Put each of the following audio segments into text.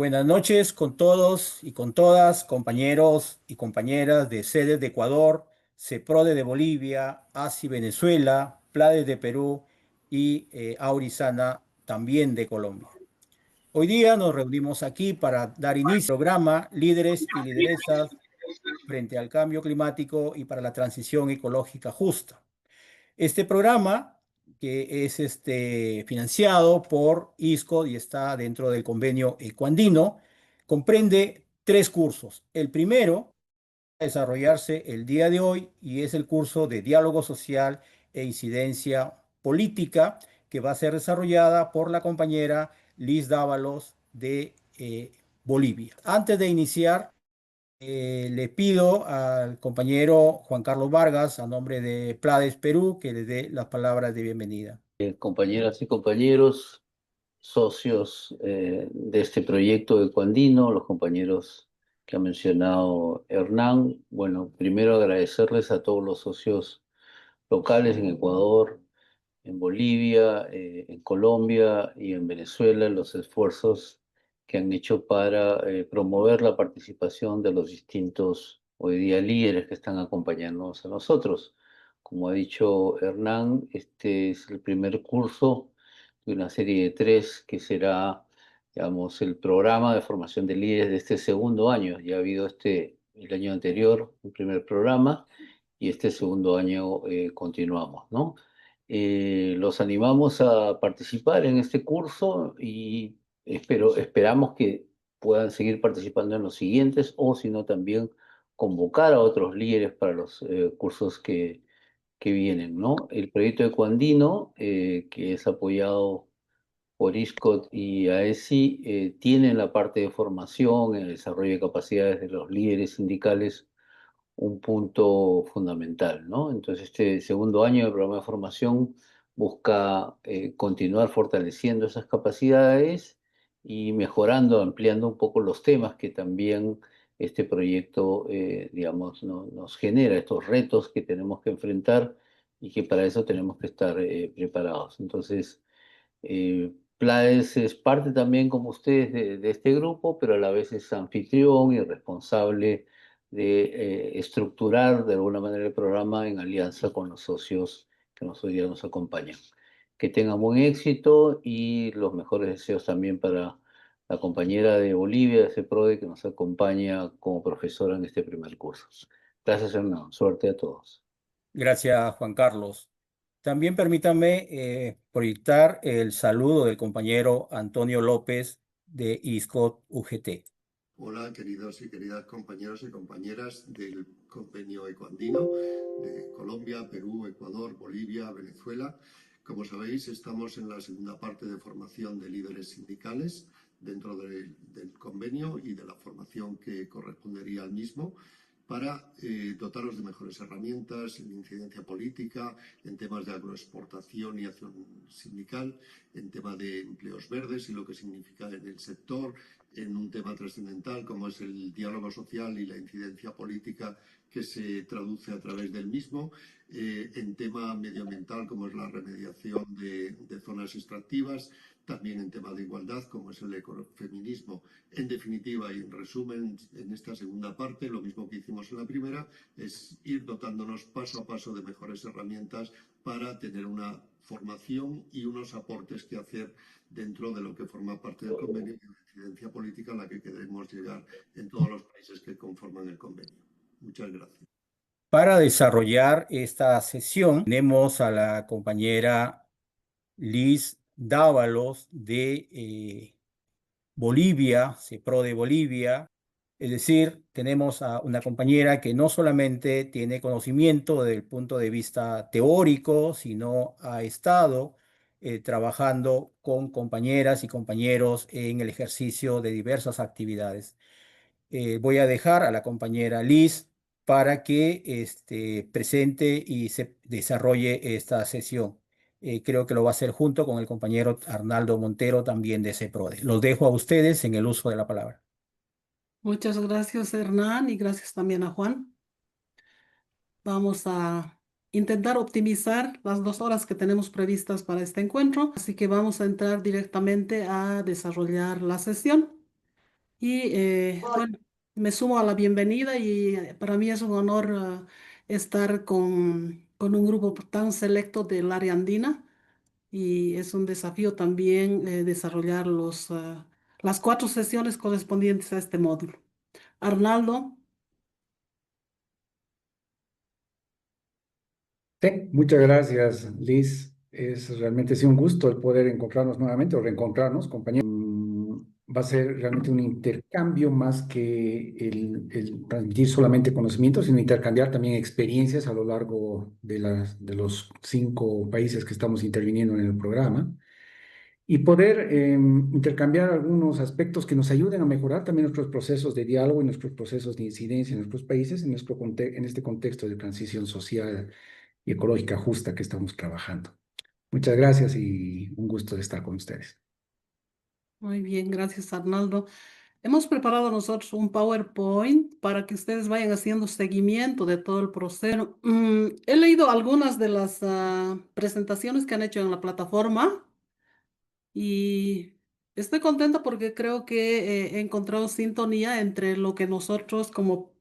Buenas noches con todos y con todas, compañeros y compañeras de sedes de Ecuador, CEPRODE de Bolivia, ASI Venezuela, PLADES de Perú y Aurisana también de Colombia. Hoy día nos reunimos aquí para dar inicio al programa Líderes y Lideresas frente al cambio climático y para la transición ecológica justa. Este programa, que es financiado por ISCO y está dentro del convenio ecuandino, comprende tres cursos. El primero va a desarrollarse el día de hoy y es el curso de diálogo social e incidencia política que va a ser desarrollada por la compañera Liz Dávalos de Bolivia. Antes de iniciar, le pido al compañero Juan Carlos Vargas, a nombre de Plades Perú, que le dé las palabras de bienvenida. Compañeras y compañeros, socios de este proyecto ecuandino, los compañeros que ha mencionado Hernán. Bueno, primero agradecerles a todos los socios locales en Ecuador, en Bolivia, en Colombia y en Venezuela, los esfuerzos que han hecho para promover la participación de los distintos, hoy día, líderes que están acompañándonos a nosotros. Como ha dicho Hernán, este es el primer curso de una serie de tres que será, digamos, el programa de formación de líderes de este segundo año. Ya ha habido el año anterior, un primer programa, y este segundo año continuamos, ¿no? Los animamos a participar en este curso y esperamos que puedan seguir participando en los siguientes o si no también convocar a otros líderes para los cursos que vienen, ¿no? El proyecto Ecuandino, que es apoyado por ISCOT y AESI, tiene en la parte de formación, en el desarrollo de capacidades de los líderes sindicales un punto fundamental, ¿no? Entonces, este segundo año del programa de formación busca continuar fortaleciendo esas capacidades y mejorando, ampliando un poco los temas que también este proyecto, digamos, nos genera, estos retos que tenemos que enfrentar y que para eso tenemos que estar preparados. Entonces, Plaes es parte también, como ustedes, de este grupo, pero a la vez es anfitrión y responsable de estructurar de alguna manera el programa en alianza con los socios que hoy día nos acompañan. Que tengan buen éxito y los mejores deseos también para la compañera de Bolivia, de CEPRODE, que nos acompaña como profesora en este primer curso. Gracias, Hernán. Suerte a todos. Gracias, Juan Carlos. También permítanme proyectar el saludo del compañero Antonio López de ISCOT UGT. Hola, queridos y queridas compañeros y compañeras del convenio ecuandino de Colombia, Perú, Ecuador, Bolivia, Venezuela. Como sabéis, estamos en la segunda parte de formación de líderes sindicales dentro del convenio y de la formación que correspondería al mismo para dotaros de mejores herramientas en incidencia política, en temas de agroexportación y acción sindical, en tema de empleos verdes y lo que significa en el sector, en un tema trascendental como es el diálogo social y la incidencia política que se traduce a través del mismo, en tema medioambiental como es la remediación de zonas extractivas, también en tema de igualdad como es el ecofeminismo. En definitiva y en resumen, en esta segunda parte, lo mismo que hicimos en la primera, es ir dotándonos paso a paso de mejores herramientas para tener una formación y unos aportes que hacer dentro de lo que forma parte del convenio y de la incidencia política a la que queremos llegar en todos los países que conforman el convenio. Muchas gracias. Para desarrollar esta sesión, tenemos a la compañera Liz Dávalos de Bolivia, CEPRO de Bolivia. Es decir, tenemos a una compañera que no solamente tiene conocimiento desde el punto de vista teórico, sino ha estado trabajando con compañeras y compañeros en el ejercicio de diversas actividades. Voy a dejar a la compañera Liz para que presente y se desarrolle esta sesión. Creo que lo va a hacer junto con el compañero Arnaldo Montero, también de CEPRODE. Los dejo a ustedes en el uso de la palabra. Muchas gracias, Hernán, y gracias también a Juan. Vamos a intentar optimizar las 2 horas que tenemos previstas para este encuentro, así que vamos a entrar directamente a desarrollar la sesión. Y bueno, me sumo a la bienvenida y para mí es un honor estar con un grupo tan selecto del área andina y es un desafío también desarrollar las 4 sesiones correspondientes a este módulo. Arnaldo, Sí, muchas gracias, Liz. Es realmente sí un gusto el poder encontrarnos nuevamente o reencontrarnos, compañeros. Va a ser realmente un intercambio más que el transmitir solamente conocimientos, sino intercambiar también experiencias a lo largo de los 5 países que estamos interviniendo en el programa y poder intercambiar algunos aspectos que nos ayuden a mejorar también nuestros procesos de diálogo y nuestros procesos de incidencia en nuestros países en este contexto de transición social y ecológica justa que estamos trabajando. Muchas gracias y un gusto de estar con ustedes. muy bien, gracias Arnaldo. Hemos preparado nosotros un PowerPoint para que ustedes vayan haciendo seguimiento de todo el proceso. He leído algunas de las presentaciones que han hecho en la plataforma y estoy contenta porque creo que he encontrado sintonía entre lo que nosotros como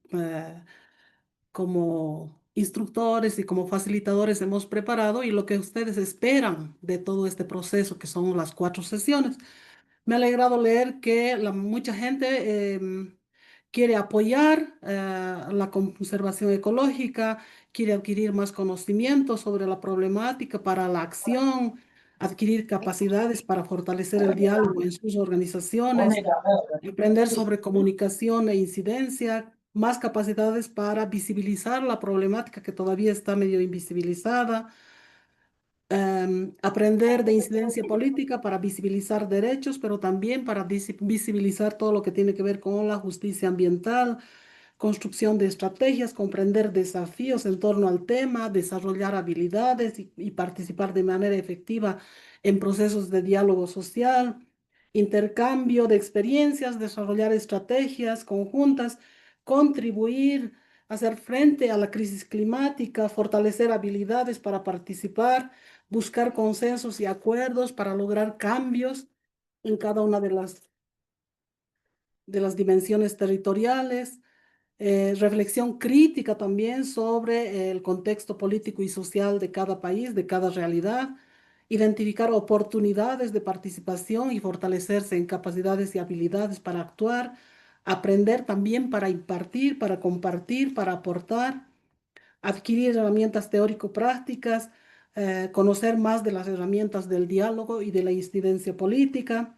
instructores y como facilitadores hemos preparado y lo que ustedes esperan de todo este proceso, que son las 4 sesiones. Me ha alegrado leer que mucha gente quiere apoyar la conservación ecológica, quiere adquirir más conocimiento sobre la problemática para la acción, adquirir capacidades para fortalecer el diálogo en sus organizaciones, aprender sobre comunicación e incidencia, más capacidades para visibilizar la problemática que todavía está medio invisibilizada, aprender de incidencia política para visibilizar derechos, pero también para visibilizar todo lo que tiene que ver con la justicia ambiental, construcción de estrategias, comprender desafíos en torno al tema, desarrollar habilidades y participar de manera efectiva en procesos de diálogo social, intercambio de experiencias, desarrollar estrategias conjuntas, contribuir, hacer frente a la crisis climática, fortalecer habilidades para participar, buscar consensos y acuerdos para lograr cambios en cada una de las dimensiones territoriales, reflexión crítica también sobre el contexto político y social de cada país, de cada realidad, identificar oportunidades de participación y fortalecerse en capacidades y habilidades para actuar, aprender también para impartir, para compartir, para aportar, adquirir herramientas teórico-prácticas, conocer más de las herramientas del diálogo y de la incidencia política,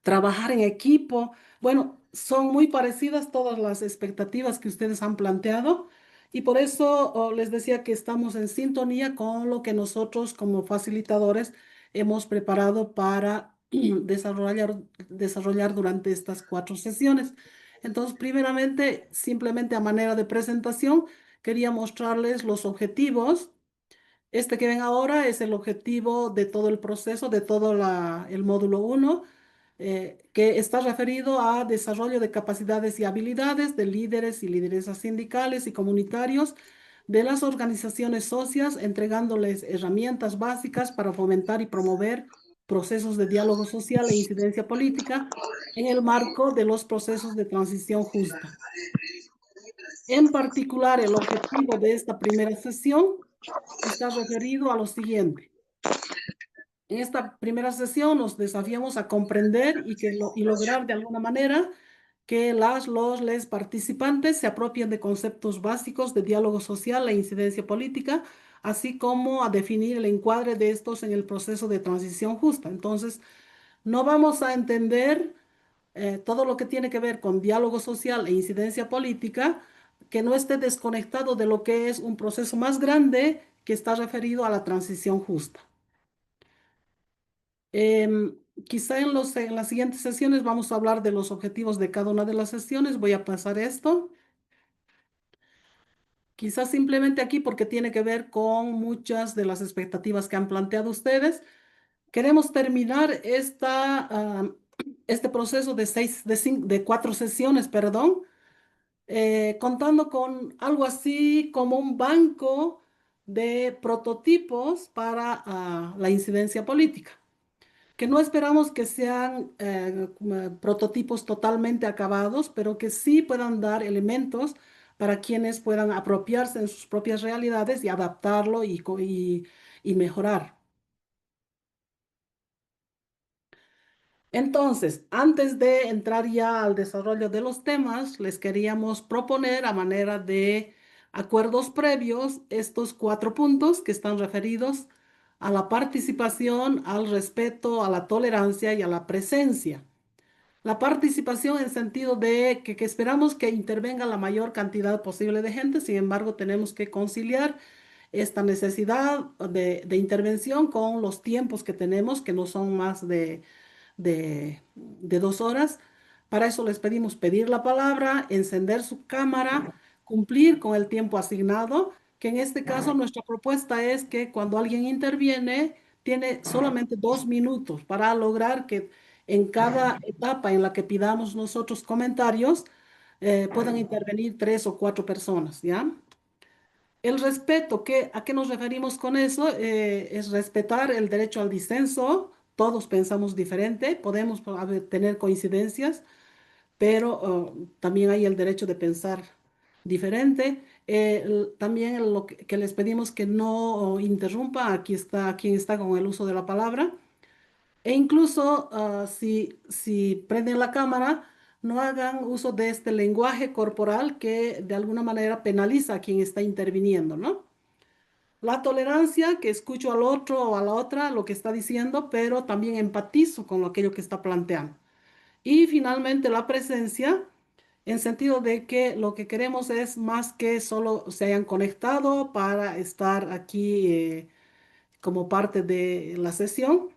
trabajar en equipo. Bueno, son muy parecidas todas las expectativas que ustedes han planteado y por eso les decía que estamos en sintonía con lo que nosotros como facilitadores hemos preparado para desarrollar durante estas 4 sesiones. Entonces, primeramente, simplemente a manera de presentación, quería mostrarles los objetivos. Este que ven ahora es el objetivo de todo el proceso, de todo el módulo 1, que está referido a desarrollo de capacidades y habilidades de líderes y lideresas sindicales y comunitarios de las organizaciones socias, entregándoles herramientas básicas para fomentar y promover procesos de diálogo social e incidencia política en el marco de los procesos de transición justa. En particular, el objetivo de esta primera sesión está referido a lo siguiente. En esta primera sesión nos desafiamos a comprender y lograr de alguna manera que les participantes se apropien de conceptos básicos de diálogo social e incidencia política, así como a definir el encuadre de estos en el proceso de transición justa. Entonces, no vamos a entender todo lo que tiene que ver con diálogo social e incidencia política que no esté desconectado de lo que es un proceso más grande que está referido a la transición justa. Quizá en las siguientes sesiones vamos a hablar de los objetivos de cada una de las sesiones. Voy a pasar esto. Quizás simplemente aquí porque tiene que ver con muchas de las expectativas que han planteado ustedes. Queremos terminar este proceso de 4 sesiones, perdón, contando con algo así como un banco de prototipos para la incidencia política. que no esperamos que sean como prototipos totalmente acabados, pero que sí puedan dar elementos para quienes puedan apropiarse en sus propias realidades y adaptarlo y mejorar. Entonces, antes de entrar ya al desarrollo de los temas, les queríamos proponer a manera de acuerdos previos estos 4 puntos que están referidos a la participación, al respeto, a la tolerancia y a la presencia. La participación en sentido de que esperamos que intervenga la mayor cantidad posible de gente, sin embargo, tenemos que conciliar esta necesidad de intervención con los tiempos que tenemos, que no son más de 2 horas. Para eso les pedimos pedir la palabra, encender su cámara, cumplir con el tiempo asignado, que en este caso nuestra propuesta es que cuando alguien interviene, tiene solamente 2 minutos para lograr que en cada etapa en la que pidamos nosotros comentarios, puedan intervenir 3 o 4 personas, ¿ya? El respeto, ¿a qué nos referimos con eso? Es respetar el derecho al disenso. Todos pensamos diferente, podemos tener coincidencias, pero también hay el derecho de pensar diferente. También que les pedimos que no interrumpa a quien está con el uso de la palabra. E incluso si prenden la cámara, no hagan uso de este lenguaje corporal que de alguna manera penaliza a quien está interviniendo, ¿no? La tolerancia, que escucho al otro o a la otra lo que está diciendo, pero también empatizo con aquello que está planteando. Y finalmente la presencia, en sentido de que lo que queremos es más que solo se hayan conectado para estar aquí como parte de la sesión,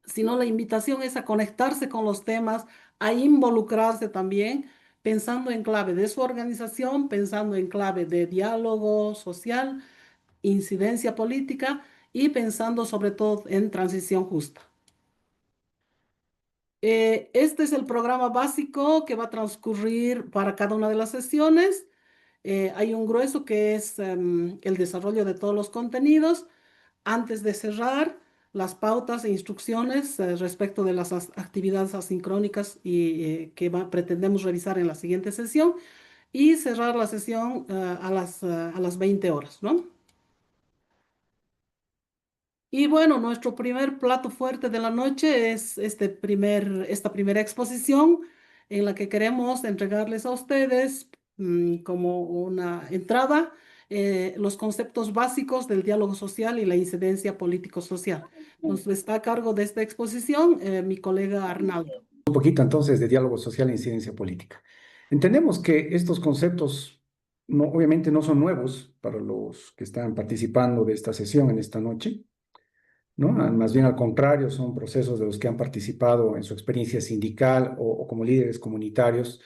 sino la invitación es a conectarse con los temas, a involucrarse también, pensando en clave de su organización, pensando en clave de diálogo social, incidencia política y pensando sobre todo en transición justa. Este es el programa básico que va a transcurrir para cada una de las sesiones. Hay un grueso que es el desarrollo de todos los contenidos. Antes de cerrar, las pautas e instrucciones respecto de las actividades asincrónicas que pretendemos revisar en la siguiente sesión y cerrar la sesión a las 20 horas, ¿no? Y bueno, nuestro primer plato fuerte de la noche es esta primera exposición en la que queremos entregarles a ustedes como una entrada los conceptos básicos del diálogo social y la incidencia político-social. Nos está a cargo de esta exposición mi colega Arnaldo. Un poquito entonces de diálogo social e incidencia política. Entendemos que estos conceptos obviamente no son nuevos para los que están participando de esta sesión en esta noche, ¿no? Más bien al contrario, son procesos de los que han participado en su experiencia sindical o como líderes comunitarios,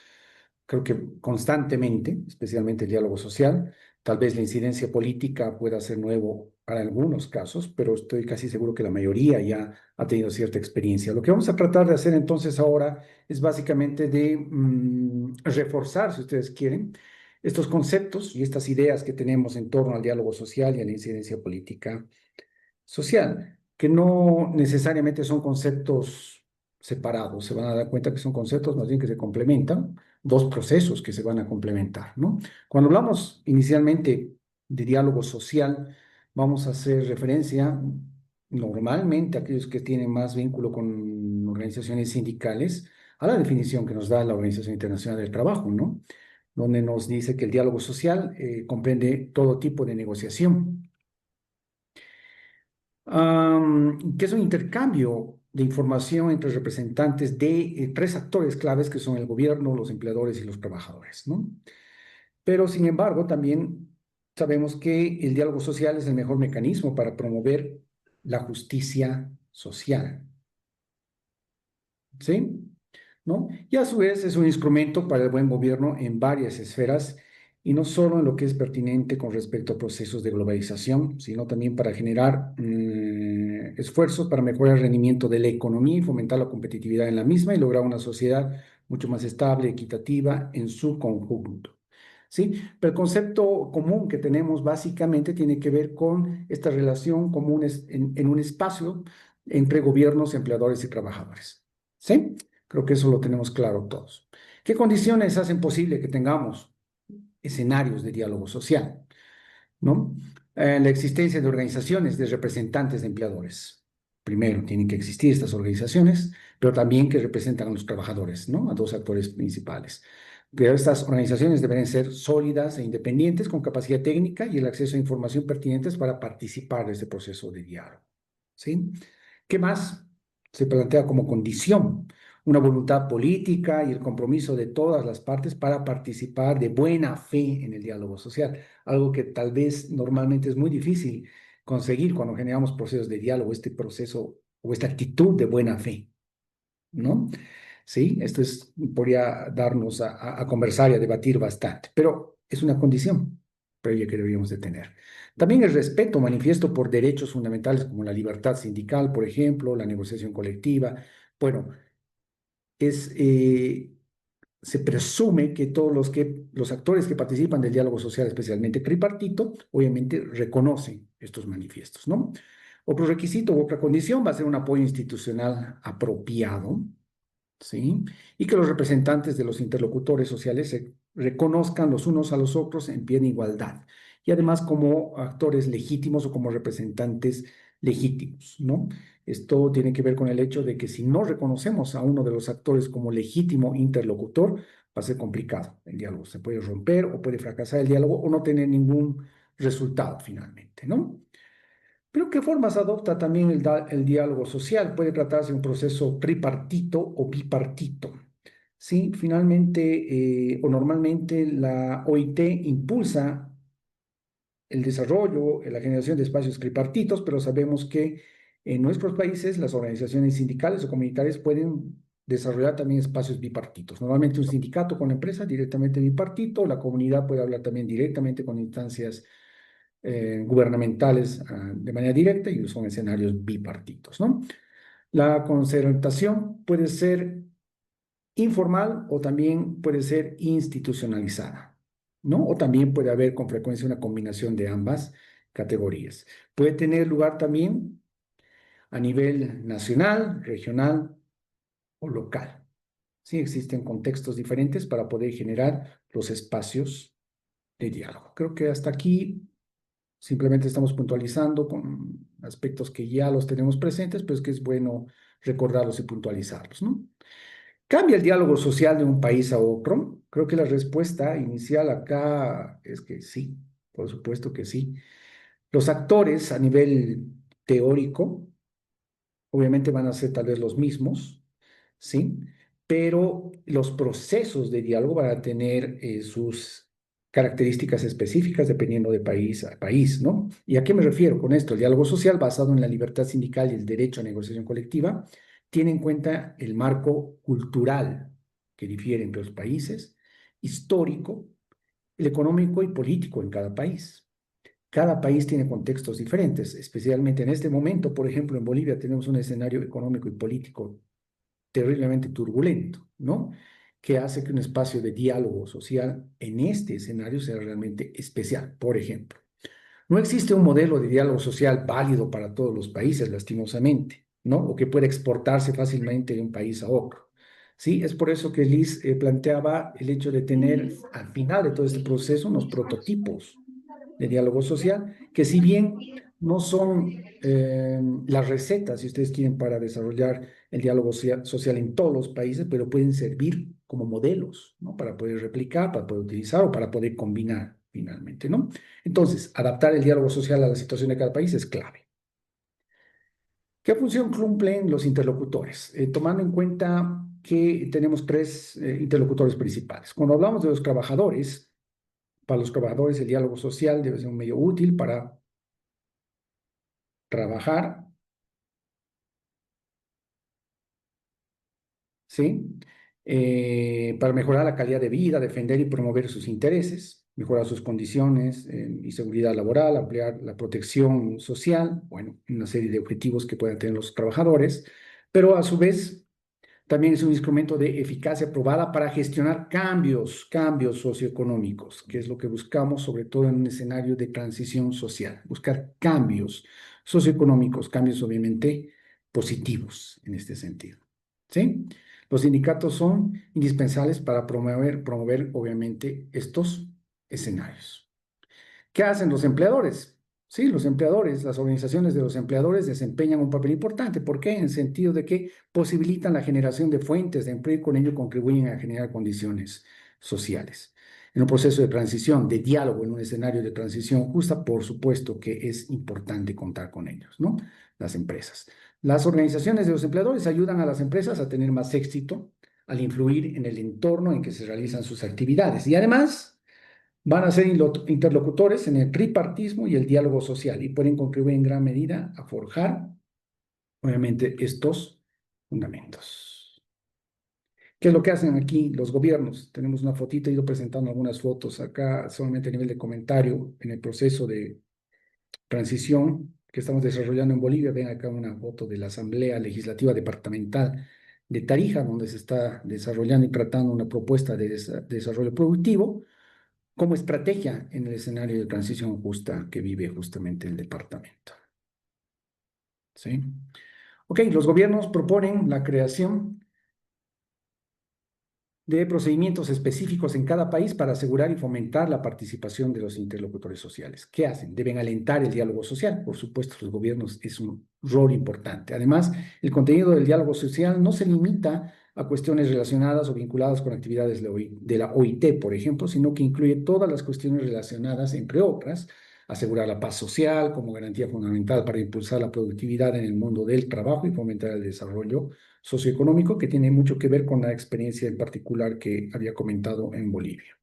creo que constantemente, especialmente el diálogo social. Tal vez la incidencia política pueda ser nuevo para algunos casos, pero estoy casi seguro que la mayoría ya ha tenido cierta experiencia. Lo que vamos a tratar de hacer entonces ahora es básicamente de reforzar, si ustedes quieren, estos conceptos y estas ideas que tenemos en torno al diálogo social y a la incidencia política social, que no necesariamente son conceptos separados. Se van a dar cuenta que son conceptos más bien que se complementan, dos procesos que se van a complementar, ¿no? Cuando hablamos inicialmente de diálogo social, vamos a hacer referencia normalmente a aquellos que tienen más vínculo con organizaciones sindicales, a la definición que nos da la Organización Internacional del Trabajo, ¿no? Donde nos dice que el diálogo social comprende todo tipo de negociación, que es un intercambio de información entre representantes de 3 actores claves que son el gobierno, los empleadores y los trabajadores, ¿no? Pero sin embargo, también sabemos que el diálogo social es el mejor mecanismo para promover la justicia social, ¿sí? ¿No? Y a su vez es un instrumento para el buen gobierno en varias esferas y no solo en lo que es pertinente con respecto a procesos de globalización, sino también para generar esfuerzos para mejorar el rendimiento de la economía y fomentar la competitividad en la misma y lograr una sociedad mucho más estable, equitativa en su conjunto. ¿Sí? Pero el concepto común que tenemos básicamente tiene que ver con esta relación común en un espacio entre gobiernos, empleadores y trabajadores. ¿Sí? Creo que eso lo tenemos claro todos. ¿Qué condiciones hacen posible que tengamos escenarios de diálogo social? ¿No? La existencia de organizaciones de representantes de empleadores. Primero, tienen que existir estas organizaciones, pero también que representan a los trabajadores, ¿no? A dos actores principales. Pero estas organizaciones deben ser sólidas e independientes, con capacidad técnica y el acceso a información pertinentes para participar de este proceso de diálogo. ¿Sí? ¿Qué más se plantea como condición? Una voluntad política y el compromiso de todas las partes para participar de buena fe en el diálogo social, algo que tal vez normalmente es muy difícil conseguir cuando generamos procesos de diálogo, este proceso o esta actitud de buena fe, ¿no? Sí, podría darnos a conversar y a debatir bastante, pero es una condición previa que deberíamos de tener. También el respeto manifiesto por derechos fundamentales como la libertad sindical, por ejemplo, la negociación colectiva. Bueno, es, se presume que todos los actores que participan del diálogo social, especialmente tripartito, obviamente reconocen estos manifiestos, ¿no? Otro requisito u otra condición va a ser un apoyo institucional apropiado, ¿sí? Y que los representantes de los interlocutores sociales se reconozcan los unos a los otros en pie de igualdad y además como actores legítimos o como representantes legítimos, ¿no? Esto tiene que ver con el hecho de que si no reconocemos a uno de los actores como legítimo interlocutor, va a ser complicado el diálogo. Se puede romper o puede fracasar el diálogo o no tener ningún resultado finalmente, ¿no? Pero ¿qué formas adopta también el diálogo social? Puede tratarse de un proceso tripartito o bipartito. Sí, finalmente o normalmente la OIT impulsa el desarrollo, la generación de espacios tripartitos, pero sabemos que en nuestros países las organizaciones sindicales o comunitarias pueden desarrollar también espacios bipartitos. Normalmente un sindicato con la empresa directamente bipartito, la comunidad puede hablar también directamente con instancias gubernamentales de manera directa y son escenarios bipartitos, ¿no? La concertación puede ser informal o también puede ser institucionalizada, ¿no? O también puede haber con frecuencia una combinación de ambas categorías. Puede tener lugar también a nivel nacional, regional o local. Sí, existen contextos diferentes para poder generar los espacios de diálogo. Creo que hasta aquí simplemente estamos puntualizando con aspectos que ya los tenemos presentes, pero es que es bueno recordarlos y puntualizarlos, ¿no? ¿Cambia el diálogo social de un país a otro? Creo que la respuesta inicial acá es que sí, por supuesto que sí. Los actores a nivel teórico obviamente van a ser tal vez los mismos, ¿sí? Pero los procesos de diálogo van a tener sus características específicas dependiendo de país a país, ¿no? ¿Y a qué me refiero con esto? El diálogo social basado en la libertad sindical y el derecho a negociación colectiva tiene en cuenta el marco cultural que difiere entre los países, histórico, el económico y político en cada país. Cada país tiene contextos diferentes, especialmente en este momento, por ejemplo, en Bolivia tenemos un escenario económico y político terriblemente turbulento, ¿no? Que hace que un espacio de diálogo social en este escenario sea realmente especial. Por ejemplo, no existe un modelo de diálogo social válido para todos los países, lastimosamente, ¿no? O que pueda exportarse fácilmente de un país a otro. Sí, es por eso que Liz planteaba el hecho de tener al final de todo este proceso unos prototipos de diálogo social, que si bien no son las recetas, si ustedes quieren, para desarrollar el diálogo social en todos los países, pero pueden servir como modelos, ¿no? Para poder replicar, para poder utilizar o para poder combinar finalmente, ¿no? Entonces, adaptar el diálogo social a la situación de cada país es clave. ¿Qué función cumplen los interlocutores? Tomando en cuenta que tenemos tres interlocutores principales. Cuando hablamos de los trabajadores, para los trabajadores el diálogo social debe ser un medio útil para trabajar, ¿sí? Para mejorar la calidad de vida, defender y promover sus intereses, mejorar sus condiciones y seguridad laboral, ampliar la protección social, bueno, una serie de objetivos que puedan tener los trabajadores, pero a su vez también es un instrumento de eficacia probada para gestionar cambios socioeconómicos, que es lo que buscamos, sobre todo en un escenario de transición social, buscar cambios socioeconómicos, cambios obviamente positivos en este sentido. ¿Sí? Los sindicatos son indispensables para promover obviamente estos escenarios. ¿Qué hacen los empleadores? Sí, los empleadores, las organizaciones de los empleadores desempeñan un papel importante. ¿Por qué? En el sentido de que posibilitan la generación de fuentes de empleo y con ello contribuyen a generar condiciones sociales. En un proceso de transición, de diálogo, en un escenario de transición justa, por supuesto que es importante contar con ellos, ¿no? Las empresas. Las organizaciones de los empleadores ayudan a las empresas a tener más éxito al influir en el entorno en que se realizan sus actividades. Y además, van a ser interlocutores en el tripartismo y el diálogo social y pueden contribuir en gran medida a forjar, obviamente, estos fundamentos. ¿Qué es lo que hacen aquí los gobiernos? Tenemos una fotita, he ido presentando algunas fotos acá, solamente a nivel de comentario, en el proceso de transición que estamos desarrollando en Bolivia. Ven acá una foto de la Asamblea Legislativa Departamental de Tarija, donde se está desarrollando y tratando una propuesta de desarrollo productivo como estrategia en el escenario de transición justa que vive justamente el departamento. ¿Sí? Ok, los gobiernos proponen la creación de procedimientos específicos en cada país para asegurar y fomentar la participación de los interlocutores sociales. ¿Qué hacen? Deben alentar el diálogo social. Por supuesto, los gobiernos es un rol importante. Además, el contenido del diálogo social no se limita a cuestiones relacionadas o vinculadas con actividades de la OIT, por ejemplo, sino que incluye todas las cuestiones relacionadas, entre otras, asegurar la paz social como garantía fundamental para impulsar la productividad en el mundo del trabajo y fomentar el desarrollo socioeconómico, que tiene mucho que ver con la experiencia en particular que había comentado en Bolivia.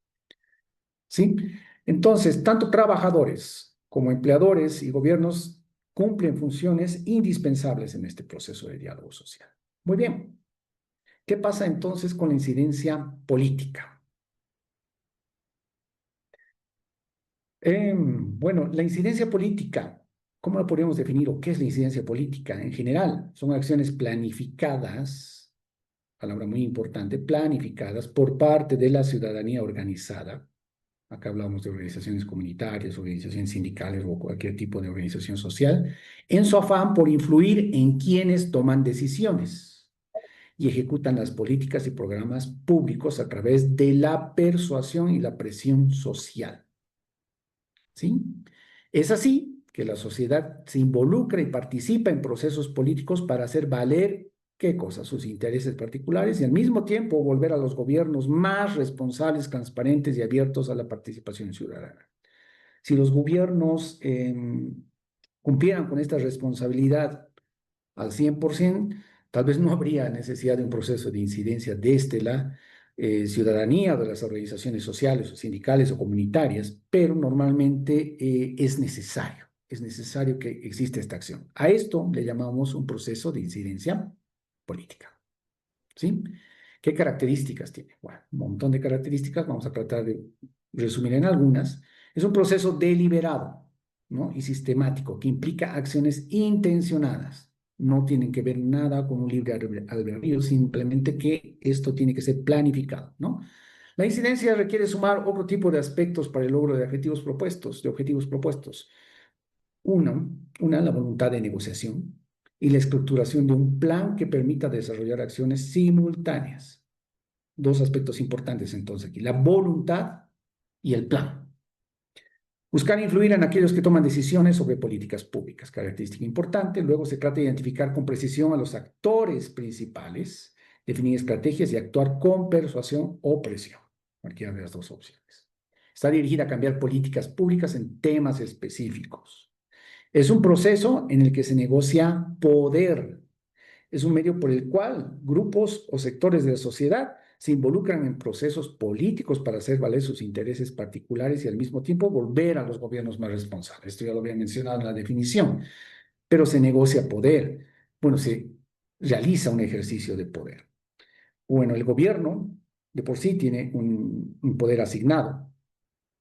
¿Sí? Entonces, tanto trabajadores como empleadores y gobiernos cumplen funciones indispensables en este proceso de diálogo social. Muy bien. ¿Qué pasa entonces con la incidencia política? Bueno, la incidencia política, ¿cómo la podríamos definir o qué es la incidencia política? En general, son acciones planificadas, palabra muy importante, planificadas por parte de la ciudadanía organizada. Acá hablamos de organizaciones comunitarias, organizaciones sindicales o cualquier tipo de organización social, en su afán por influir en quienes toman decisiones y ejecutan las políticas y programas públicos a través de la persuasión y la presión social. ¿Sí? Es así que la sociedad se involucra y participa en procesos políticos para hacer valer, ¿qué cosa? Sus intereses particulares y al mismo tiempo volver a los gobiernos más responsables, transparentes y abiertos a la participación ciudadana. Si los gobiernos cumplieran con esta responsabilidad al 100%, tal vez no habría necesidad de un proceso de incidencia desde la ciudadanía, de las organizaciones sociales o sindicales o comunitarias, pero normalmente es necesario que exista esta acción. A esto le llamamos un proceso de incidencia política. ¿Sí? ¿Qué características tiene? Bueno, un montón de características, vamos a tratar de resumir en algunas. Es un proceso deliberado, ¿no? Y sistemático que implica acciones intencionadas. No tienen que ver nada con un libre albedrío, simplemente que esto tiene que ser planificado, ¿no? La incidencia requiere sumar otro tipo de aspectos para el logro de objetivos propuestos. La voluntad de negociación y la estructuración de un plan que permita desarrollar acciones simultáneas. Dos aspectos importantes entonces aquí, la voluntad y el plan. Buscar influir en aquellos que toman decisiones sobre políticas públicas, característica importante. Luego se trata de identificar con precisión a los actores principales, definir estrategias y actuar con persuasión o presión, cualquiera de las dos opciones. Está dirigida a cambiar políticas públicas en temas específicos. Es un proceso en el que se negocia poder. Es un medio por el cual grupos o sectores de la sociedad se involucran en procesos políticos para hacer valer sus intereses particulares y al mismo tiempo volver a los gobiernos más responsables. Esto ya lo había mencionado en la definición, pero se negocia poder. Bueno, se realiza un ejercicio de poder. Bueno, el gobierno de por sí tiene un poder asignado,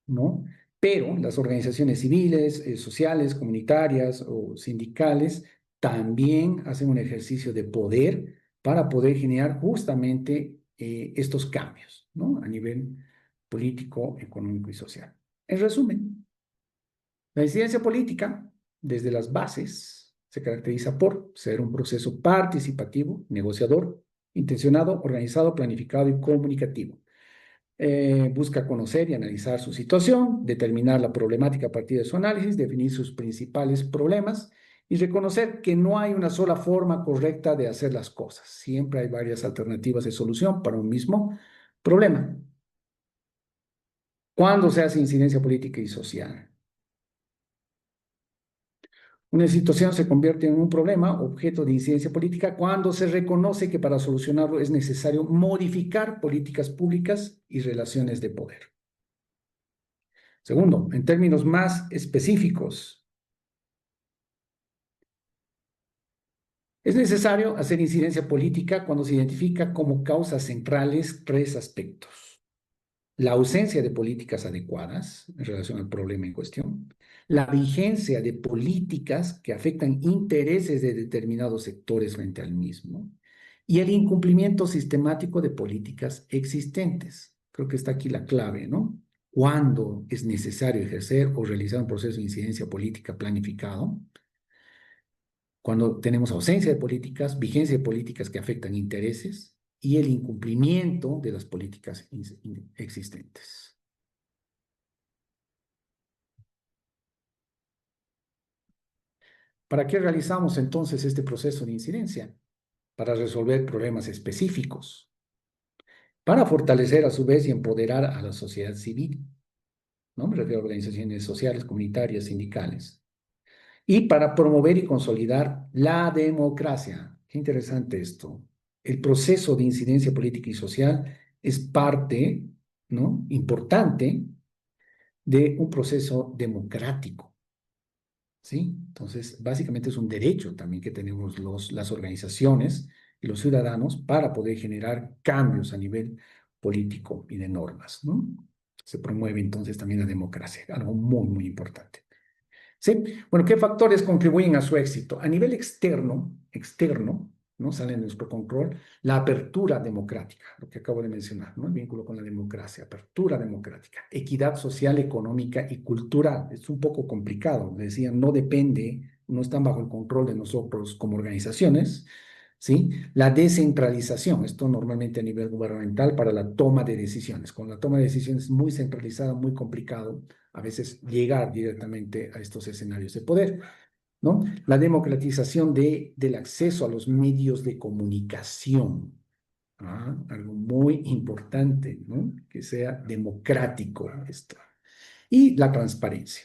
¿no? Pero las organizaciones civiles, sociales, comunitarias o sindicales también hacen un ejercicio de poder para poder generar justamente estos cambios, ¿no? A nivel político, económico y social. En resumen, la incidencia política, desde las bases, Se caracteriza por ser un proceso participativo, negociador, intencionado, organizado, planificado y comunicativo. Busca conocer y analizar su situación, determinar la problemática a partir de su análisis, definir sus principales problemas y reconocer que no hay una sola forma correcta de hacer las cosas. Siempre hay varias alternativas de solución para un mismo problema. ¿Cuándo se hace incidencia política y social? Una situación se convierte en un problema, objeto de incidencia política, cuando se reconoce que para solucionarlo es necesario modificar políticas públicas y relaciones de poder. Segundo, en términos más específicos, es necesario hacer incidencia política cuando se identifica como causas centrales tres aspectos: la ausencia de políticas adecuadas en relación al problema en cuestión, la vigencia de políticas que afectan intereses de determinados sectores frente al mismo, y el incumplimiento sistemático de políticas existentes. Creo que está aquí la clave, ¿no? Cuándo es necesario ejercer o realizar un proceso de incidencia política planificado, cuando tenemos ausencia de políticas, vigencia de políticas que afectan intereses y el incumplimiento de las políticas existentes. ¿Para qué realizamos entonces este proceso de incidencia? Para resolver problemas específicos, para fortalecer a su vez y empoderar a la sociedad civil, ¿no? Me refiero a organizaciones sociales, comunitarias, sindicales, y para promover y consolidar la democracia. Qué interesante esto. El proceso de incidencia política y social es parte, ¿no?, importante de un proceso democrático, ¿sí? Entonces, básicamente es un derecho también que tenemos las organizaciones y los ciudadanos para poder generar cambios a nivel político y de normas, ¿no? Se promueve entonces también la democracia, algo muy, muy importante. ¿Sí? Bueno, ¿qué factores contribuyen a su éxito? A nivel externo, ¿no? Sale en nuestro control la apertura democrática, lo que acabo de mencionar, ¿no? El vínculo con la democracia, apertura democrática, equidad social, económica y cultural. Es un poco complicado, le decía, no depende, no están bajo el control de nosotros como organizaciones, ¿sí? La descentralización, esto normalmente a nivel gubernamental para la toma de decisiones. Con la toma de decisiones muy centralizada, muy complicado a veces llegar directamente a estos escenarios de poder, ¿no? La democratización del acceso a los medios de comunicación, algo muy importante, ¿no? Que sea democrático esto. Y la transparencia,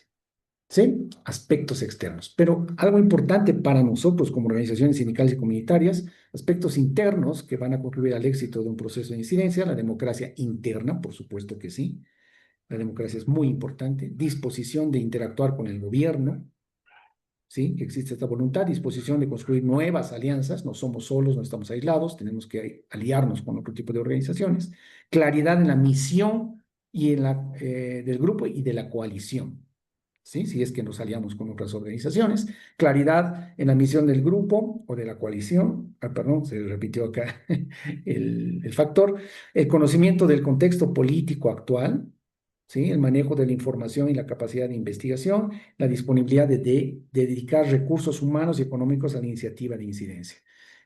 ¿sí? Aspectos externos. Pero algo importante para nosotros como organizaciones sindicales y comunitarias, aspectos internos que van a contribuir al éxito de un proceso de incidencia, la democracia interna, por supuesto que sí. La democracia es muy importante. Disposición de interactuar con el gobierno, ¿sí? Que existe esta voluntad, disposición de construir nuevas alianzas. No somos solos, no estamos aislados, tenemos que aliarnos con otro tipo de organizaciones. Claridad en la misión y del grupo y de la coalición, ¿sí? Si es que nos aliamos con otras organizaciones. Claridad en la misión del grupo o de la coalición. Perdón, se repitió acá el factor. El conocimiento del contexto político actual, ¿sí? El manejo de la información y la capacidad de investigación, la disponibilidad de dedicar recursos humanos y económicos a la iniciativa de incidencia.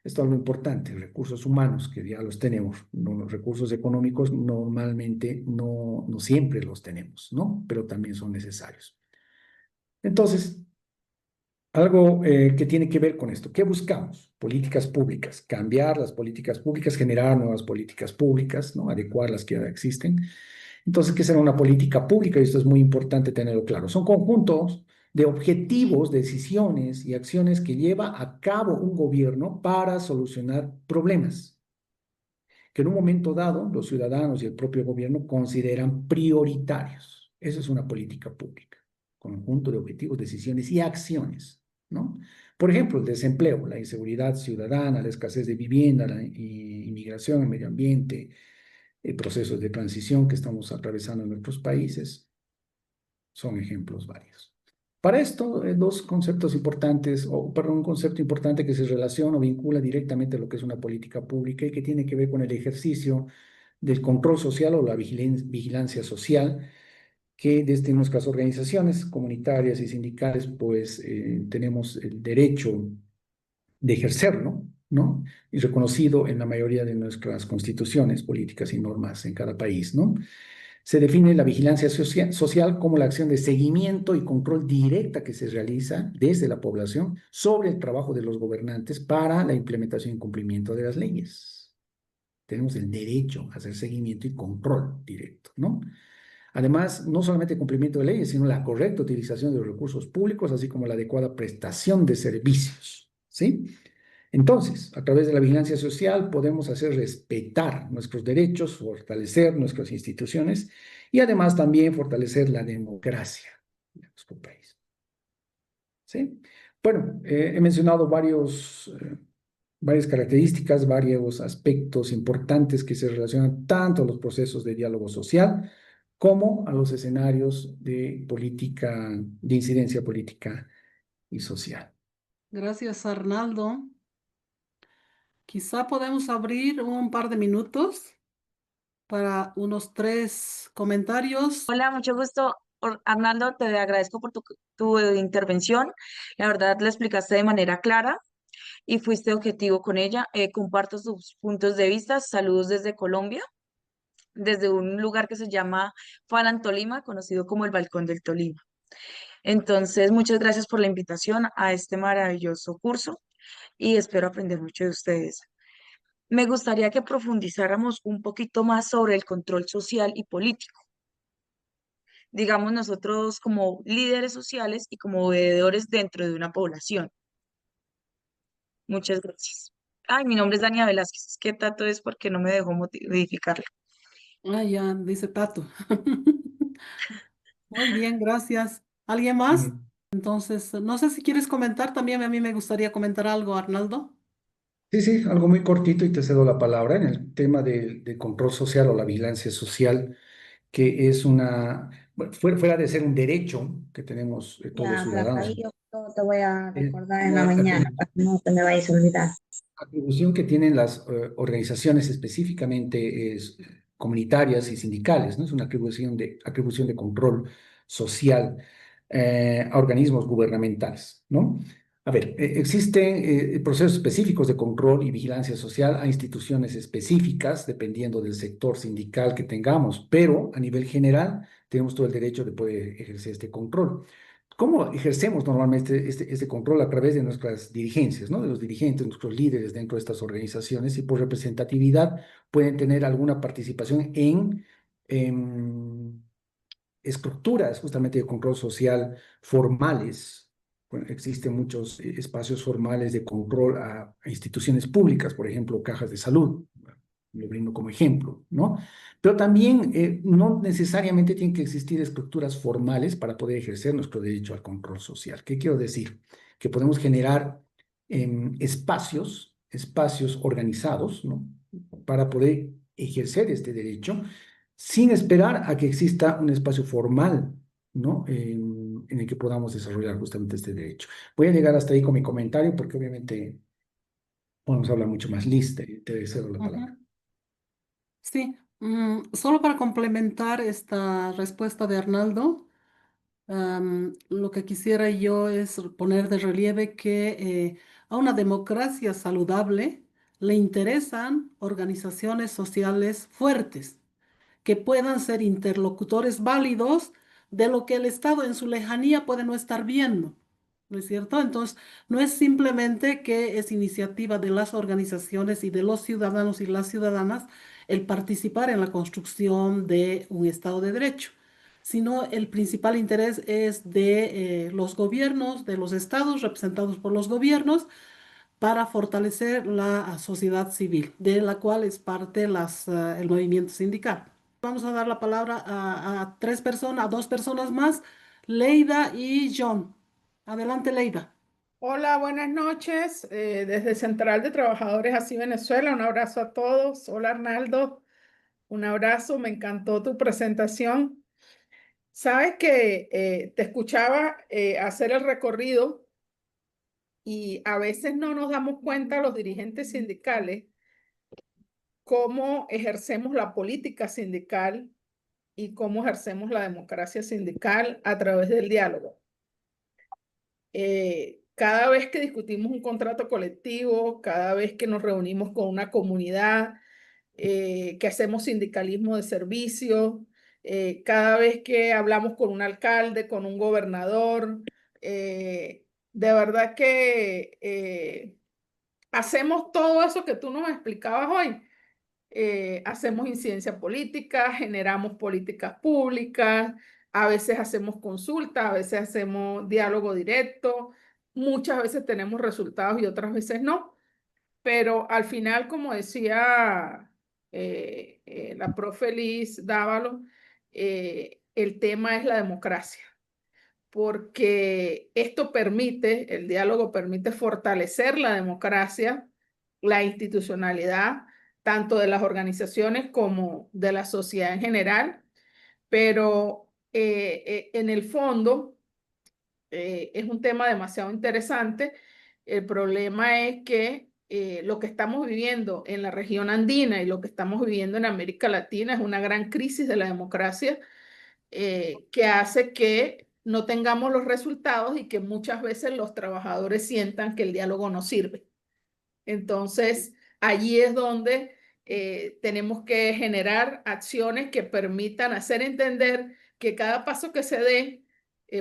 Esto es algo importante, recursos humanos, que ya los tenemos. Los recursos económicos normalmente no siempre los tenemos, ¿no? Pero también son necesarios. Entonces, algo que tiene que ver con esto. ¿Qué buscamos? Políticas públicas, cambiar las políticas públicas, generar nuevas políticas públicas, ¿no? Adecuar las que ya existen. Entonces, ¿qué será una política pública? Y esto es muy importante tenerlo claro. Son conjuntos de objetivos, decisiones y acciones que lleva a cabo un gobierno para solucionar problemas que en un momento dado los ciudadanos y el propio gobierno consideran prioritarios. Eso es una política pública, conjunto de objetivos, decisiones y acciones, ¿no? Por ejemplo, el desempleo, la inseguridad ciudadana, la escasez de vivienda, la inmigración, el medio ambiente, procesos de transición que estamos atravesando en nuestros países, son ejemplos varios. Para esto, dos conceptos importantes, un concepto importante que se relaciona o vincula directamente a lo que es una política pública y que tiene que ver con el ejercicio del control social o la vigilancia social, que desde nuestras organizaciones comunitarias y sindicales, pues tenemos el derecho de ejercerlo, ¿no? Y reconocido en la mayoría de nuestras constituciones políticas y normas en cada país, ¿no? Se define la vigilancia social como la acción de seguimiento y control directa que se realiza desde la población sobre el trabajo de los gobernantes para la implementación y cumplimiento de las leyes. Tenemos el derecho a hacer seguimiento y control directo, ¿no? Además, no solamente cumplimiento de leyes, sino la correcta utilización de los recursos públicos, así como la adecuada prestación de servicios, ¿sí? Entonces, a través de la vigilancia social podemos hacer respetar nuestros derechos, fortalecer nuestras instituciones y además también fortalecer la democracia de nuestro país. ¿Sí? Bueno, he mencionado varias características, varios aspectos importantes que se relacionan tanto a los procesos de diálogo social como a los escenarios de política, de incidencia política y social. Gracias, Arnaldo. Quizá podemos abrir un par de minutos para unos 3 comentarios. Hola, mucho gusto. Arnaldo, te agradezco por tu intervención. La verdad, la explicaste de manera clara y fuiste objetivo con ella. Comparto sus puntos de vista. Saludos desde Colombia, desde un lugar que se llama Falan Tolima, conocido como el Balcón del Tolima. Entonces, muchas gracias por la invitación a este maravilloso curso y espero aprender mucho de ustedes. Me gustaría que profundizáramos un poquito más sobre el control social y político. Digamos nosotros como líderes sociales y como veedores dentro de una población. Muchas gracias. Ay, mi nombre es Dania Velázquez. Es que Tato es porque no me dejó modificarlo. Ah, ya, dice Tato. Muy bien, gracias. ¿Alguien Muy más? bien. Entonces, no sé si quieres comentar, también a mí me gustaría comentar algo, Arnaldo. Sí, sí, algo muy cortito y te cedo la palabra en el tema del control social o la vigilancia social, que es bueno, fuera de ser un derecho que tenemos todos los Ya, por ciudadanos, acá yo te voy a es recordar en la una mañana para que no te me vayas a olvidar. atribución que tienen las organizaciones específicamente comunitarias y sindicales, ¿no? Es una atribución de control social a organismos gubernamentales, ¿no? A ver, existen procesos específicos de control y vigilancia social a instituciones específicas, dependiendo del sector sindical que tengamos, pero a nivel general tenemos todo el derecho de poder ejercer este control. ¿Cómo ejercemos normalmente este control? A través de nuestras dirigencias, ¿no? De los dirigentes, nuestros líderes dentro de estas organizaciones y por representatividad pueden tener alguna participación en estructuras justamente de control social formales. Bueno, existen muchos espacios formales de control a instituciones públicas, por ejemplo, cajas de salud, lo brindo como ejemplo, ¿no? Pero también no necesariamente tienen que existir estructuras formales para poder ejercer nuestro derecho al control social. ¿Qué quiero decir? Que podemos generar espacios organizados, ¿no? Para poder ejercer este derecho sin esperar a que exista un espacio formal, ¿no? En el que podamos desarrollar justamente este derecho. Voy a llegar hasta ahí con mi comentario porque obviamente podemos hablar mucho más. Listo, te cedo la palabra. Ujú. Sí, solo para complementar esta respuesta de Arnaldo, lo que quisiera yo es poner de relieve que a una democracia saludable le interesan organizaciones sociales fuertes que puedan ser interlocutores válidos de lo que el Estado en su lejanía puede no estar viendo. ¿No es cierto? Entonces, no es simplemente que es iniciativa de las organizaciones y de los ciudadanos y las ciudadanas el participar en la construcción de un Estado de Derecho, sino el principal interés es de los gobiernos, de los estados representados por los gobiernos, para fortalecer la sociedad civil, de la cual es parte el movimiento sindical. Vamos a dar la palabra a 3 personas, a 2 personas más, Leida y John. Adelante, Leida. Hola, buenas noches. Desde Central de Trabajadores Así Venezuela, un abrazo a todos. Hola, Arnaldo, un abrazo. Me encantó tu presentación. Sabes que te escuchaba hacer el recorrido y a veces no nos damos cuenta los dirigentes sindicales cómo ejercemos la política sindical y cómo ejercemos la democracia sindical a través del diálogo. Cada vez que discutimos un contrato colectivo, cada vez que nos reunimos con una comunidad, que hacemos sindicalismo de servicio, cada vez que hablamos con un alcalde, con un gobernador, de verdad que hacemos todo eso que tú nos explicabas hoy. Hacemos incidencia política, generamos políticas públicas, a veces hacemos consultas, a veces hacemos diálogo directo, muchas veces tenemos resultados y otras veces no, pero al final, como decía la profe Liz Dávalo, el tema es la democracia, porque esto permite, el diálogo permite fortalecer la democracia, la institucionalidad, tanto de las organizaciones como de la sociedad en general, pero en el fondo es un tema demasiado interesante. El problema es que lo que estamos viviendo en la región andina y lo que estamos viviendo en América Latina es una gran crisis de la democracia, que hace que no tengamos los resultados y que muchas veces los trabajadores sientan que el diálogo no sirve. Entonces, allí es donde tenemos que generar acciones que permitan hacer entender que cada paso que se dé,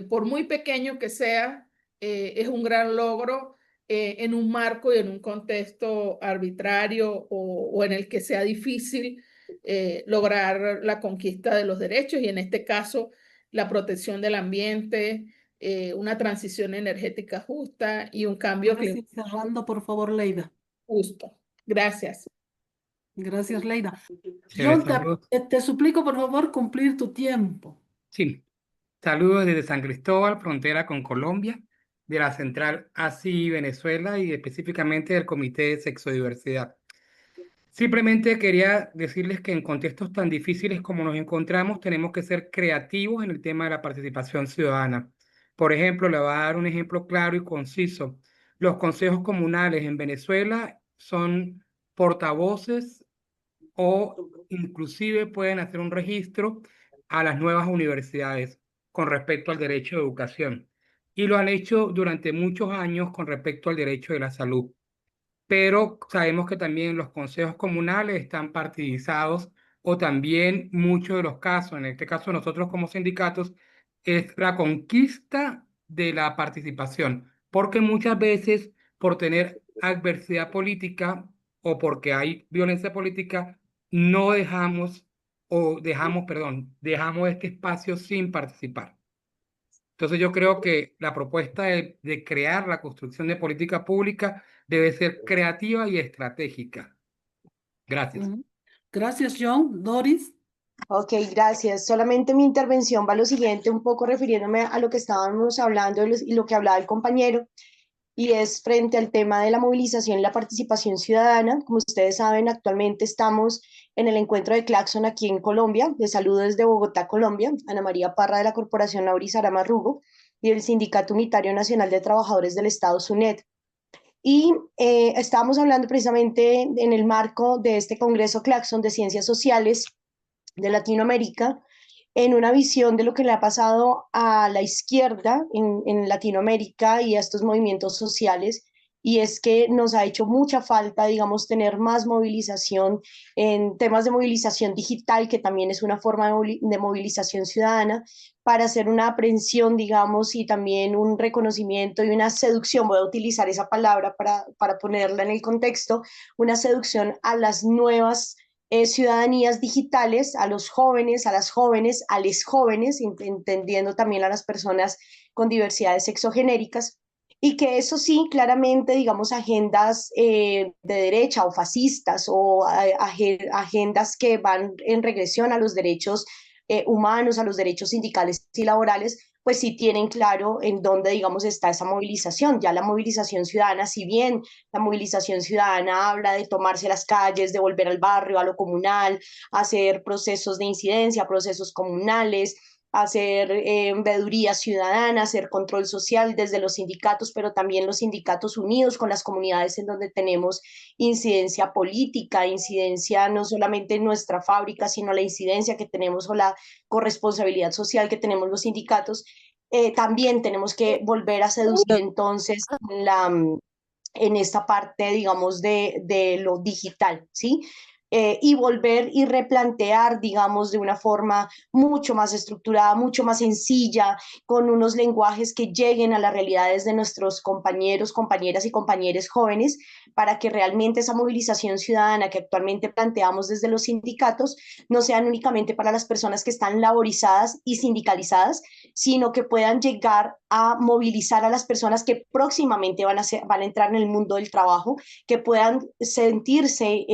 por muy pequeño que sea, es un gran logro en un marco y en un contexto arbitrario o en el que sea difícil lograr la conquista de los derechos y en este caso la protección del ambiente, una transición energética justa y un cambio Ahora sí, climático cerrando, por favor, Leida. justo. Gracias. Gracias, Leida. Sí, John, saludos. te suplico, por favor, cumplir tu tiempo. Sí, saludos desde San Cristóbal, frontera con Colombia, de la Central ASI Venezuela y específicamente del Comité de Sexodiversidad. Simplemente quería decirles que en contextos tan difíciles como nos encontramos, tenemos que ser creativos en el tema de la participación ciudadana. Por ejemplo, le voy a dar un ejemplo claro y conciso. Los consejos comunales en Venezuela son portavoces o inclusive pueden hacer un registro a las nuevas universidades con respecto al derecho de educación. Y lo han hecho durante muchos años con respecto al derecho de la salud. Pero sabemos que también los consejos comunales están partidizados o también muchos de los casos, en este caso nosotros como sindicatos, es la conquista de la participación, porque muchas veces por tener adversidad política o porque hay violencia política, no dejamos dejamos este espacio sin participar. Entonces yo creo que la propuesta de crear la construcción de política pública debe ser creativa y estratégica. Gracias. Gracias, John. Doris. Ok, gracias. Solamente mi intervención va a lo siguiente, un poco refiriéndome a lo que estábamos hablando y lo que hablaba el compañero, y es frente al tema de la movilización y la participación ciudadana. Como ustedes saben, actualmente estamos en el encuentro de Claxon aquí en Colombia. Les saludo desde Bogotá, Colombia. Ana María Parra de la Corporación Naurisara Marrugo y del Sindicato Unitario Nacional de Trabajadores del Estado, SUNED. Y estábamos hablando precisamente en el marco de este Congreso Claxon de Ciencias Sociales de Latinoamérica, en una visión de lo que le ha pasado a la izquierda en Latinoamérica y a estos movimientos sociales, y es que nos ha hecho mucha falta, digamos, tener más movilización en temas de movilización digital, que también es una forma de movilización ciudadana, para hacer una aprehensión, digamos, y también un reconocimiento y una seducción, voy a utilizar esa palabra para ponerla en el contexto, una seducción a las nuevas ciudadanías digitales, a los jóvenes, a las jóvenes, a les jóvenes, entendiendo también a las personas con diversidades sexogenéricas, y que eso sí, claramente, digamos, agendas de derecha o fascistas o agendas que van en regresión a los derechos humanos, a los derechos sindicales y laborales, pues sí tienen claro en dónde, digamos, está esa movilización. Ya la movilización ciudadana, si bien la movilización ciudadana habla de tomarse las calles, de volver al barrio, a lo comunal, hacer procesos de incidencia, procesos comunales, hacer veeduría ciudadana, hacer control social desde los sindicatos, pero también los sindicatos unidos con las comunidades en donde tenemos incidencia política, incidencia no solamente en nuestra fábrica, sino la incidencia que tenemos o la corresponsabilidad social que tenemos los sindicatos. También tenemos que volver a seducir entonces en esta parte, digamos, de lo digital, ¿sí? Y volver y replantear, digamos, de una forma mucho más estructurada, mucho más sencilla, con unos lenguajes que lleguen a las realidades de nuestros compañeros, compañeras y compañeros jóvenes, para que realmente esa movilización ciudadana que actualmente planteamos desde los sindicatos no sean únicamente para las personas que están laborizadas y sindicalizadas, sino que puedan llegar a movilizar a las personas que próximamente van a entrar en el mundo del trabajo, que puedan sentirse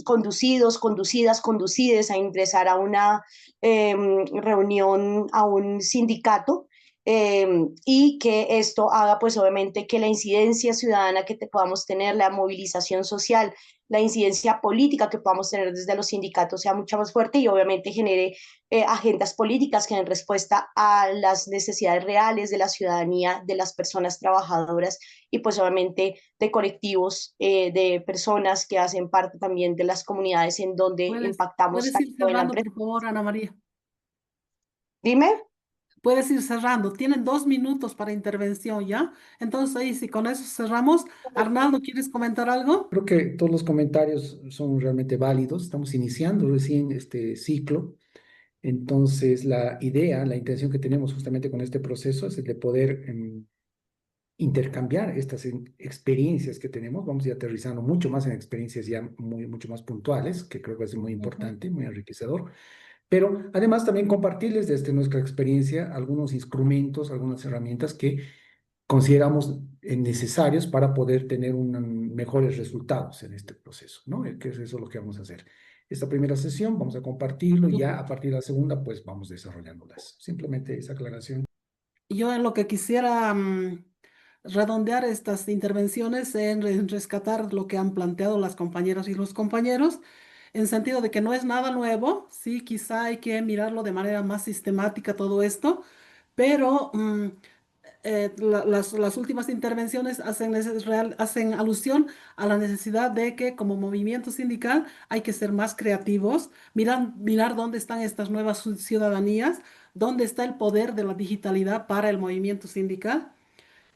conducidos, conducidas, conducides a ingresar a una reunión, a un sindicato, y que esto haga pues obviamente que la incidencia ciudadana que podamos tener, la movilización social, la incidencia política que podamos tener desde los sindicatos sea mucho más fuerte y obviamente genere agendas políticas que den respuesta a las necesidades reales de la ciudadanía, de las personas trabajadoras y pues obviamente de colectivos de personas que hacen parte también de las comunidades en donde impactamos. ¿Puedes ir cerrando, por favor, Ana María? Dime. Puedes ir cerrando. Tienen 2 minutos para intervención, ¿ya? Entonces, ahí si con eso cerramos. Arnaldo, ¿quieres comentar algo? Creo que todos los comentarios son realmente válidos. Estamos iniciando recién este ciclo. Entonces, la idea, la intención que tenemos justamente con este proceso es el de poder intercambiar estas experiencias que tenemos. Vamos a ir aterrizando mucho más en experiencias ya mucho más puntuales, que creo que es muy importante, muy enriquecedor. Pero además también compartirles desde nuestra experiencia algunos instrumentos, algunas herramientas que consideramos necesarios para poder tener mejores resultados en este proceso, ¿no? Que es eso lo que vamos a hacer. Esta primera sesión vamos a compartirlo y ya a partir de la segunda pues vamos desarrollándolas. Simplemente esa aclaración. Yo en lo que quisiera redondear estas intervenciones en rescatar lo que han planteado las compañeras y los compañeros, en sentido de que no es nada nuevo, sí, quizá hay que mirarlo de manera más sistemática todo esto, pero las últimas intervenciones hacen alusión a la necesidad de que como movimiento sindical hay que ser más creativos, mirar dónde están estas nuevas ciudadanías, dónde está el poder de la digitalidad para el movimiento sindical.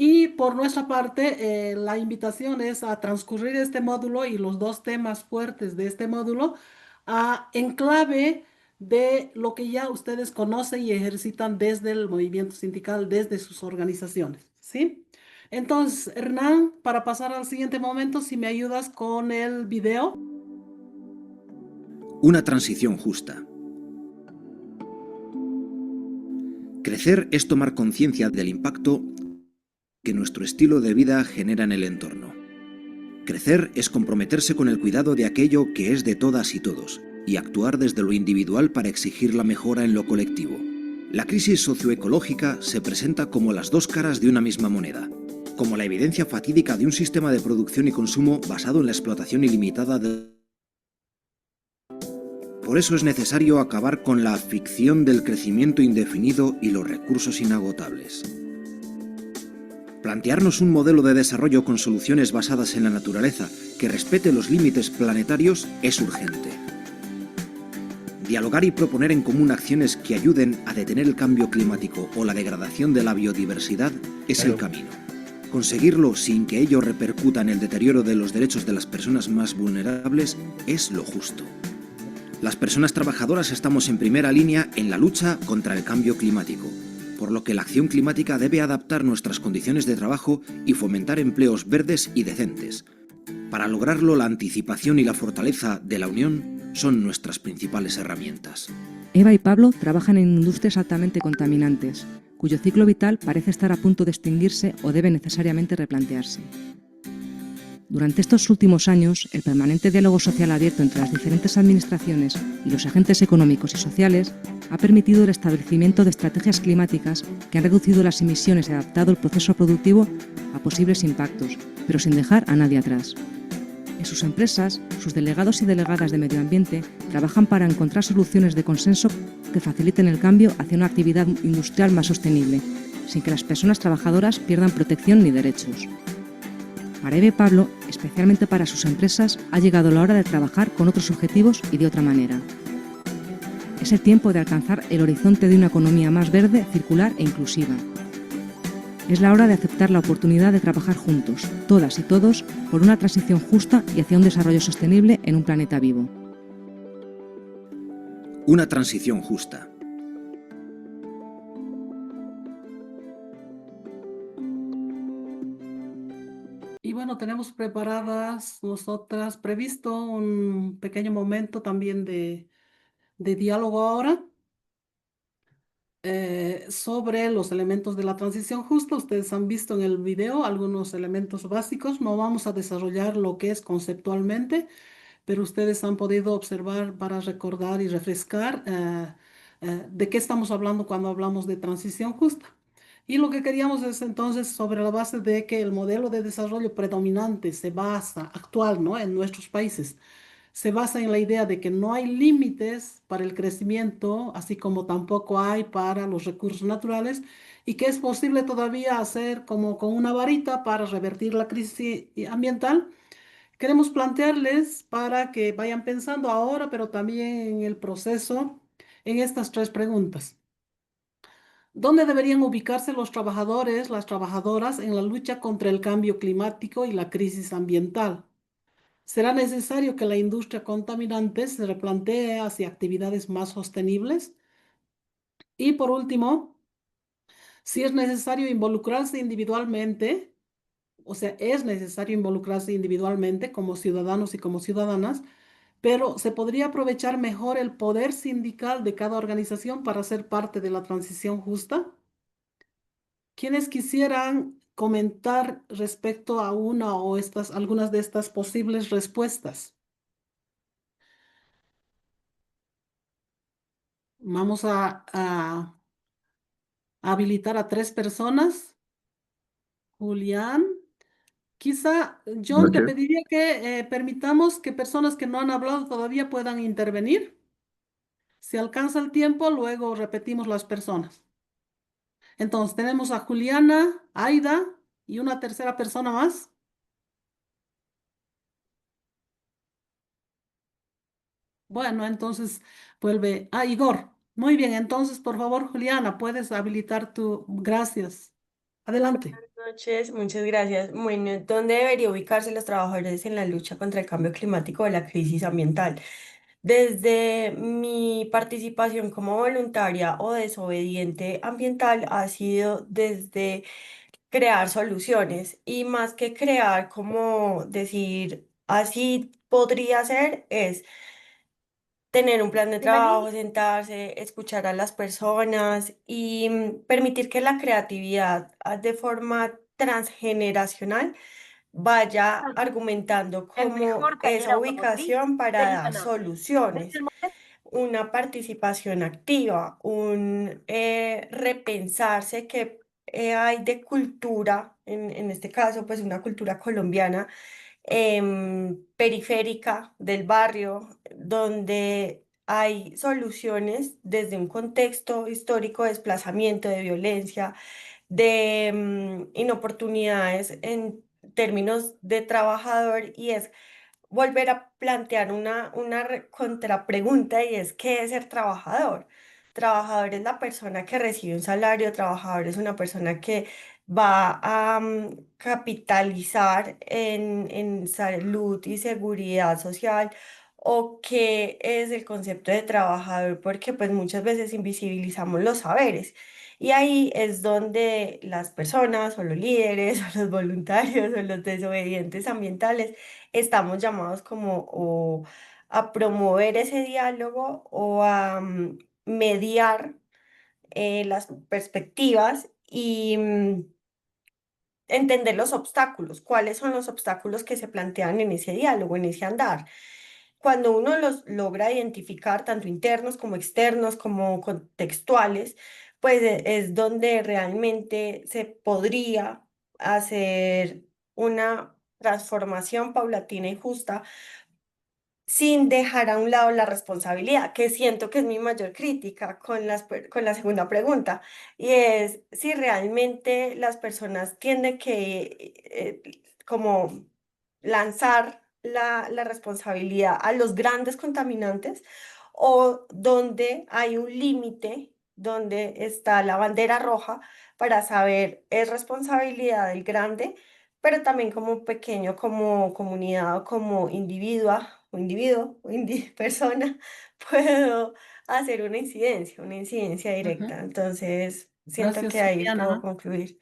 Y por nuestra parte, la invitación es a transcurrir este módulo y los 2 temas fuertes de este módulo en clave de lo que ya ustedes conocen y ejercitan desde el movimiento sindical, desde sus organizaciones, ¿sí? Entonces, Hernán, para pasar al siguiente momento, si me ayudas con el video. Una transición justa. Crecer es tomar conciencia del impacto que nuestro estilo de vida genera en el entorno. Crecer es comprometerse con el cuidado de aquello que es de todas y todos y actuar desde lo individual para exigir la mejora en lo colectivo. La crisis socioecológica se presenta como las 2 caras de una misma moneda, como la evidencia fatídica de un sistema de producción y consumo basado en la explotación ilimitada de... Por eso es necesario acabar con la ficción del crecimiento indefinido y los recursos inagotables. Plantearnos un modelo de desarrollo con soluciones basadas en la naturaleza que respete los límites planetarios es urgente. Dialogar y proponer en común acciones que ayuden a detener el cambio climático o la degradación de la biodiversidad es el camino. Conseguirlo sin que ello repercuta en el deterioro de los derechos de las personas más vulnerables es lo justo. Las personas trabajadoras estamos en primera línea en la lucha contra el cambio climático, por lo que la acción climática debe adaptar nuestras condiciones de trabajo y fomentar empleos verdes y decentes. Para lograrlo, la anticipación y la fortaleza de la Unión son nuestras principales herramientas. Eva y Pablo trabajan en industrias altamente contaminantes, cuyo ciclo vital parece estar a punto de extinguirse o debe necesariamente replantearse. Durante estos últimos años, el permanente diálogo social abierto entre las diferentes administraciones y los agentes económicos y sociales ha permitido el establecimiento de estrategias climáticas que han reducido las emisiones y adaptado el proceso productivo a posibles impactos, pero sin dejar a nadie atrás. En sus empresas, sus delegados y delegadas de medio ambiente trabajan para encontrar soluciones de consenso que faciliten el cambio hacia una actividad industrial más sostenible, sin que las personas trabajadoras pierdan protección ni derechos. Para Eva y Pablo, especialmente para sus empresas, ha llegado la hora de trabajar con otros objetivos y de otra manera. Es el tiempo de alcanzar el horizonte de una economía más verde, circular e inclusiva. Es la hora de aceptar la oportunidad de trabajar juntos, todas y todos, por una transición justa y hacia un desarrollo sostenible en un planeta vivo. Una transición justa. Y bueno, tenemos preparadas nosotras, previsto un pequeño momento también de diálogo ahora sobre los elementos de la transición justa. Ustedes han visto en el video algunos elementos básicos. No vamos a desarrollar lo que es conceptualmente, pero ustedes han podido observar para recordar y refrescar de qué estamos hablando cuando hablamos de transición justa. Y lo que queríamos es entonces sobre la base de que el modelo de desarrollo predominante se basa, actual, ¿no? En nuestros países, se basa en la idea de que no hay límites para el crecimiento, así como tampoco hay para los recursos naturales, y que es posible todavía hacer como con una varita para revertir la crisis ambiental. Queremos plantearles para que vayan pensando ahora, pero también en el proceso, en estas tres preguntas. ¿Dónde deberían ubicarse los trabajadores, las trabajadoras en la lucha contra el cambio climático y la crisis ambiental? ¿Será necesario que la industria contaminante se replantee hacia actividades más sostenibles? Y por último, si es necesario involucrarse individualmente, o sea, es necesario involucrarse individualmente como ciudadanos y como ciudadanas, pero se podría aprovechar mejor el poder sindical de cada organización para ser parte de la transición justa. ¿Quiénes quisieran comentar respecto a una o algunas de estas posibles respuestas? Vamos a habilitar a tres personas. Julián, quizá John, te Ok. pediría que permitamos que personas que no han hablado todavía puedan intervenir. Si alcanza el tiempo, luego repetimos las personas. Entonces, tenemos a Juliana, Aida y una tercera persona más. Bueno, entonces vuelve a Igor. Muy bien, entonces, por favor, Juliana, puedes habilitar tu... Gracias. Adelante. Buenas noches, muchas gracias. Bueno, ¿dónde debería ubicarse los trabajadores en la lucha contra el cambio climático o la crisis ambiental? Desde mi participación como voluntaria o desobediente ambiental ha sido desde crear soluciones y más que crear, como decir, así podría ser, es tener un plan de trabajo, sentarse, escuchar a las personas y permitir que la creatividad de forma transgeneracional vaya argumentando como esa ubicación para dar soluciones, una participación activa, un repensarse que hay de cultura, en este caso, pues una cultura colombiana periférica del barrio, donde hay soluciones desde un contexto histórico de desplazamiento, de violencia, de inoportunidades en términos de trabajador, y es volver a plantear una contrapregunta, y es: ¿qué es ser trabajador? Trabajador es la persona que recibe un salario, trabajador es una persona que va a capitalizar en salud y seguridad social, o qué es el concepto de trabajador, porque pues muchas veces invisibilizamos los saberes. Y ahí es donde las personas o los líderes o los voluntarios o los desobedientes ambientales estamos llamados como o a promover ese diálogo o a mediar las perspectivas y entender los obstáculos, cuáles son los obstáculos que se plantean en ese diálogo, en ese andar. Cuando uno los logra identificar, tanto internos como externos, como contextuales, pues es donde realmente se podría hacer una transformación paulatina y justa, sin dejar a un lado la responsabilidad, que siento que es mi mayor crítica con con la segunda pregunta, y es si realmente las personas tienden que como lanzar la responsabilidad a los grandes contaminantes o donde hay un límite, donde está la bandera roja para saber es responsabilidad del grande, pero también como pequeño, como comunidad o como persona, puedo hacer una incidencia Ujú. directa. Entonces, siento Gracias, que ahí puedo Juliana. concluir.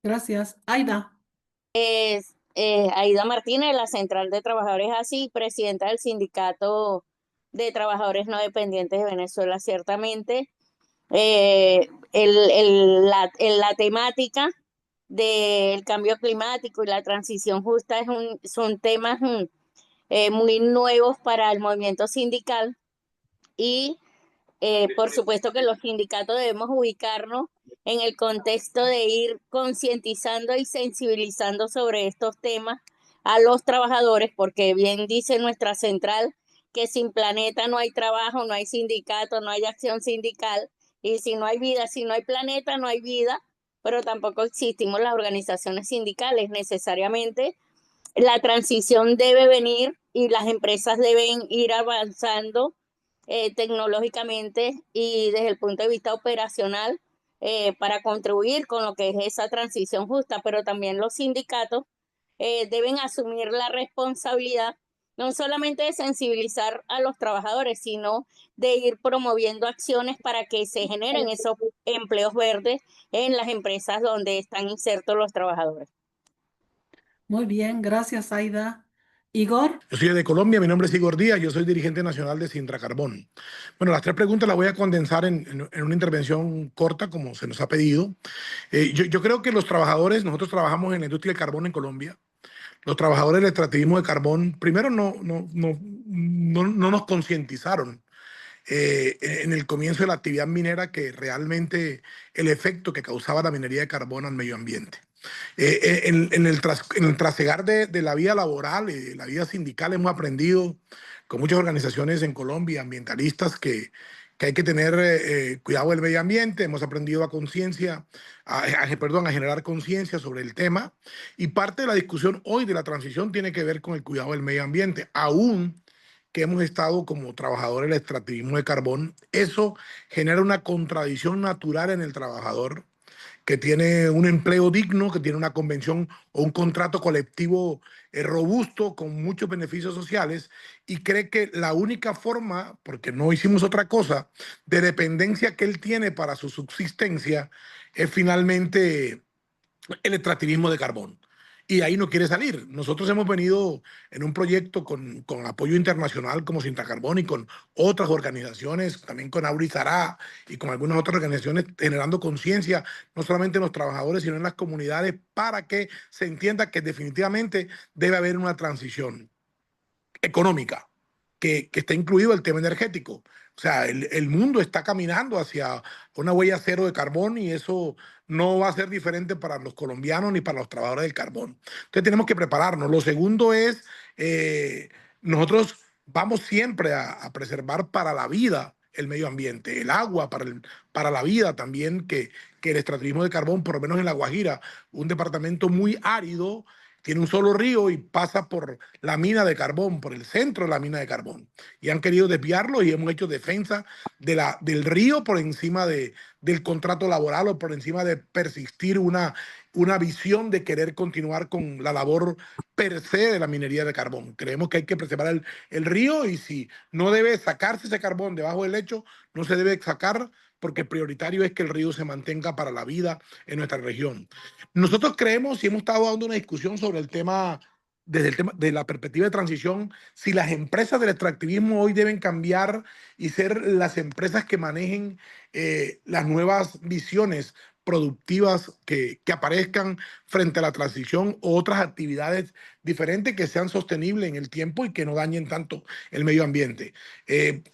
Gracias. Aida. Aida Martínez, la Central de Trabajadores ASI, presidenta del Sindicato de Trabajadores No Dependientes de Venezuela. Ciertamente, la temática del cambio climático y la transición justa son temas muy nuevos para el movimiento sindical y por supuesto que los sindicatos debemos ubicarnos en el contexto de ir concientizando y sensibilizando sobre estos temas a los trabajadores, porque bien dice nuestra central que sin planeta no hay trabajo, no hay sindicato, no hay acción sindical, y si no hay vida, si no hay planeta, no hay vida, pero tampoco existimos las organizaciones sindicales. Necesariamente la transición debe venir y las empresas deben ir avanzando tecnológicamente y desde el punto de vista operacional para contribuir con lo que es esa transición justa, pero también los sindicatos deben asumir la responsabilidad no solamente de sensibilizar a los trabajadores, sino de ir promoviendo acciones para que se generen esos empleos verdes en las empresas donde están insertos los trabajadores. Muy bien, gracias, Aida. Igor. Yo soy de Colombia, mi nombre es Igor Díaz, yo soy dirigente nacional de Sintracarbón. Bueno, las 3 preguntas las voy a condensar en una intervención corta, como se nos ha pedido. Yo creo que los trabajadores, nosotros trabajamos en la industria del carbón en Colombia. Los trabajadores del extractivismo de carbón, primero no nos concientizaron en el comienzo de la actividad minera que realmente el efecto que causaba la minería de carbón al medio ambiente. En el trasegar de la vida laboral y de la vida sindical hemos aprendido con muchas organizaciones en Colombia, ambientalistas, que hay que tener cuidado del medio ambiente. Hemos aprendido a generar conciencia sobre el tema, y parte de la discusión hoy de la transición tiene que ver con el cuidado del medio ambiente. Aún que hemos estado como trabajadores del extractivismo de carbón, eso genera una contradicción natural en el trabajador que tiene un empleo digno, que tiene una convención o un contrato colectivo robusto con muchos beneficios sociales, y cree que la única forma, porque no hicimos otra cosa, de dependencia que él tiene para su subsistencia es finalmente el extractivismo de carbón. Y ahí no quiere salir. Nosotros hemos venido en un proyecto con apoyo internacional como Sintracarbón y con otras organizaciones, también con Aurizará y con algunas otras organizaciones, generando conciencia, no solamente en los trabajadores, sino en las comunidades, para que se entienda que definitivamente debe haber una transición económica, que está incluido el tema energético. O sea, el mundo está caminando hacia una huella cero de carbón, y eso no va a ser diferente para los colombianos ni para los trabajadores del carbón. Entonces tenemos que prepararnos. Lo segundo es, nosotros vamos siempre a preservar para la vida el medio ambiente, el agua para la vida también, que el extractivismo de carbón, por lo menos en La Guajira, un departamento muy árido, tiene un solo río y pasa por la mina de carbón, por el centro de la mina de carbón. Y han querido desviarlo, y hemos hecho defensa del río por encima del contrato laboral, o por encima de persistir una visión de querer continuar con la labor per se de la minería de carbón. Creemos que hay que preservar el río, y si no debe sacarse ese carbón debajo del lecho, no se debe sacar, porque prioritario es que el río se mantenga para la vida en nuestra región. Nosotros creemos, y hemos estado dando una discusión sobre el tema, desde el tema de la perspectiva de transición, si las empresas del extractivismo hoy deben cambiar y ser las empresas que manejen las nuevas visiones productivas que aparezcan frente a la transición, o otras actividades diferentes que sean sostenibles en el tiempo y que no dañen tanto el medio ambiente.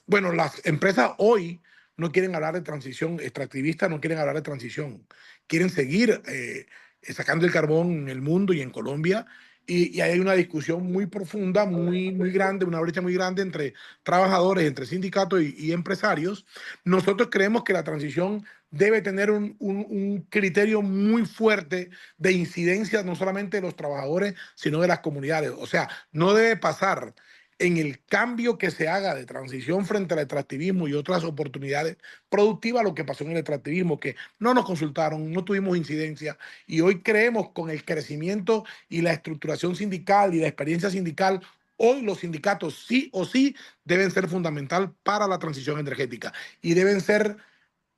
Bueno, las empresas hoy no quieren hablar de transición, extractivistas no quieren hablar de transición, quieren seguir sacando el carbón en el mundo y en Colombia, y hay una discusión muy profunda, muy grande, una brecha muy grande entre trabajadores, entre sindicatos y empresarios. Nosotros creemos que la transición debe tener un criterio muy fuerte de incidencia, no solamente de los trabajadores, sino de las comunidades. O sea, no debe pasar en el cambio que se haga de transición frente al extractivismo y otras oportunidades productivas, lo que pasó en el extractivismo, que no nos consultaron, no tuvimos incidencia, y hoy creemos con el crecimiento y la estructuración sindical y la experiencia sindical, hoy los sindicatos sí o sí deben ser fundamental para la transición energética y deben ser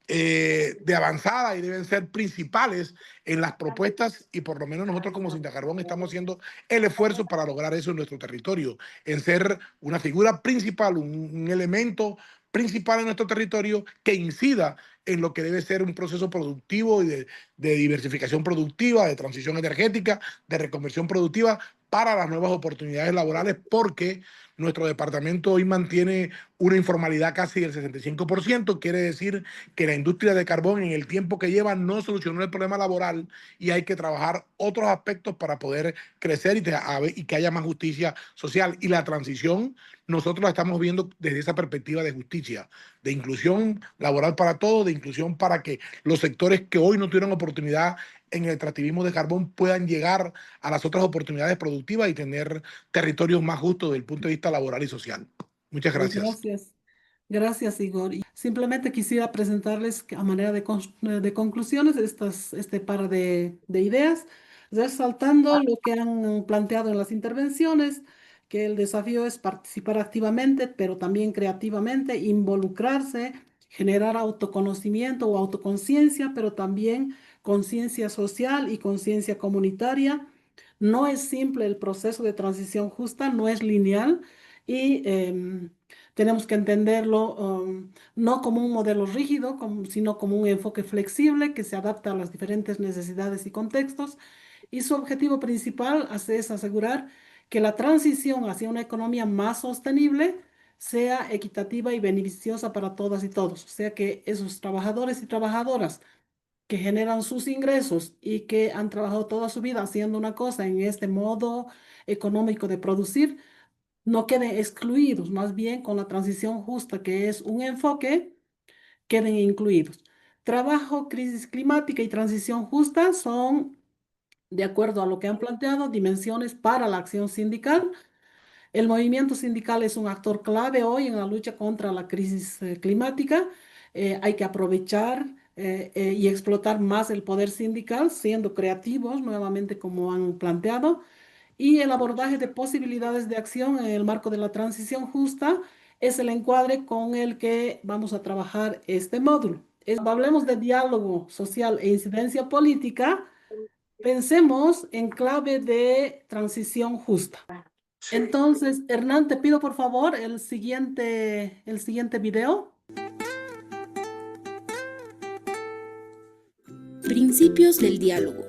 de avanzada y deben ser principales en las propuestas, y por lo menos nosotros como Sindacarbón estamos haciendo el esfuerzo para lograr eso en nuestro territorio, en ser una figura principal, un elemento principal en nuestro territorio que incida en lo que debe ser un proceso productivo y de diversificación productiva, de transición energética, de reconversión productiva para las nuevas oportunidades laborales, porque nuestro departamento hoy mantiene una informalidad casi del 65%, quiere decir que la industria de carbón en el tiempo que lleva no solucionó el problema laboral y hay que trabajar otros aspectos para poder crecer y que haya más justicia social. Y la transición nosotros la estamos viendo desde esa perspectiva de justicia, de inclusión laboral para todos, de inclusión para que los sectores que hoy no tuvieron oportunidad en el extractivismo de carbón puedan llegar a las otras oportunidades productivas y tener territorios más justos desde el punto de vista laboral y social. Muchas gracias. Gracias. Gracias, Igor. Y simplemente quisiera presentarles a manera de conclusiones este par de ideas, resaltando lo que han planteado en las intervenciones, que el desafío es participar activamente, pero también creativamente, involucrarse, generar autoconocimiento o autoconciencia, pero también conciencia social y conciencia comunitaria. No es simple el proceso de transición justa, no es lineal y tenemos que entenderlo no como un modelo rígido, sino como un enfoque flexible que se adapta a las diferentes necesidades y contextos. Y su objetivo principal es asegurar que la transición hacia una economía más sostenible sea equitativa y beneficiosa para todas y todos. O sea, que esos trabajadores y trabajadoras que generan sus ingresos y que han trabajado toda su vida haciendo una cosa en este modo económico de producir, no queden excluidos, más bien con la transición justa, que es un enfoque, queden incluidos. Trabajo, crisis climática y transición justa son, de acuerdo a lo que han planteado, dimensiones para la acción sindical. El movimiento sindical es un actor clave hoy en la lucha contra la crisis climática. Hay que aprovechar y explotar más el poder sindical, siendo creativos, nuevamente como han planteado, y el abordaje de posibilidades de acción en el marco de la transición justa es el encuadre con el que vamos a trabajar este módulo. Hablemos de diálogo social e incidencia política, pensemos en clave de transición justa. Entonces, Hernán, te pido por favor el siguiente video. Principios del diálogo.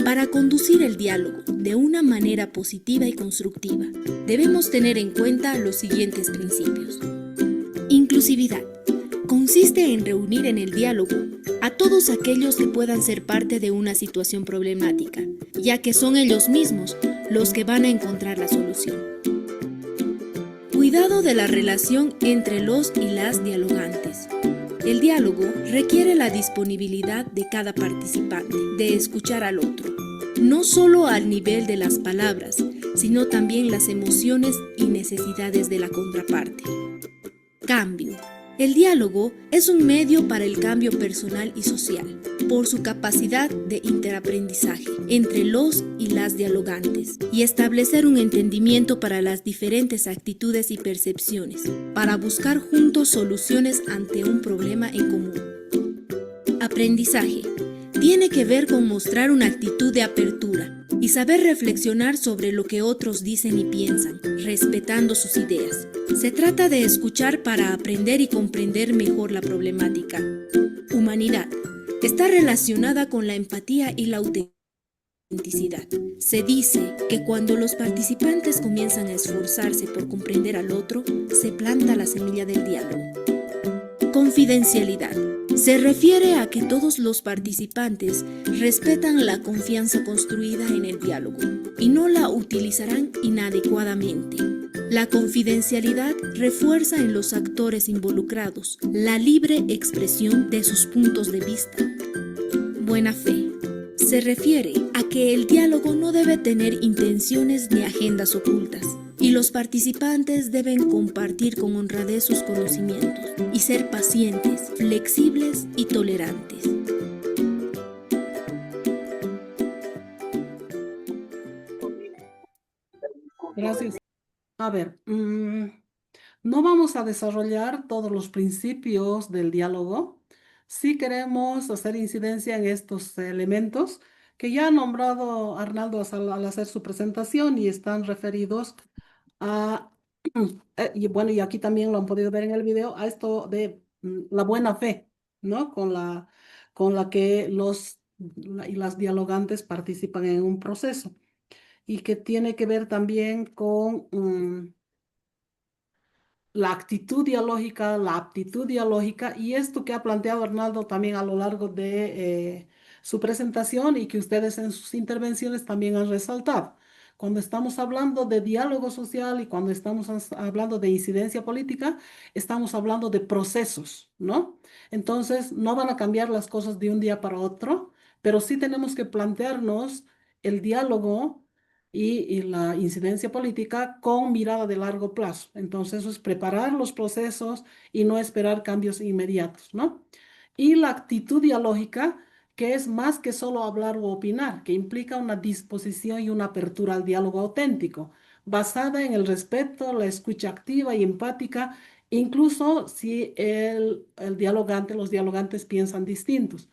Para conducir el diálogo de una manera positiva y constructiva, debemos tener en cuenta los siguientes principios. Inclusividad. Consiste en reunir en el diálogo a todos aquellos que puedan ser parte de una situación problemática, ya que son ellos mismos los que van a encontrar la solución. Cuidado de la relación entre los y las dialogantes. El diálogo requiere la disponibilidad de cada participante, de escuchar al otro, no solo al nivel de las palabras, sino también las emociones y necesidades de la contraparte. Cambio. El diálogo es un medio para el cambio personal y social, por su capacidad de interaprendizaje entre los y las dialogantes y establecer un entendimiento para las diferentes actitudes y percepciones, para buscar juntos soluciones ante un problema en común. Aprendizaje. Tiene que ver con mostrar una actitud de apertura y saber reflexionar sobre lo que otros dicen y piensan, respetando sus ideas. Se trata de escuchar para aprender y comprender mejor la problemática. Humanidad. Está relacionada con la empatía y la autenticidad. Se dice que cuando los participantes comienzan a esforzarse por comprender al otro, se planta la semilla del diálogo. Confidencialidad. Se refiere a que todos los participantes respetan la confianza construida en el diálogo y no la utilizarán inadecuadamente. La confidencialidad refuerza en los actores involucrados la libre expresión de sus puntos de vista. Buena fe. Se refiere a que el diálogo no debe tener intenciones ni agendas ocultas, y los participantes deben compartir con honradez sus conocimientos y ser pacientes, flexibles y tolerantes. Gracias. A ver, no vamos a desarrollar todos los principios del diálogo. Sí queremos hacer incidencia en estos elementos que ya ha nombrado Arnaldo al hacer su presentación y están referidos a, y bueno, y aquí también lo han podido ver en el video, a esto de la buena fe, ¿no? Con la que y las dialogantes participan en un proceso y que tiene que ver también con la actitud dialógica, la aptitud dialógica y esto que ha planteado Arnaldo también a lo largo de su presentación y que ustedes en sus intervenciones también han resaltado. Cuando estamos hablando de diálogo social y cuando estamos hablando de incidencia política, estamos hablando de procesos, ¿no? Entonces, no van a cambiar las cosas de un día para otro, pero sí tenemos que plantearnos el diálogo y la incidencia política con mirada de largo plazo. Entonces, eso es preparar los procesos y no esperar cambios inmediatos, ¿no? Y la actitud dialógica, que es más que solo hablar o opinar, que implica una disposición y una apertura al diálogo auténtico, basada en el respeto, la escucha activa y empática, incluso si el dialogante, los dialogantes piensan distintos.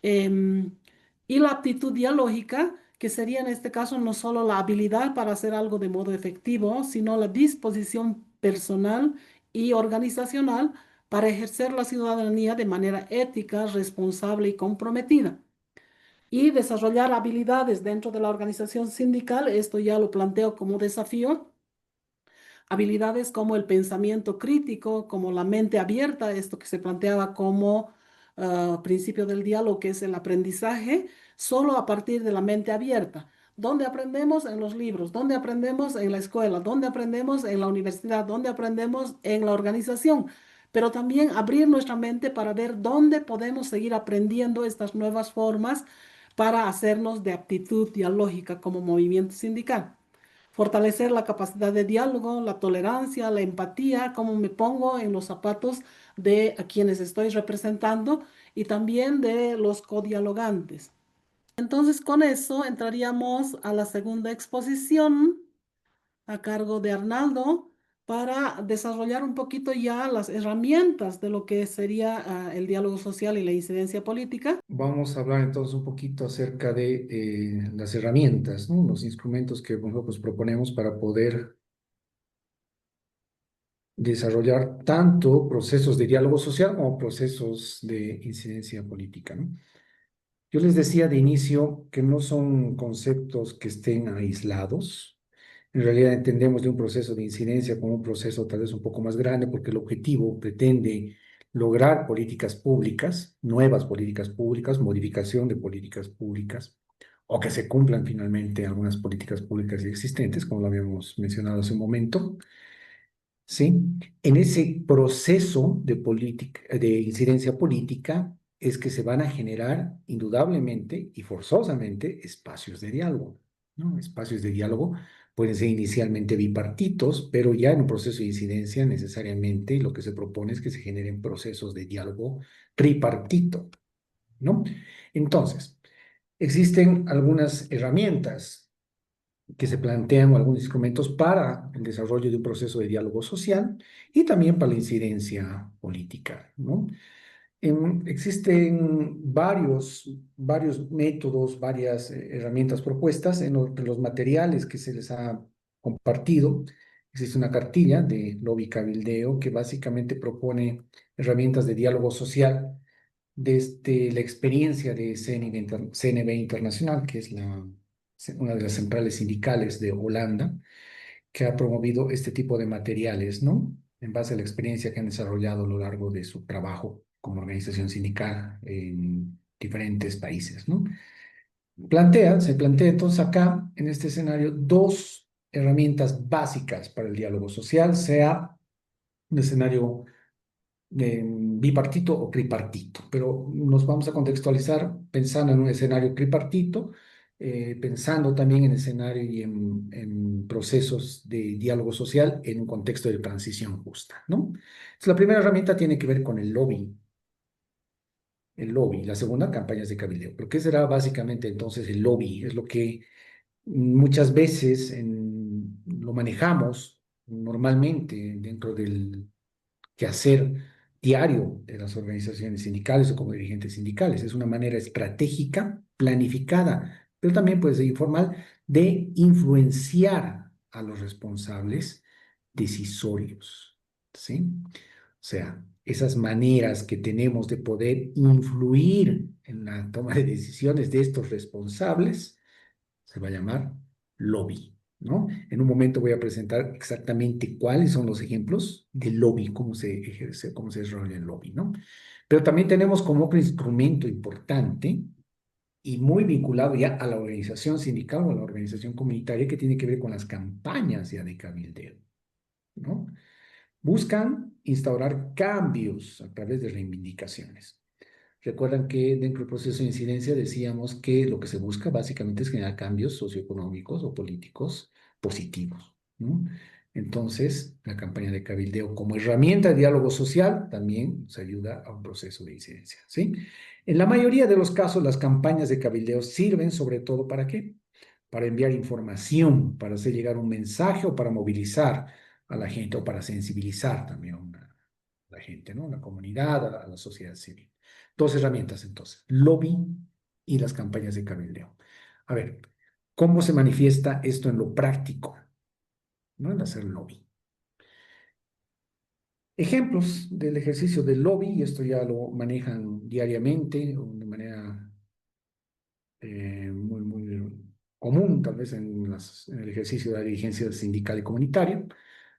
Y la aptitud dialógica, que sería en este caso no solo la habilidad para hacer algo de modo efectivo, sino la disposición personal y organizacional para ejercer la ciudadanía de manera ética, responsable y comprometida. Y desarrollar habilidades dentro de la organización sindical, esto ya lo planteo como desafío. Habilidades como el pensamiento crítico, como la mente abierta, esto que se planteaba como principio del diálogo, que es el aprendizaje, solo a partir de la mente abierta. ¿Dónde aprendemos? En los libros. ¿Dónde aprendemos? En la escuela. ¿Dónde aprendemos? En la universidad. ¿Dónde aprendemos? En la organización. Pero también abrir nuestra mente para ver dónde podemos seguir aprendiendo estas nuevas formas para hacernos de aptitud dialógica como movimiento sindical. Fortalecer la capacidad de diálogo, la tolerancia, la empatía, cómo me pongo en los zapatos de a quienes estoy representando y también de los codialogantes. Entonces, con eso entraríamos a la segunda exposición a cargo de Arnaldo para desarrollar un poquito ya las herramientas de lo que sería el diálogo social y la incidencia política. Vamos a hablar entonces un poquito acerca de las herramientas, ¿no? Los instrumentos que nosotros proponemos para poder desarrollar tanto procesos de diálogo social como procesos de incidencia política, ¿no? Yo les decía de inicio que no son conceptos que estén aislados. En realidad entendemos de un proceso de incidencia como un proceso tal vez un poco más grande porque el objetivo pretende lograr políticas públicas, nuevas políticas públicas, modificación de políticas públicas, o que se cumplan finalmente algunas políticas públicas ya existentes, como lo habíamos mencionado hace un momento. ¿Sí? En ese proceso de incidencia política es que se van a generar indudablemente y forzosamente espacios de diálogo, ¿no? Espacios de diálogo pueden ser inicialmente bipartitos, pero ya en un proceso de incidencia necesariamente lo que se propone es que se generen procesos de diálogo tripartito, ¿no? Entonces, existen algunas herramientas que se plantean o algunos instrumentos para el desarrollo de un proceso de diálogo social y también para la incidencia política, ¿no? Existen varios métodos, varias herramientas propuestas en los materiales que se les ha compartido. Existe una cartilla de Lobby Cabildeo que básicamente propone herramientas de diálogo social desde la experiencia de CNV Internacional, que es una de las centrales sindicales de Holanda, que ha promovido este tipo de materiales, ¿no? en base a la experiencia que han desarrollado a lo largo de su trabajo como organización sindical en diferentes países, ¿no? Se plantea entonces acá, en este escenario, dos herramientas básicas para el diálogo social, sea un escenario bipartito o tripartito, pero nos vamos a contextualizar pensando en un escenario tripartito, pensando también en escenario y en procesos de diálogo social en un contexto de transición justa, ¿no? Entonces, la primera herramienta tiene que ver con el lobby. El lobby, la segunda, campañas de cabildeo. ¿Pero qué será básicamente entonces el lobby? Es lo que muchas veces lo manejamos normalmente dentro del quehacer diario de las organizaciones sindicales o como dirigentes sindicales. Es una manera estratégica, planificada, pero también puede ser informal, de influenciar a los responsables decisorios, ¿sí? O sea, esas maneras que tenemos de poder influir en la toma de decisiones de estos responsables se va a llamar lobby, ¿no? En un momento voy a presentar exactamente cuáles son los ejemplos del lobby, cómo se ejerce, cómo se desarrolla el lobby, ¿no? Pero también tenemos como otro instrumento importante y muy vinculado ya a la organización sindical o a la organización comunitaria que tiene que ver con las campañas ya de cabildeo, ¿no? Buscan instaurar cambios a través de reivindicaciones. Recuerdan que dentro del proceso de incidencia decíamos que lo que se busca básicamente es generar cambios socioeconómicos o políticos positivos, ¿no? Entonces, la campaña de cabildeo como herramienta de diálogo social también nos ayuda a un proceso de incidencia, ¿sí? En la mayoría de los casos, las campañas de cabildeo sirven sobre todo ¿para qué? Para enviar información, para hacer llegar un mensaje o para movilizar a la gente o para sensibilizar también a la gente, ¿no? A la comunidad, a la sociedad civil. Dos herramientas entonces, lobby y las campañas de cabildeo. A ver, ¿cómo se manifiesta esto en lo práctico? ¿No? En hacer lobby. Ejemplos del ejercicio del lobby, y esto ya lo manejan diariamente o de manera muy común, tal vez en el ejercicio de la dirigencia sindical y comunitaria,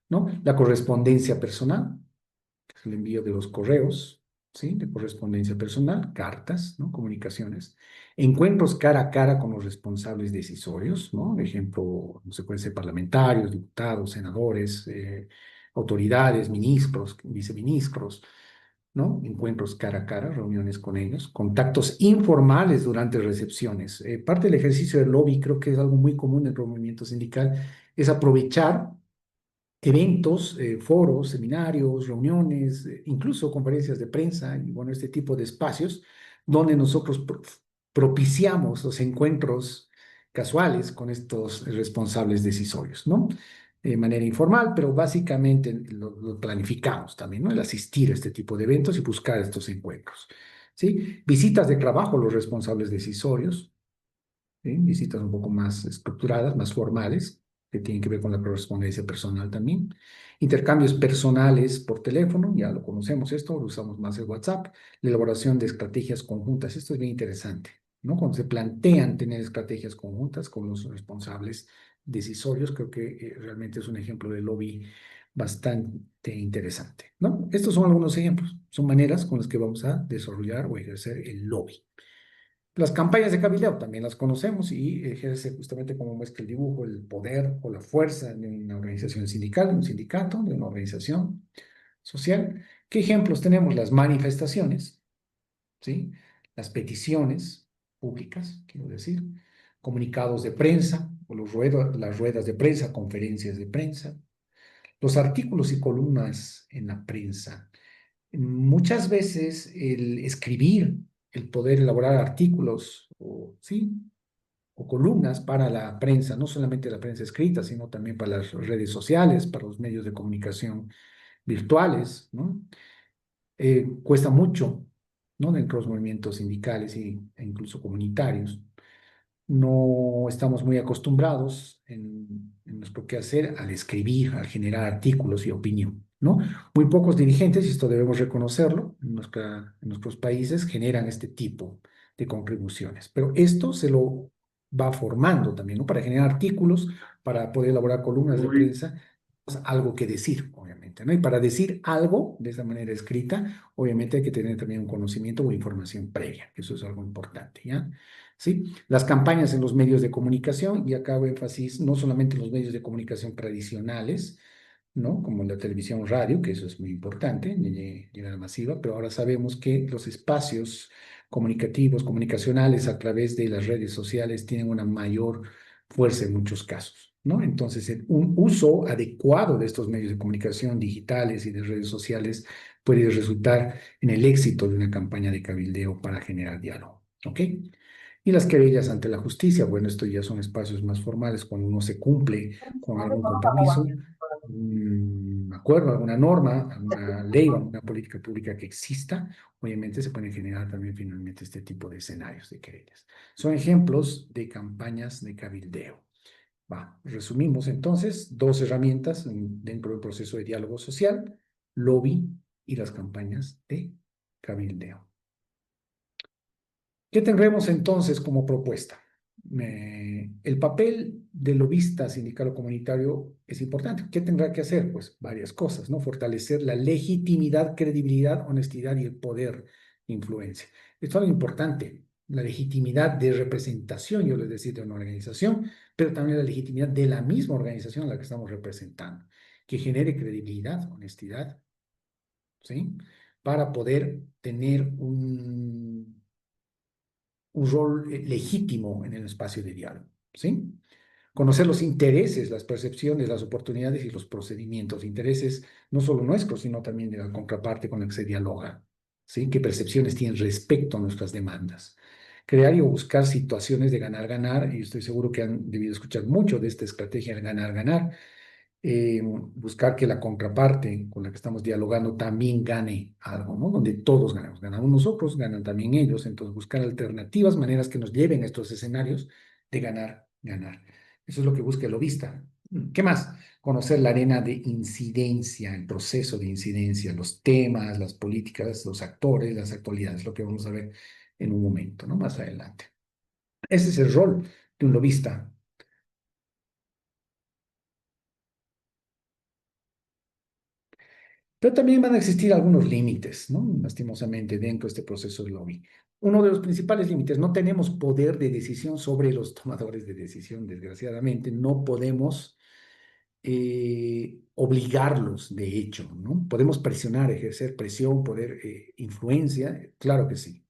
¿no? La correspondencia personal, que es el envío de los correos, ¿sí? De correspondencia personal, cartas, ¿no? Comunicaciones. Encuentros cara a cara con los responsables decisorios, ¿no? Ejemplo, no sé, pueden ser parlamentarios, diputados, senadores, autoridades, ministros, viceministros, ¿no? Encuentros cara a cara, reuniones con ellos, contactos informales durante recepciones. Parte del ejercicio del lobby, creo que es algo muy común en el movimiento sindical, es aprovechar eventos, foros, seminarios, reuniones, incluso conferencias de prensa y bueno, este tipo de espacios donde nosotros propiciamos los encuentros casuales con estos responsables decisorios, ¿no? De manera informal, pero básicamente lo planificamos también, ¿no? El asistir a este tipo de eventos y buscar estos encuentros, ¿sí? Visitas de trabajo a los responsables decisorios, ¿sí? Visitas un poco más estructuradas, más formales, que tienen que ver con la correspondencia personal también. Intercambios personales por teléfono, ya lo conocemos esto, lo usamos más el WhatsApp. La elaboración de estrategias conjuntas, esto es bien interesante, ¿no? Cuando se plantean tener estrategias conjuntas con los responsables decisorios, creo que realmente es un ejemplo de lobby bastante interesante, ¿no? Estos son algunos ejemplos, son maneras con las que vamos a desarrollar o ejercer el lobby. Las campañas de cabildeo también las conocemos y ejerce justamente como muestra el dibujo, el poder o la fuerza de una organización sindical, de un sindicato, de una organización social. ¿Qué ejemplos tenemos? Las manifestaciones, ¿sí? Las peticiones públicas, quiero decir, comunicados de prensa o las ruedas de prensa, conferencias de prensa, los artículos y columnas en la prensa. Muchas veces el escribir, el poder elaborar artículos o, ¿sí? o columnas para la prensa, no solamente la prensa escrita, sino también para las redes sociales, para los medios de comunicación virtuales, ¿no? Cuesta mucho, ¿no? Dentro de los movimientos sindicales e incluso comunitarios. No estamos muy acostumbrados en nuestro quehacer al escribir, al generar artículos y opinión, ¿no? Muy pocos dirigentes, y esto debemos reconocerlo, en nuestros países generan este tipo de contribuciones, pero esto se lo va formando también, ¿no? Para generar artículos, para poder elaborar columnas de prensa, algo que decir, obviamente, ¿no? Y para decir algo de esa manera escrita, obviamente hay que tener también un conocimiento o información previa, que eso es algo importante, ¿ya? ¿Sí? Las campañas en los medios de comunicación, y acá hago énfasis no solamente en los medios de comunicación tradicionales, ¿no? Como la televisión, radio, que eso es muy importante, llegar masiva, pero ahora sabemos que los espacios comunicativos, comunicacionales a través de las redes sociales tienen una mayor fuerza en muchos casos, ¿no? Entonces, un uso adecuado de estos medios de comunicación digitales y de redes sociales puede resultar en el éxito de una campaña de cabildeo para generar diálogo, ¿ok? Y las querellas ante la justicia, bueno, esto ya son espacios más formales cuando uno se cumple con algún compromiso, un acuerdo, alguna norma, alguna ley o alguna política pública que exista, obviamente se pueden generar también finalmente este tipo de escenarios de querellas. Son ejemplos de campañas de cabildeo. Resumimos entonces dos herramientas dentro del proceso de diálogo social, lobby y las campañas de cabildeo. ¿Qué tendremos entonces como propuesta? El papel del lobista sindical o comunitario es importante. ¿Qué tendrá que hacer? Pues varias cosas, ¿no? Fortalecer la legitimidad, credibilidad, honestidad y el poder de influencia. Esto es algo importante. La legitimidad de representación, yo les decía, de una organización, pero también la legitimidad de la misma organización a la que estamos representando, que genere credibilidad, honestidad, ¿sí? Para poder tener un rol legítimo en el espacio de diálogo, ¿sí? Conocer los intereses, las percepciones, las oportunidades y los procedimientos. Intereses no solo nuestros, sino también de la contraparte con la que se dialoga, ¿sí? ¿Qué percepciones tienen respecto a nuestras demandas? Crear y buscar situaciones de ganar-ganar, y estoy seguro que han debido escuchar mucho de esta estrategia de ganar-ganar. Buscar que la contraparte con la que estamos dialogando también gane algo, ¿no? Donde todos ganamos. Ganamos nosotros, ganan también ellos. Entonces, buscar alternativas, maneras que nos lleven a estos escenarios de ganar, ganar. Eso es lo que busca el lobista. ¿Qué más? Conocer la arena de incidencia, el proceso de incidencia, los temas, las políticas, los actores, las actualidades, lo que vamos a ver en un momento, ¿no? Más adelante. Ese es el rol de un lobista. Pero también van a existir algunos límites, ¿no? Lastimosamente, dentro de este proceso de lobby. Uno de los principales límites, no tenemos poder de decisión sobre los tomadores de decisión, desgraciadamente. No podemos obligarlos, de hecho, ¿no? Podemos presionar, ejercer presión, poder influencia, claro que sí.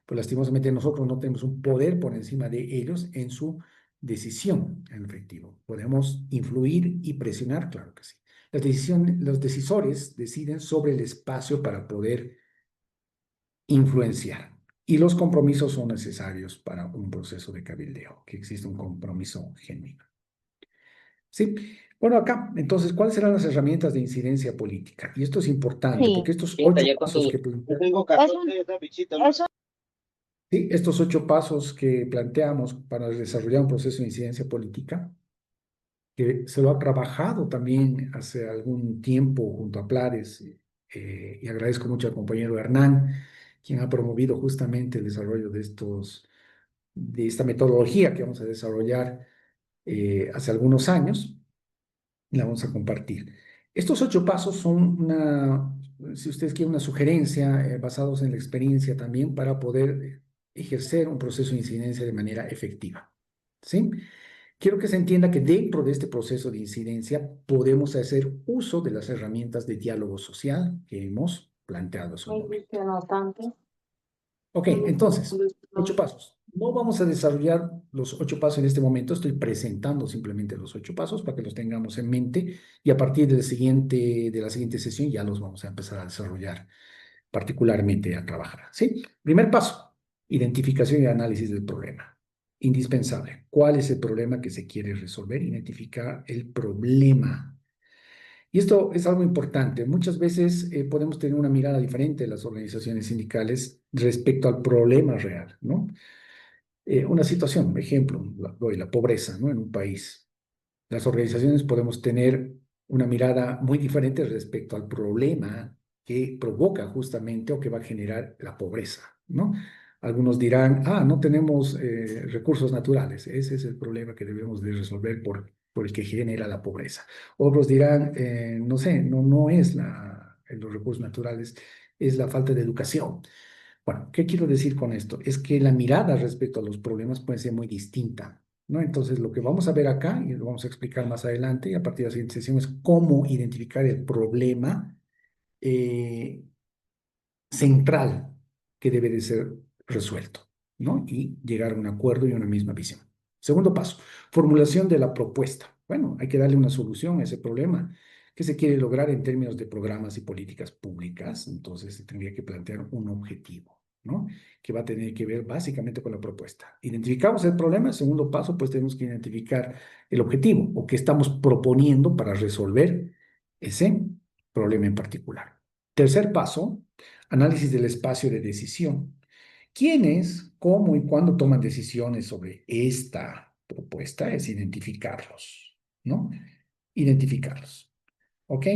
Pues lastimosamente nosotros no tenemos un poder por encima de ellos en su decisión, en efectivo. Podemos influir y presionar, claro que sí. Los decisores deciden sobre el espacio para poder influenciar. Y los compromisos son necesarios para un proceso de cabildeo, que existe un compromiso genuino. ¿Sí? Bueno, acá, entonces, ¿cuáles serán las herramientas de incidencia política? Y esto es importante, Sí. porque estos 8 pasos que sí, estos 8 pasos que planteamos para desarrollar un proceso de incidencia política, que se lo ha trabajado también hace algún tiempo junto a Plares, y agradezco mucho al compañero Hernán, quien ha promovido justamente el desarrollo de esta metodología que vamos a desarrollar hace algunos años, y la vamos a compartir. Estos 8 pasos son si ustedes quieren, una sugerencia basados en la experiencia también para poder ejercer un proceso de incidencia de manera efectiva, ¿sí? Quiero que se entienda que dentro de este proceso de incidencia podemos hacer uso de las herramientas de diálogo social que hemos planteado hace un momento. Ok, entonces, 8 pasos. No vamos a desarrollar los 8 pasos en este momento, estoy presentando simplemente los 8 pasos para que los tengamos en mente y a partir de la siguiente sesión ya los vamos a empezar a desarrollar, particularmente a trabajar, ¿sí? Primer paso, identificación y análisis del problema. Indispensable. ¿Cuál es el problema que se quiere resolver? Identificar el problema. Y esto es algo importante. Muchas veces podemos tener una mirada diferente de las organizaciones sindicales respecto al problema real, ¿no? Una situación, ejemplo, la pobreza, ¿no? En un país. Las organizaciones podemos tener una mirada muy diferente respecto al problema que provoca justamente o que va a generar la pobreza, ¿no? Algunos dirán, no tenemos recursos naturales. Ese es el problema que debemos de resolver por por el que genera la pobreza. Otros dirán, no sé, no es los recursos naturales, es la falta de educación. Bueno, ¿qué quiero decir con esto? Es que la mirada respecto a los problemas puede ser muy distinta, ¿no? Entonces, lo que vamos a ver acá, y lo vamos a explicar más adelante, y a partir de la siguiente sesión, es cómo identificar el problema central que debe de ser resuelto, ¿no? Y llegar a un acuerdo y una misma visión. Segundo paso, formulación de la propuesta. Bueno, hay que darle una solución a ese problema que se quiere lograr en términos de programas y políticas públicas. Entonces, se tendría que plantear un objetivo, ¿no? Que va a tener que ver básicamente con la propuesta. Identificamos el problema. Segundo paso, pues tenemos que identificar el objetivo o qué estamos proponiendo para resolver ese problema en particular. Tercer paso, análisis del espacio de decisión. ¿Quiénes, cómo y cuándo toman decisiones sobre esta propuesta? Es identificarlos, ¿no? Identificarlos. ¿Ok?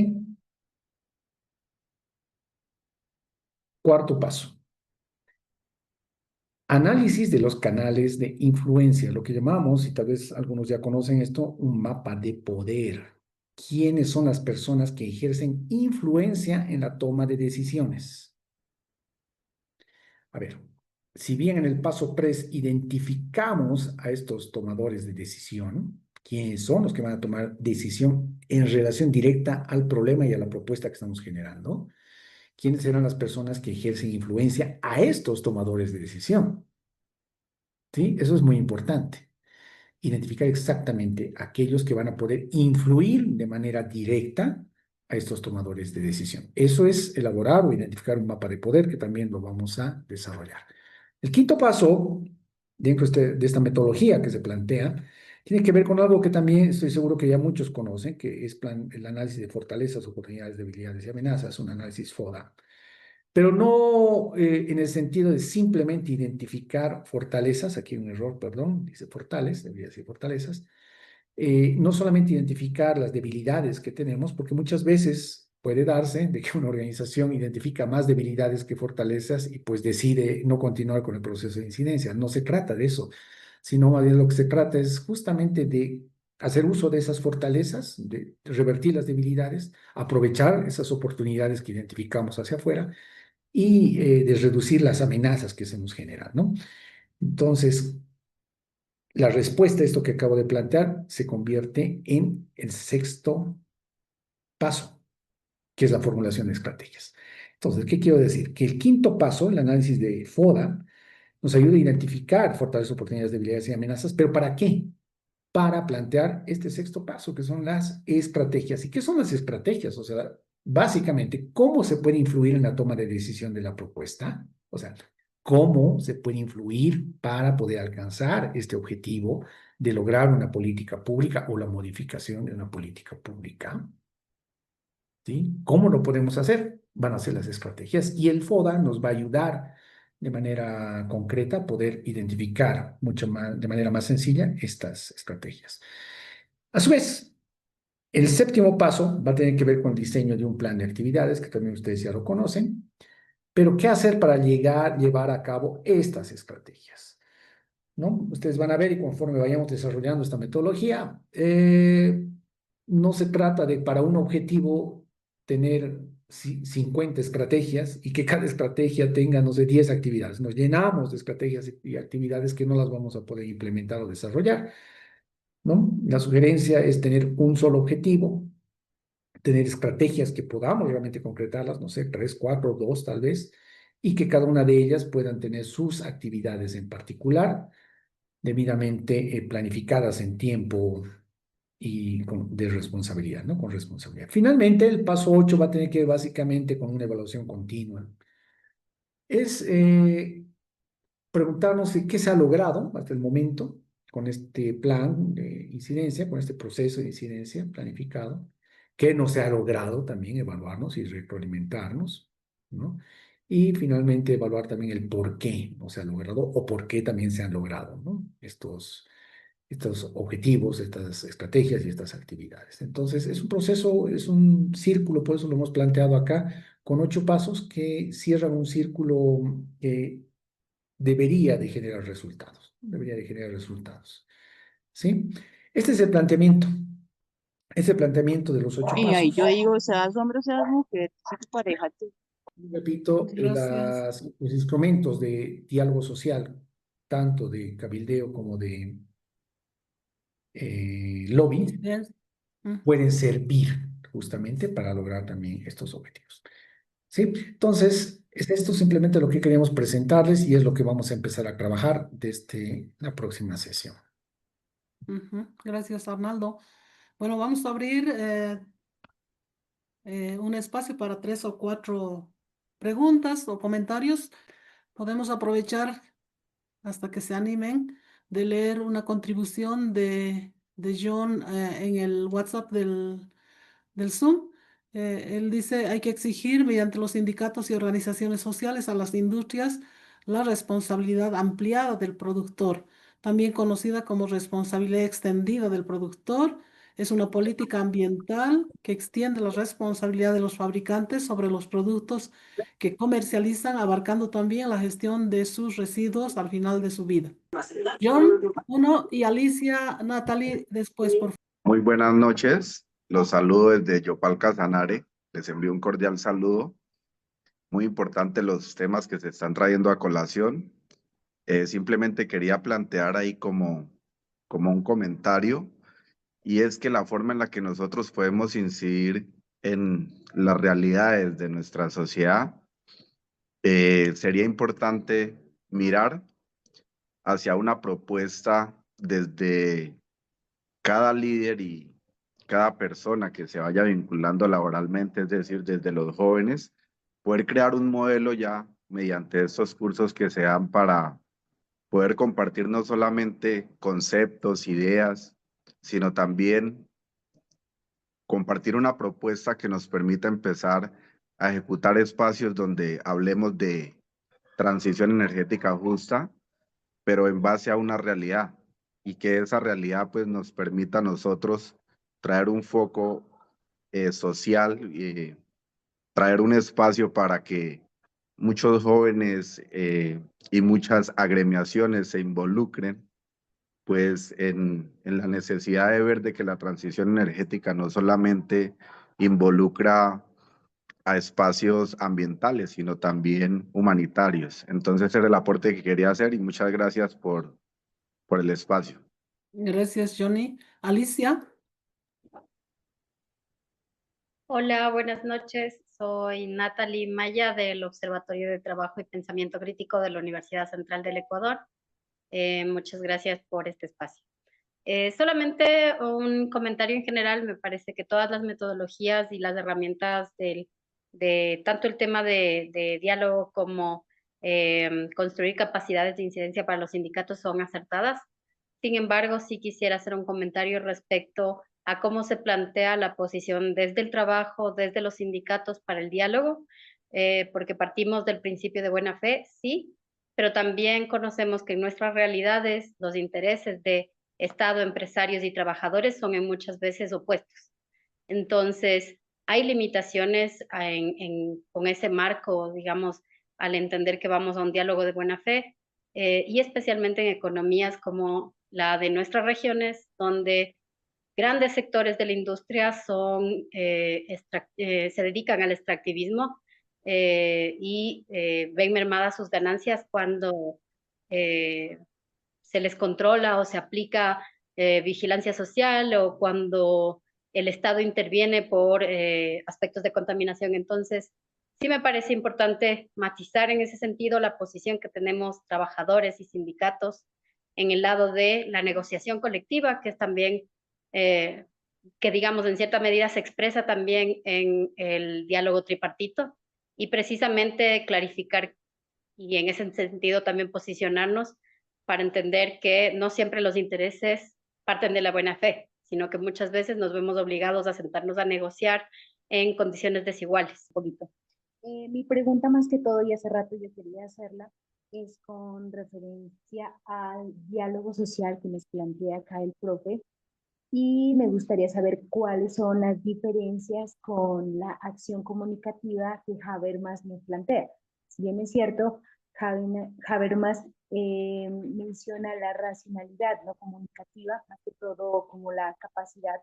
Cuarto paso. Análisis de los canales de influencia, lo que llamamos, y tal vez algunos ya conocen esto, un mapa de poder. ¿Quiénes son las personas que ejercen influencia en la toma de decisiones? A ver, si bien en el paso 3 identificamos a estos tomadores de decisión, quiénes son los que van a tomar decisión en relación directa al problema y a la propuesta que estamos generando, quiénes serán las personas que ejercen influencia a estos tomadores de decisión. ¿Sí? Eso es muy importante. Identificar exactamente aquellos que van a poder influir de manera directa a estos tomadores de decisión. Eso es elaborar o identificar un mapa de poder que también lo vamos a desarrollar. El quinto paso, dentro de esta metodología que se plantea, tiene que ver con algo que también estoy seguro que ya muchos conocen, que es el análisis de fortalezas, oportunidades, debilidades y amenazas, un análisis FODA. Pero no en el sentido de simplemente identificar fortalezas, aquí hay un error, perdón, dice fortales, debería decir fortalezas, no solamente identificar las debilidades que tenemos, porque muchas veces puede darse de que una organización identifica más debilidades que fortalezas y pues decide no continuar con el proceso de incidencia. No se trata de eso, sino más bien lo que se trata es justamente de hacer uso de esas fortalezas, de revertir las debilidades, aprovechar esas oportunidades que identificamos hacia afuera y de reducir las amenazas que se nos generan, ¿no? Entonces, la respuesta a esto que acabo de plantear se convierte en el sexto paso, que es la formulación de estrategias. Entonces, ¿qué quiero decir? Que el quinto paso, el análisis de FODA, nos ayuda a identificar fortalezas, oportunidades, debilidades y amenazas, pero ¿para qué? Para plantear este sexto paso, que son las estrategias. ¿Y qué son las estrategias? O sea, básicamente, ¿cómo se puede influir en la toma de decisión de la propuesta? O sea, ¿cómo se puede influir para poder alcanzar este objetivo de lograr una política pública o la modificación de una política pública? ¿Sí? ¿Cómo lo podemos hacer? Van a ser las estrategias y el FODA nos va a ayudar de manera concreta a poder identificar de manera más sencilla estas estrategias. A su vez, el séptimo paso va a tener que ver con el diseño de un plan de actividades, que también ustedes ya lo conocen, pero ¿qué hacer para llevar a cabo estas estrategias? ¿No? Ustedes van a ver y conforme vayamos desarrollando esta metodología, no se trata de para un objetivo tener 50 estrategias y que cada estrategia tenga, no sé, 10 actividades. Nos llenamos de estrategias y actividades que no las vamos a poder implementar o desarrollar, ¿no? La sugerencia es tener un solo objetivo, tener estrategias que podamos realmente concretarlas, no sé, 3, 4, 2 tal vez, y que cada una de ellas puedan tener sus actividades en particular, debidamente planificadas en tiempo y de responsabilidad, ¿no? Con responsabilidad. Finalmente, el paso 8 va a tener que ver básicamente con una evaluación continua. Es preguntarnos qué se ha logrado hasta el momento con este plan de incidencia, con este proceso de incidencia planificado, qué no se ha logrado también, evaluarnos y retroalimentarnos, ¿no? Y finalmente evaluar también el por qué no se ha logrado o por qué también se han logrado, ¿no? Estos objetivos, estas estrategias y estas actividades. Entonces, es un proceso, es un círculo, por eso lo hemos planteado acá, con 8 pasos que cierran un círculo que debería de generar resultados, debería de generar resultados, ¿sí? Este es el planteamiento. Ese planteamiento de los 8 Y ahí pasos. yo digo, seas hombre o seas mujer, si tu pareja te... Repito, Gracias. los instrumentos de diálogo social, tanto de cabildeo como de lobby, Yes. pueden servir justamente para lograr también estos objetivos. ¿Sí? Entonces, es esto simplemente lo que queríamos presentarles y es lo que vamos a empezar a trabajar desde la próxima sesión. Gracias, Arnaldo. Bueno, vamos a abrir un espacio para 3 o 4 preguntas o comentarios. Podemos aprovechar hasta que se animen de leer una contribución de John en el WhatsApp del Zoom. Él dice, hay que exigir mediante los sindicatos y organizaciones sociales a las industrias la responsabilidad ampliada del productor, también conocida como responsabilidad extendida del productor. Es una política ambiental que extiende la responsabilidad de los fabricantes sobre los productos que comercializan, abarcando también la gestión de sus residuos al final de su vida. John, uno, y Alicia, Natalie, después, por favor. Muy buenas noches, los saludo desde Yopal Casanare, les envío un cordial saludo. Muy importante los temas que se están trayendo a colación. Simplemente quería plantear ahí como un comentario, y es que la forma en la que nosotros podemos incidir en las realidades de nuestra sociedad, sería importante mirar hacia una propuesta desde cada líder y cada persona que se vaya vinculando laboralmente, es decir, desde los jóvenes, poder crear un modelo ya mediante estos cursos que se dan para poder compartir no solamente conceptos, ideas, sino también compartir una propuesta que nos permita empezar a ejecutar espacios donde hablemos de transición energética justa, pero en base a una realidad, y que esa realidad pues nos permita a nosotros traer un foco social, traer un espacio para que muchos jóvenes y muchas agremiaciones se involucren pues en la necesidad de ver de que la transición energética no solamente involucra a espacios ambientales, sino también humanitarios. Entonces ese era el aporte que quería hacer y muchas gracias por el espacio. Gracias, Johnny. Alicia. Hola, buenas noches. Soy Natalie Maya del Observatorio de Trabajo y Pensamiento Crítico de la Universidad Central del Ecuador. Muchas gracias por este espacio. Solamente un comentario en general. Me parece que todas las metodologías y las herramientas de tanto el tema de diálogo como construir capacidades de incidencia para los sindicatos son acertadas. Sin embargo, sí quisiera hacer un comentario respecto a cómo se plantea la posición desde el trabajo, desde los sindicatos para el diálogo, porque partimos del principio de buena fe, sí, pero también conocemos que en nuestras realidades los intereses de Estado, empresarios y trabajadores son en muchas veces opuestos. Entonces, hay limitaciones con ese marco, digamos, al entender que vamos a un diálogo de buena fe, y especialmente en economías como la de nuestras regiones, donde grandes sectores de la industria se dedican al extractivismo y ven mermadas sus ganancias cuando se les controla o se aplica vigilancia social o cuando el Estado interviene por aspectos de contaminación. Entonces, sí me parece importante matizar en ese sentido la posición que tenemos trabajadores y sindicatos en el lado de la negociación colectiva, que es también, que digamos en cierta medida se expresa también en el diálogo tripartito, y precisamente clarificar y en ese sentido también posicionarnos para entender que no siempre los intereses parten de la buena fe, sino que muchas veces nos vemos obligados a sentarnos a negociar en condiciones desiguales. Mi pregunta más que todo, y hace rato yo quería hacerla, es con referencia al diálogo social que nos plantea acá el profe, y me gustaría saber cuáles son las diferencias con la acción comunicativa que Habermas nos plantea. Si bien es cierto, Habermas menciona la racionalidad no comunicativa, más que todo como la capacidad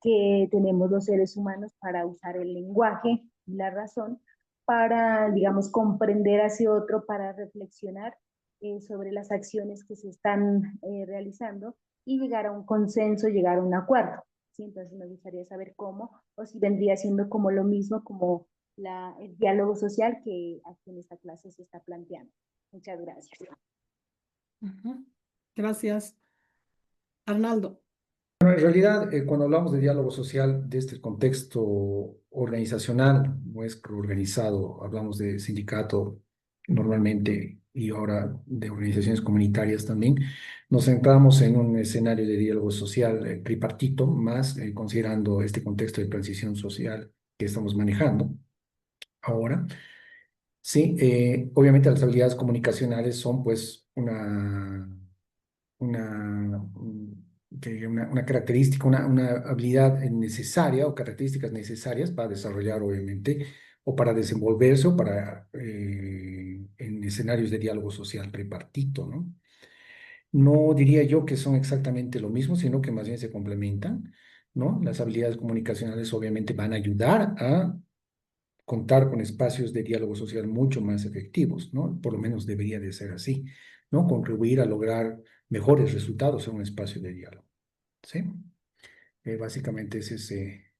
que tenemos los seres humanos para usar el lenguaje y la razón para, digamos, comprender hacia otro, para reflexionar sobre las acciones que se están realizando y llegar a un consenso, llegar a un acuerdo. ¿Sí? Entonces me gustaría saber cómo, o si vendría siendo como lo mismo, como el diálogo social que aquí en esta clase se está planteando. Muchas gracias. Gracias. Arnaldo. Bueno, en realidad, cuando hablamos de diálogo social, de este contexto organizacional, nuestro organizado, hablamos de sindicato normalmente y ahora de organizaciones comunitarias también, nos centramos en un escenario de diálogo social tripartito, más considerando este contexto de transición social que estamos manejando ahora. Sí, obviamente las habilidades comunicacionales son pues una característica, una habilidad necesaria o características necesarias para desarrollar, obviamente, o para desenvolverse o para en escenarios de diálogo social tripartito, ¿no? No diría yo que son exactamente lo mismo, sino que más bien se complementan, ¿no? Las habilidades comunicacionales obviamente van a ayudar a contar con espacios de diálogo social mucho más efectivos, ¿no? Por lo menos debería de ser así, ¿no? Contribuir a lograr mejores resultados en un espacio de diálogo, ¿sí? Básicamente es ese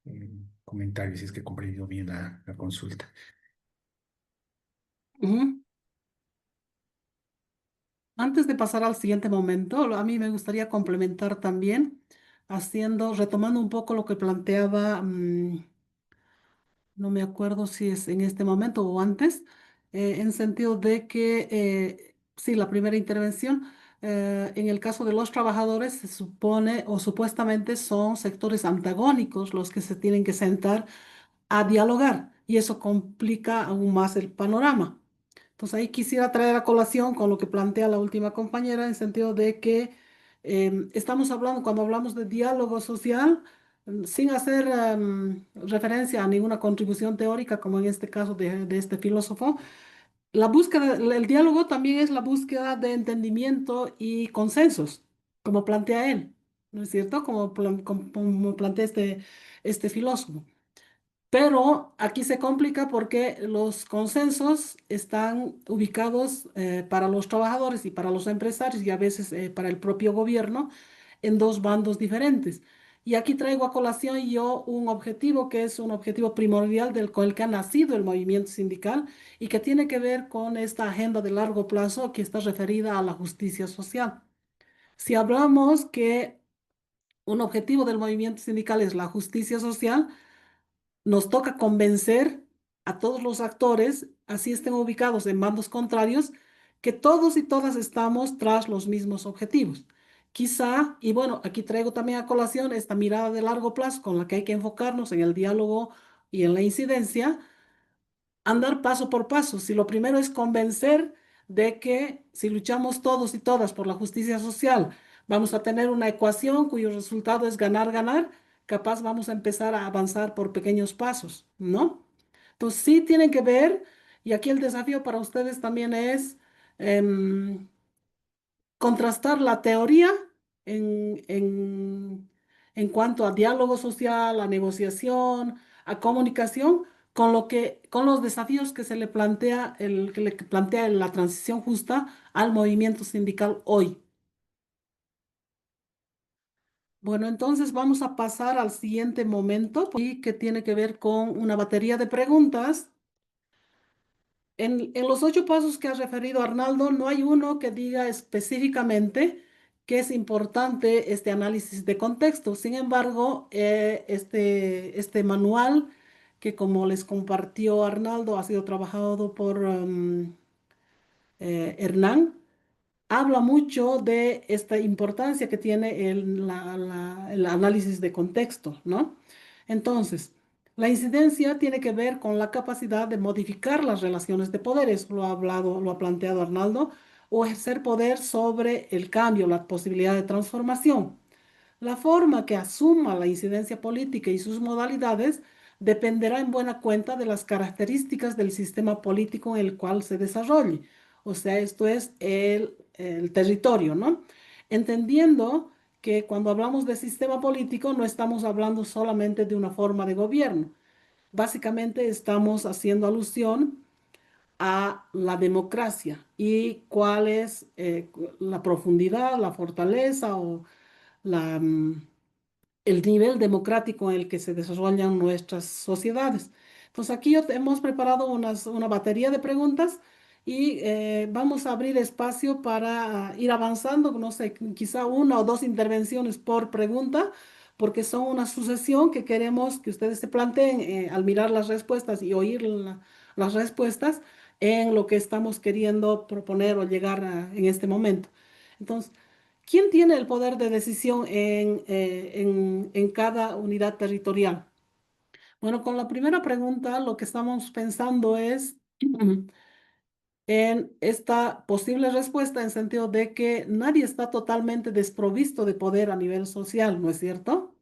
comentario, si es que he comprendido bien la consulta. Antes de pasar al siguiente momento, a mí me gustaría complementar también, retomando un poco lo que planteaba, no me acuerdo si es en este momento o antes, en sentido de que, sí, la primera intervención, en el caso de los trabajadores, se supone o supuestamente son sectores antagónicos los que se tienen que sentar a dialogar y eso complica aún más el panorama. Entonces ahí quisiera traer a colación con lo que plantea la última compañera en sentido de que estamos hablando, cuando hablamos de diálogo social, sin hacer referencia a ninguna contribución teórica, como en este caso de este filósofo, la búsqueda, el diálogo también es la búsqueda de entendimiento y consensos, como plantea él, ¿no es cierto? Como plantea este filósofo. Pero aquí se complica porque los consensos están ubicados para los trabajadores y para los empresarios y a veces para el propio gobierno en dos bandos diferentes. Y aquí traigo a colación yo un objetivo que es un objetivo primordial con el que ha nacido el movimiento sindical y que tiene que ver con esta agenda de largo plazo que está referida a la justicia social. Si hablamos que un objetivo del movimiento sindical es la justicia social, nos toca convencer a todos los actores, así estén ubicados en bandos contrarios, que todos y todas estamos tras los mismos objetivos. Quizá, y bueno, aquí traigo también a colación esta mirada de largo plazo con la que hay que enfocarnos en el diálogo y en la incidencia, andar paso por paso. Si lo primero es convencer de que si luchamos todos y todas por la justicia social, vamos a tener una ecuación cuyo resultado es ganar, ganar, capaz vamos a empezar a avanzar por pequeños pasos, ¿no? Entonces sí tienen que ver, y aquí el desafío para ustedes también es contrastar la teoría en cuanto a diálogo social, a negociación, a comunicación, con los desafíos que se le plantea, que le plantea la transición justa al movimiento sindical hoy. Bueno, entonces vamos a pasar al siguiente momento y que tiene que ver con una batería de preguntas. En los 8 pasos que ha referido Arnaldo, no hay uno que diga específicamente que es importante este análisis de contexto. Sin embargo, este manual, que como les compartió Arnaldo, ha sido trabajado por Hernán, habla mucho de esta importancia que tiene el análisis de contexto, ¿no? Entonces, la incidencia tiene que ver con la capacidad de modificar las relaciones de poder, eso lo ha planteado Arnaldo, o ejercer poder sobre el cambio, la posibilidad de transformación. La forma que asuma la incidencia política y sus modalidades dependerá en buena cuenta de las características del sistema político en el cual se desarrolle. O sea, esto es el territorio, ¿no? Entendiendo que cuando hablamos de sistema político no estamos hablando solamente de una forma de gobierno. Básicamente estamos haciendo alusión a la democracia y cuál es la profundidad, la fortaleza o la, el nivel democrático en el que se desarrollan nuestras sociedades. Entonces aquí hemos preparado una batería de preguntas y vamos a abrir espacio para ir avanzando, no sé, quizá una o dos intervenciones por pregunta, porque son una sucesión que queremos que ustedes se planteen al mirar las respuestas y oír las respuestas en lo que estamos queriendo proponer o llegar en este momento. Entonces, ¿quién tiene el poder de decisión en cada unidad territorial? Bueno, con la primera pregunta, lo que estamos pensando es en esta posible respuesta en sentido de que nadie está totalmente desprovisto de poder a nivel social, ¿no es cierto?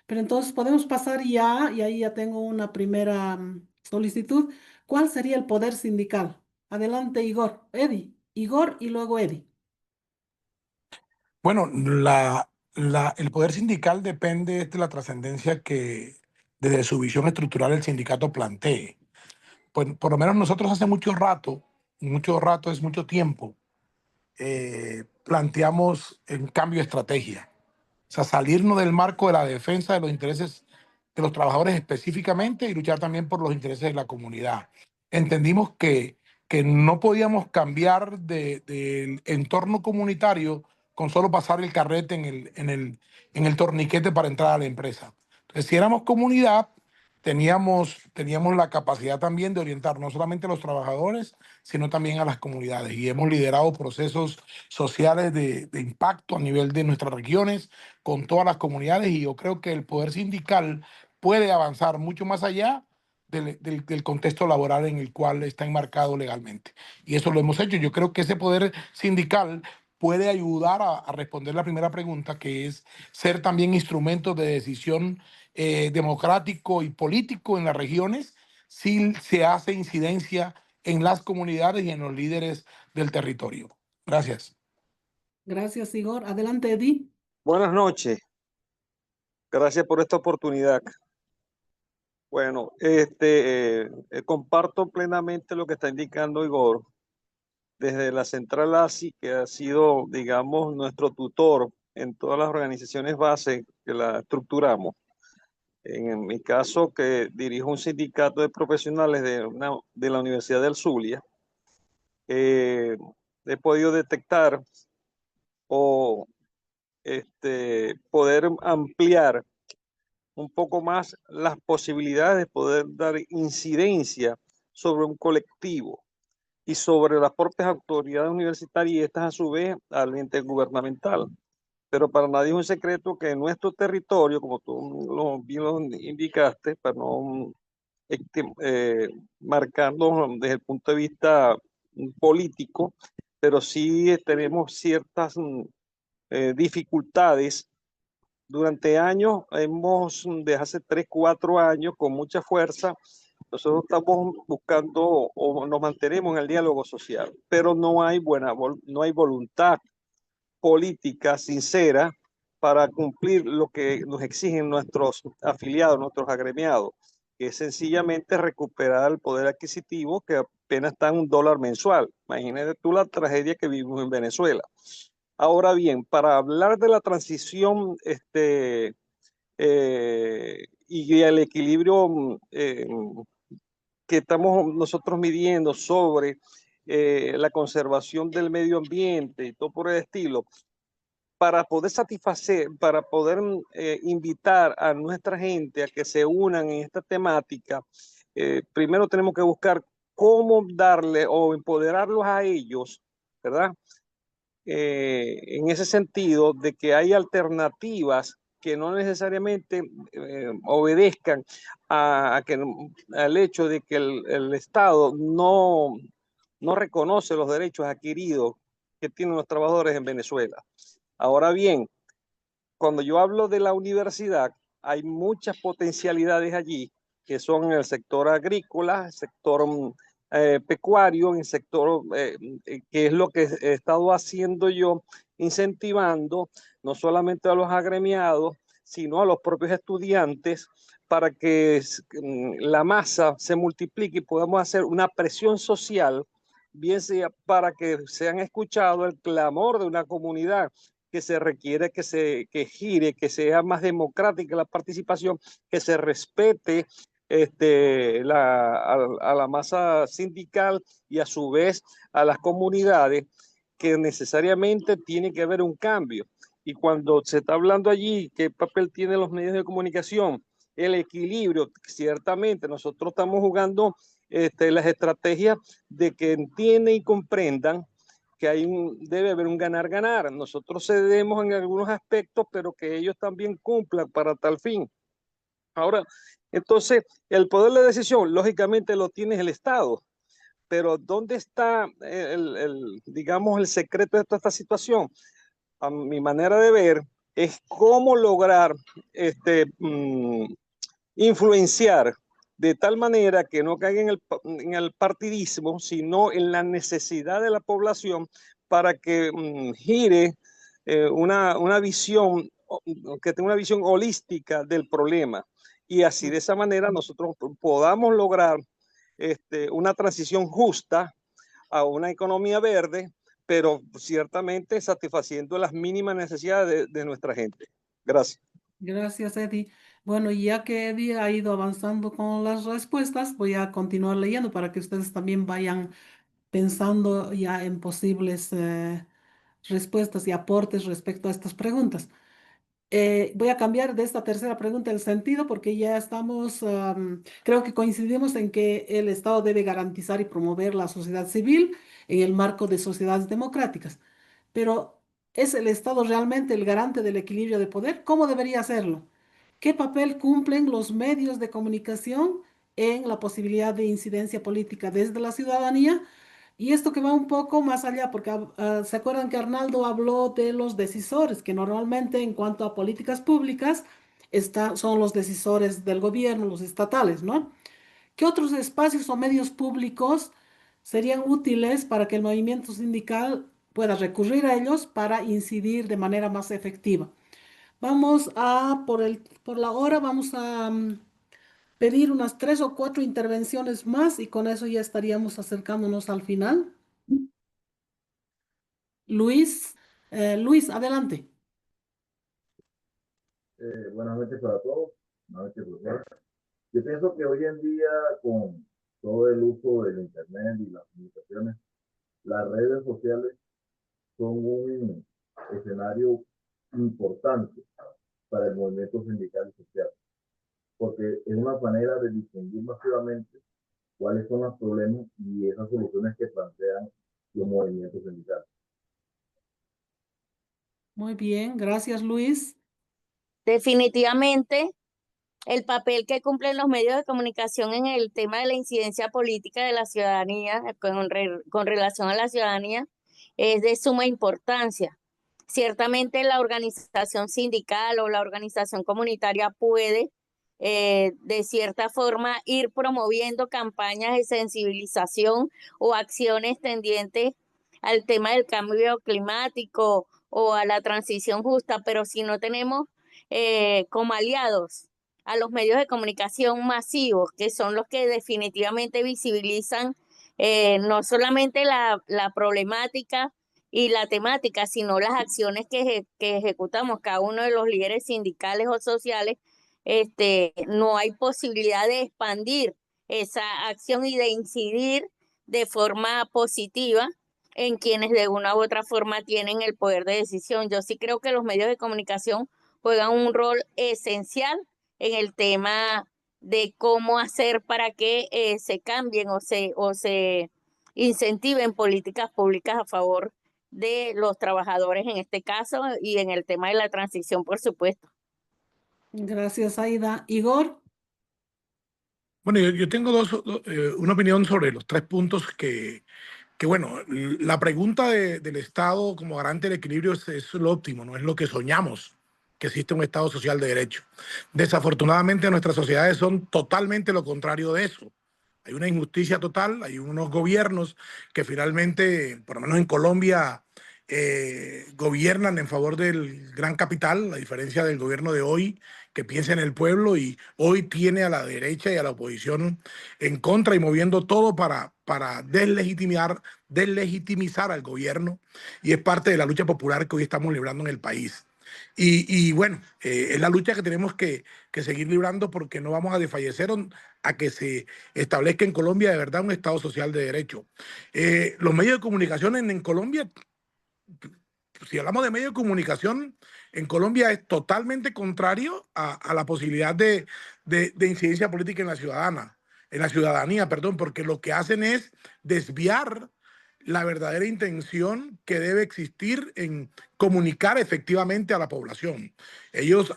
Pero entonces podemos pasar ya, y ahí ya tengo una primera solicitud. ¿Cuál sería el poder sindical? Adelante, Igor. Eddie. Igor y luego Eddie. Bueno, el poder sindical depende de la trascendencia que desde su visión estructural el sindicato plantee. Pues por lo menos nosotros hace mucho rato es mucho tiempo, planteamos un cambio de estrategia. O sea, salirnos del marco de la defensa de los intereses de los trabajadores específicamente y luchar también por los intereses de la comunidad. Entendimos que no podíamos cambiar del entorno comunitario con solo pasar el carrete en el torniquete para entrar a la empresa. Entonces, si éramos comunidad, teníamos la capacidad también de orientar no solamente a los trabajadores, sino también a las comunidades. Y hemos liderado procesos sociales de impacto a nivel de nuestras regiones, con todas las comunidades, y yo creo que el poder sindical puede avanzar mucho más allá del contexto laboral en el cual está enmarcado legalmente. Y eso lo hemos hecho. Yo creo que ese poder sindical puede ayudar a responder la primera pregunta, que es ser también instrumento de decisión democrático y político en las regiones, si se hace incidencia en las comunidades y en los líderes del territorio. Gracias. Gracias, Igor. Adelante, Eddie. Buenas noches. Gracias por esta oportunidad. Bueno, comparto plenamente lo que está indicando Igor. Desde la Central ASI, que ha sido, digamos, nuestro tutor en todas las organizaciones base que la estructuramos. En mi caso, que dirijo un sindicato de profesionales de la Universidad del Zulia, he podido detectar o poder ampliar un poco más las posibilidades de poder dar incidencia sobre un colectivo y sobre las propias autoridades universitarias y estas a su vez al ente gubernamental. Pero para nadie es un secreto que en nuestro territorio, como tú bien lo indicaste, para no marcarlo desde el punto de vista político, pero sí tenemos ciertas dificultades. Durante años, desde hace 3, 4 años, con mucha fuerza, nosotros estamos buscando o nos mantenemos en el diálogo social, pero no hay voluntad política sincera para cumplir lo que nos exigen nuestros afiliados, nuestros agremiados, que es sencillamente recuperar el poder adquisitivo que apenas está en $1 mensual. Imagínate tú la tragedia que vivimos en Venezuela. Ahora bien, para hablar de la transición y el equilibrio que estamos nosotros midiendo sobre la conservación del medio ambiente y todo por el estilo, para poder satisfacer, para poder invitar a nuestra gente a que se unan en esta temática, primero tenemos que buscar cómo darle o empoderarlos a ellos, ¿verdad? En ese sentido de que hay alternativas que no necesariamente obedezcan al hecho de que el Estado no reconoce los derechos adquiridos que tienen los trabajadores en Venezuela. Ahora bien, cuando yo hablo de la universidad, hay muchas potencialidades allí que son en el sector agrícola, el sector pecuario, en el sector, que es lo que he estado haciendo yo, incentivando no solamente a los agremiados, sino a los propios estudiantes para que la masa se multiplique y podamos hacer una presión social, bien sea para que sean escuchado el clamor de una comunidad que se requiere que gire, que sea más democrática la participación, que se respete a la masa sindical y a su vez a las comunidades, que necesariamente tiene que haber un cambio. Y cuando se está hablando allí, ¿qué papel tienen los medios de comunicación? El equilibrio, ciertamente nosotros estamos jugando las estrategias de que entiendan y comprendan que debe haber un ganar-ganar. Nosotros cedemos en algunos aspectos, pero que ellos también cumplan para tal fin. Ahora, entonces, el poder de decisión, lógicamente, lo tiene el Estado, pero ¿dónde está digamos, el secreto de toda esta situación? A mi manera de ver, es cómo lograr influenciar de tal manera que no caiga en el partidismo, sino en la necesidad de la población para que gire una visión, que tenga una visión holística del problema. Y así, de esa manera, nosotros podamos lograr una transición justa a una economía verde, pero ciertamente satisfaciendo las mínimas necesidades de nuestra gente. Gracias. Gracias, Eddie. Bueno, y ya que Eddie ha ido avanzando con las respuestas, voy a continuar leyendo para que ustedes también vayan pensando ya en posibles respuestas y aportes respecto a estas preguntas. Voy a cambiar de esta tercera pregunta el sentido porque ya estamos, creo que coincidimos en que el Estado debe garantizar y promover la sociedad civil en el marco de sociedades democráticas. Pero ¿es el Estado realmente el garante del equilibrio de poder? ¿Cómo debería hacerlo? ¿Qué papel cumplen los medios de comunicación en la posibilidad de incidencia política desde la ciudadanía? Y esto que va un poco más allá, porque se acuerdan que Arnaldo habló de los decisores, que normalmente en cuanto a políticas públicas son los decisores del gobierno, los estatales, ¿no? ¿Qué otros espacios o medios públicos serían útiles para que el movimiento sindical pueda recurrir a ellos para incidir de manera más efectiva? Vamos a, por la hora, vamos a pedir unas 3 o 4 intervenciones más y con eso ya estaríamos acercándonos al final. Luis, adelante. Buenas noches para todos. Buenas noches, profesor. Yo pienso que hoy en día, con todo el uso del Internet y las comunicaciones, las redes sociales son un escenario importante para el movimiento sindical y social, porque es una manera de difundir masivamente cuáles son los problemas y esas soluciones que plantean los movimientos sindicales. Muy bien, gracias, Luis. Definitivamente, el papel que cumplen los medios de comunicación en el tema de la incidencia política de la ciudadanía, con relación a la ciudadanía, es de suma importancia. Ciertamente la organización sindical o la organización comunitaria puede, de cierta forma, ir promoviendo campañas de sensibilización o acciones tendientes al tema del cambio climático o a la transición justa, pero si no tenemos como aliados a los medios de comunicación masivos, que son los que definitivamente visibilizan no solamente la problemática y la temática, sino las acciones que ejecutamos cada uno de los líderes sindicales o sociales, no hay posibilidad de expandir esa acción y de incidir de forma positiva en quienes de una u otra forma tienen el poder de decisión. Yo sí creo que los medios de comunicación juegan un rol esencial en el tema de cómo hacer para que se cambien o se incentiven políticas públicas a favor de los trabajadores en este caso y en el tema de la transición, por supuesto. Gracias, Aida. Igor. Bueno, yo tengo una opinión sobre los 3 puntos que bueno, la pregunta del Estado como garante del equilibrio es lo óptimo, no es lo que soñamos, que existe un Estado social de derecho. Desafortunadamente nuestras sociedades son totalmente lo contrario de eso. Hay una injusticia total, hay unos gobiernos que finalmente, por lo menos en Colombia, gobiernan en favor del gran capital, a diferencia del gobierno de hoy, que piensa en el pueblo y hoy tiene a la derecha y a la oposición en contra y moviendo todo para deslegitimizar al gobierno, y es parte de la lucha popular que hoy estamos librando en el país. Y bueno, es la lucha que tenemos que seguir librando, porque no vamos a desfallecer a que se establezca en Colombia de verdad un Estado social de derecho. Los medios de comunicación en Colombia, si hablamos de medios de comunicación, en Colombia es totalmente contrario a la posibilidad de incidencia política en la ciudadanía, perdón, porque lo que hacen es desviar la verdadera intención que debe existir en comunicar efectivamente a la población. Ellos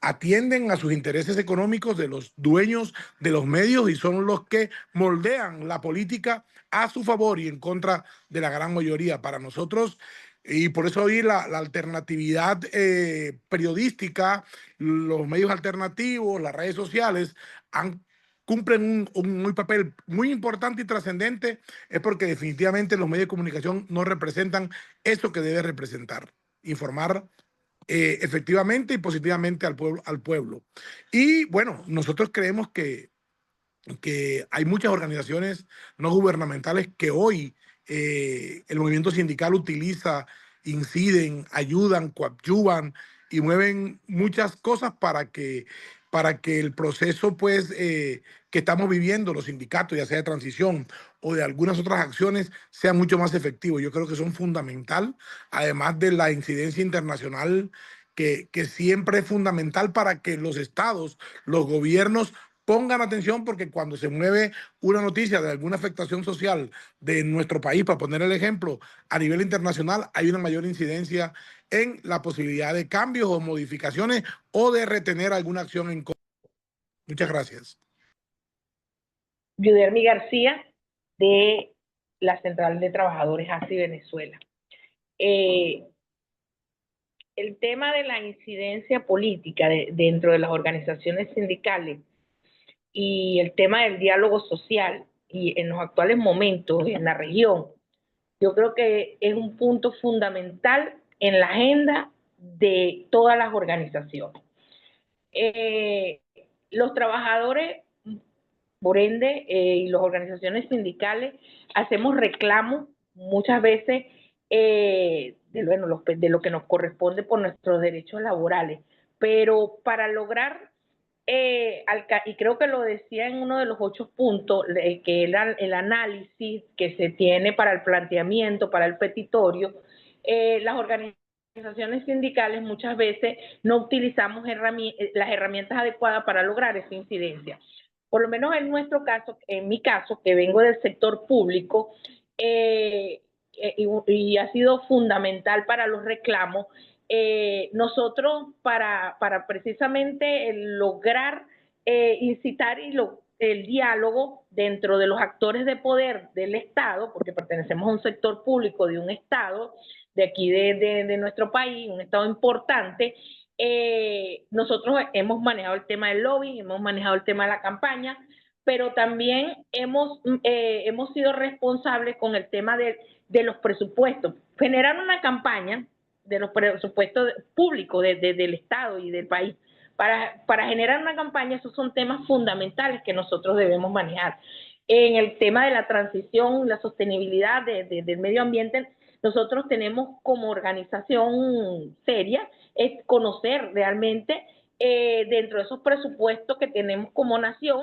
atienden a sus intereses económicos de los dueños de los medios y son los que moldean la política a su favor y en contra de la gran mayoría. Para nosotros, y por eso hoy la alternatividad periodística, los medios alternativos, las redes sociales cumplen un papel muy importante y trascendente, es porque definitivamente los medios de comunicación no representan eso que debe representar: informar efectivamente y positivamente al pueblo. Y bueno, nosotros creemos que hay muchas organizaciones no gubernamentales que hoy el movimiento sindical utiliza, inciden, ayudan, coadyuvan y mueven muchas cosas para que el proceso pues, que estamos viviendo los sindicatos, ya sea de transición o de algunas otras acciones, sea mucho más efectivo. Yo creo que son fundamental, además de la incidencia internacional que siempre es fundamental para que los estados, los gobiernos pongan atención, porque cuando se mueve una noticia de alguna afectación social de nuestro país, para poner el ejemplo, a nivel internacional, hay una mayor incidencia en la posibilidad de cambios o modificaciones o de retener alguna acción en contra. Muchas gracias. Yudermi García, de la Central de Trabajadores ASI Venezuela. El tema de la incidencia política dentro de las organizaciones sindicales y el tema del diálogo social y en los actuales momentos en la región, yo creo que es un punto fundamental en la agenda de todas las organizaciones. Los trabajadores, por ende, y las organizaciones sindicales hacemos reclamos muchas veces de lo que nos corresponde por nuestros derechos laborales, pero para lograr y creo que lo decía en uno de los 8 puntos, que era el análisis que se tiene para el planteamiento, para el petitorio, las organizaciones sindicales muchas veces no utilizamos las herramientas adecuadas para lograr esa incidencia. Por lo menos en nuestro caso, en mi caso, que vengo del sector público, y ha sido fundamental para los reclamos, nosotros para precisamente lograr incitar el diálogo dentro de los actores de poder del Estado, porque pertenecemos a un sector público de un Estado, de aquí de nuestro país, un Estado importante, nosotros hemos manejado el tema del lobbying, hemos manejado el tema de la campaña, pero también hemos sido responsables con el tema de los presupuestos. Generar una campaña de los presupuestos públicos del Estado y del país. Para generar una campaña, esos son temas fundamentales que nosotros debemos manejar. En el tema de la transición, la sostenibilidad del medio ambiente, nosotros tenemos como organización seria es conocer realmente dentro de esos presupuestos que tenemos como nación,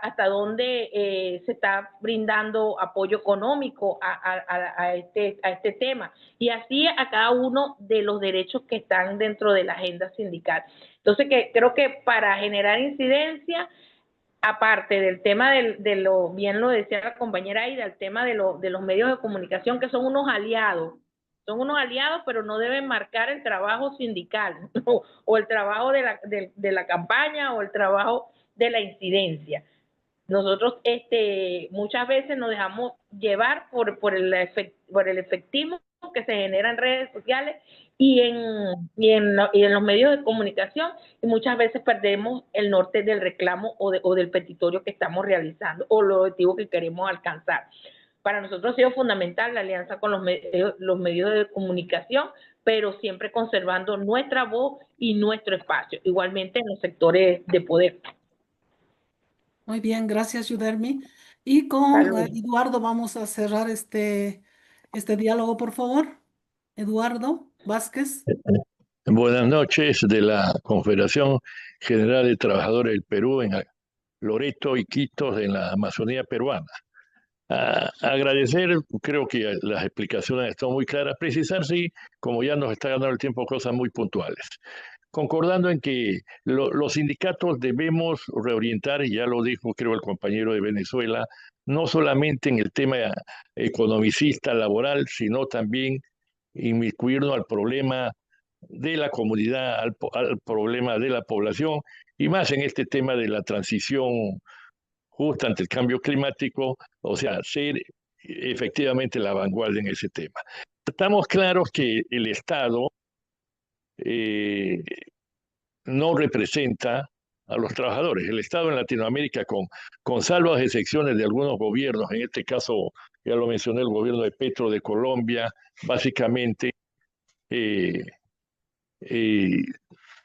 hasta dónde se está brindando apoyo económico a este tema, y así a cada uno de los derechos que están dentro de la agenda sindical. Entonces, creo que para generar incidencia, aparte del tema bien lo decía la compañera Aida, el tema de los medios de comunicación, que son unos aliados, pero no deben marcar el trabajo sindical o el trabajo de la campaña o el trabajo de la incidencia. Nosotros muchas veces nos dejamos llevar por el efectivo información que se genera en redes sociales y en los medios de comunicación, y muchas veces perdemos el norte del reclamo o del petitorio que estamos realizando o el objetivo que queremos alcanzar. Para nosotros ha sido fundamental la alianza con los medios de comunicación, pero siempre conservando nuestra voz y nuestro espacio, igualmente en los sectores de poder. Muy bien, gracias, Yudelmi. Y con Eduardo vamos a cerrar este diálogo, por favor. Eduardo Vázquez. Buenas noches de la Confederación General de Trabajadores del Perú en Loreto, Iquitos, en la Amazonía peruana. Agradecer, creo que las explicaciones están muy claras. Precisar, sí, como ya nos está ganando el tiempo, cosas muy puntuales. Concordando en que los sindicatos debemos reorientar, y ya lo dijo creo el compañero de Venezuela, no solamente en el tema economicista, laboral, sino también inmiscuirnos al problema de la comunidad, al problema de la población, y más en este tema de la transición justa ante el cambio climático, o sea, ser efectivamente la vanguardia en ese tema. Estamos claros que el Estado no representa a los trabajadores. El Estado en Latinoamérica, con salvas excepciones de algunos gobiernos, en este caso, ya lo mencioné, el gobierno de Petro de Colombia, básicamente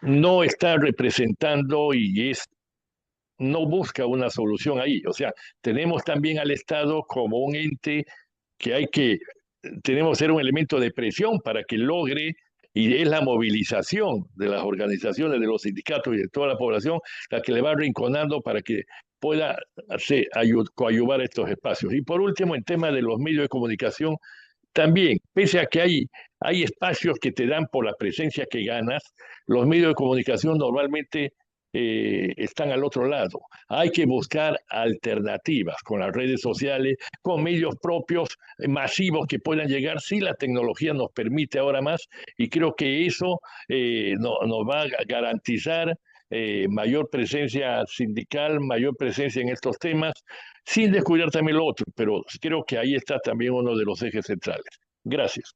no está representando no busca una solución ahí. O sea, tenemos también al Estado como un ente que tenemos que ser un elemento de presión para que logre, y es la movilización de las organizaciones, de los sindicatos y de toda la población, la que le va arrinconando para que pueda coadyuvar estos espacios. Y por último, en tema de los medios de comunicación, también, pese a que hay espacios que te dan por la presencia que ganas, los medios de comunicación normalmente están al otro lado. Hay que buscar alternativas con las redes sociales, con medios propios masivos que puedan llegar, si la tecnología nos permite ahora más, y creo que eso nos va a garantizar mayor presencia sindical, mayor presencia en estos temas, sin descuidar también lo otro, pero creo que ahí está también uno de los ejes centrales. Gracias.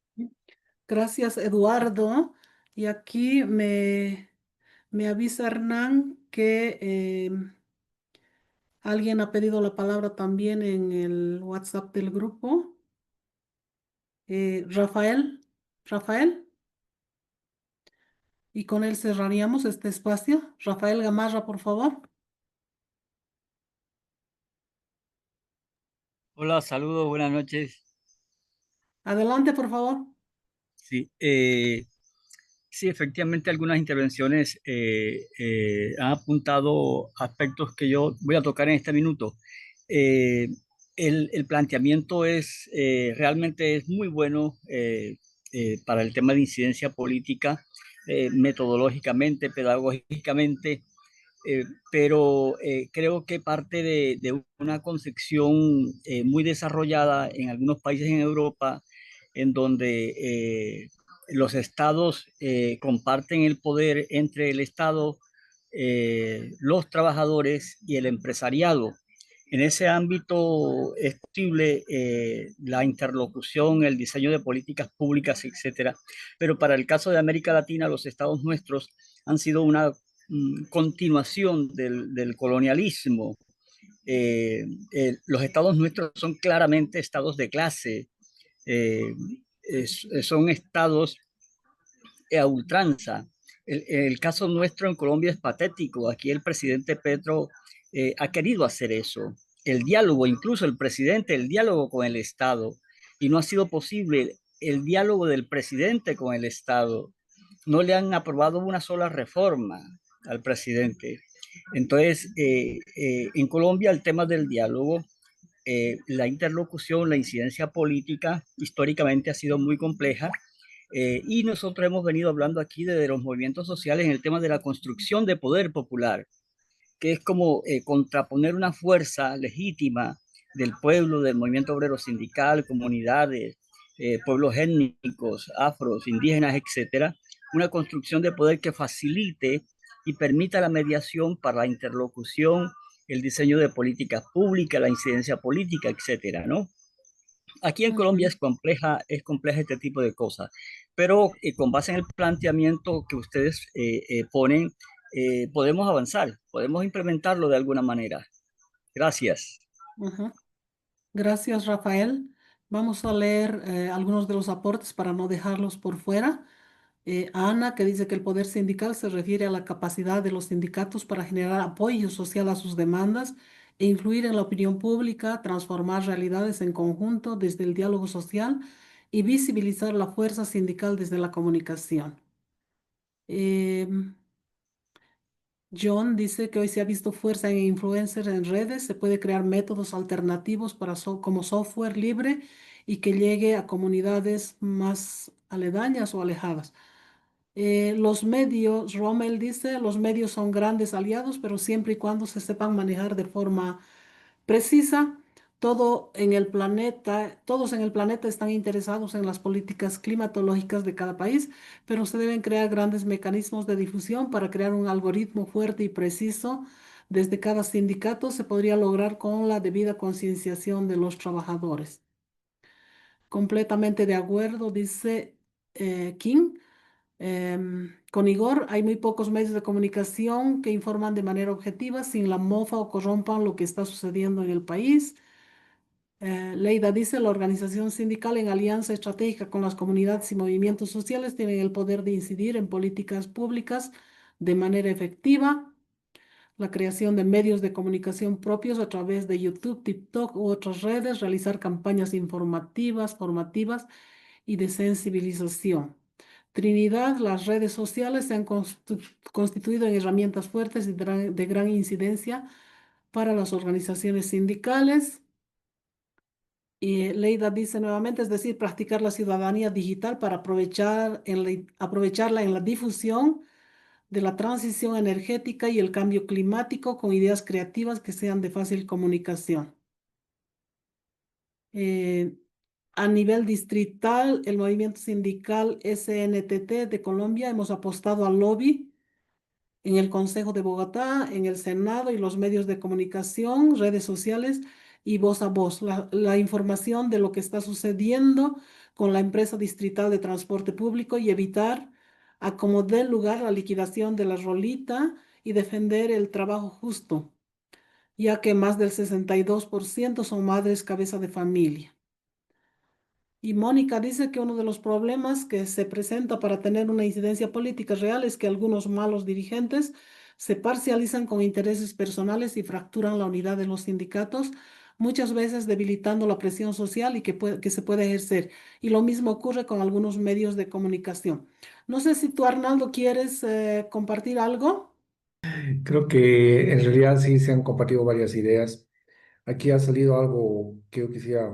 Gracias, Eduardo. Y aquí me avisa Hernán que alguien ha pedido la palabra también en el WhatsApp del grupo. Rafael. Y con él cerraríamos este espacio. Rafael Gamarra, por favor. Hola, saludos, buenas noches. Adelante, por favor. Sí, sí, efectivamente algunas intervenciones han apuntado aspectos que yo voy a tocar en este minuto. El planteamiento realmente es muy bueno para el tema de incidencia política, metodológicamente, pedagógicamente, pero creo que parte de una concepción muy desarrollada en algunos países en Europa, en donde los estados comparten el poder entre el Estado, los trabajadores y el empresariado. En ese ámbito es posible la interlocución, el diseño de políticas públicas, etcétera. Pero para el caso de América Latina, los estados nuestros han sido una continuación del colonialismo. Los estados nuestros son claramente estados de clase. Son estados a ultranza. El caso nuestro en Colombia es patético. Aquí el presidente Petro ha querido hacer eso. El diálogo, incluso el diálogo con el Estado, y no ha sido posible el diálogo del presidente con el Estado. No le han aprobado una sola reforma al presidente. Entonces, en Colombia el tema del diálogo, la interlocución, la incidencia política históricamente ha sido muy compleja, y nosotros hemos venido hablando aquí de los movimientos sociales en el tema de la construcción de poder popular, que es como contraponer una fuerza legítima del pueblo, del movimiento obrero sindical, comunidades, pueblos étnicos, afros, indígenas, etcétera, una construcción de poder que facilite y permita la mediación para la interlocución, el diseño de políticas públicas, la incidencia política, etcétera, ¿no? Aquí en Colombia es compleja este tipo de cosas, pero con base en el planteamiento que ustedes ponen, podemos avanzar, podemos implementarlo de alguna manera. Gracias. Ujú. Gracias, Rafael. Vamos a leer algunos de los aportes para no dejarlos por fuera. Ana, que dice que el poder sindical se refiere a la capacidad de los sindicatos para generar apoyo social a sus demandas e influir en la opinión pública, transformar realidades en conjunto desde el diálogo social y visibilizar la fuerza sindical desde la comunicación. Em, John dice que hoy se ha visto fuerza en influencers en redes, se puede crear métodos alternativos como software libre y que llegue a comunidades más aledañas o alejadas. Los medios, Rommel dice, los medios son grandes aliados, pero siempre y cuando se sepan manejar de forma precisa. Todos en el planeta están interesados en las políticas climatológicas de cada país, pero se deben crear grandes mecanismos de difusión para crear un algoritmo fuerte y preciso. Desde cada sindicato se podría lograr con la debida concienciación de los trabajadores. Completamente de acuerdo, dice King. Con Igor, hay muy pocos medios de comunicación que informan de manera objetiva sin la mofa o corrompan lo que está sucediendo en el país. Leida dice, la organización sindical en alianza estratégica con las comunidades y movimientos sociales tienen el poder de incidir en políticas públicas de manera efectiva. La creación de medios de comunicación propios a través de YouTube, TikTok u otras redes, realizar campañas informativas, formativas y de sensibilización. Trinidad, las redes sociales se han constituido en herramientas fuertes y de gran incidencia para las organizaciones sindicales. Y Leida dice nuevamente, es decir, practicar la ciudadanía digital para aprovecharla en la difusión de la transición energética y el cambio climático con ideas creativas que sean de fácil comunicación. A nivel distrital, el movimiento sindical SNTT de Colombia hemos apostado al lobby en el Consejo de Bogotá, en el Senado y los medios de comunicación, redes sociales y voz a voz. La información de lo que está sucediendo con la empresa distrital de transporte público y evitar a como dé lugar la liquidación de la rolita y defender el trabajo justo, ya que más del 62% son madres cabeza de familia. Y Mónica dice que uno de los problemas que se presenta para tener una incidencia política real es que algunos malos dirigentes se parcializan con intereses personales y fracturan la unidad de los sindicatos, muchas veces debilitando la presión social y que se puede ejercer. Y lo mismo ocurre con algunos medios de comunicación. No sé si tú, Arnaldo, quieres compartir algo. Creo que en realidad sí se han compartido varias ideas. Aquí ha salido algo que yo quisiera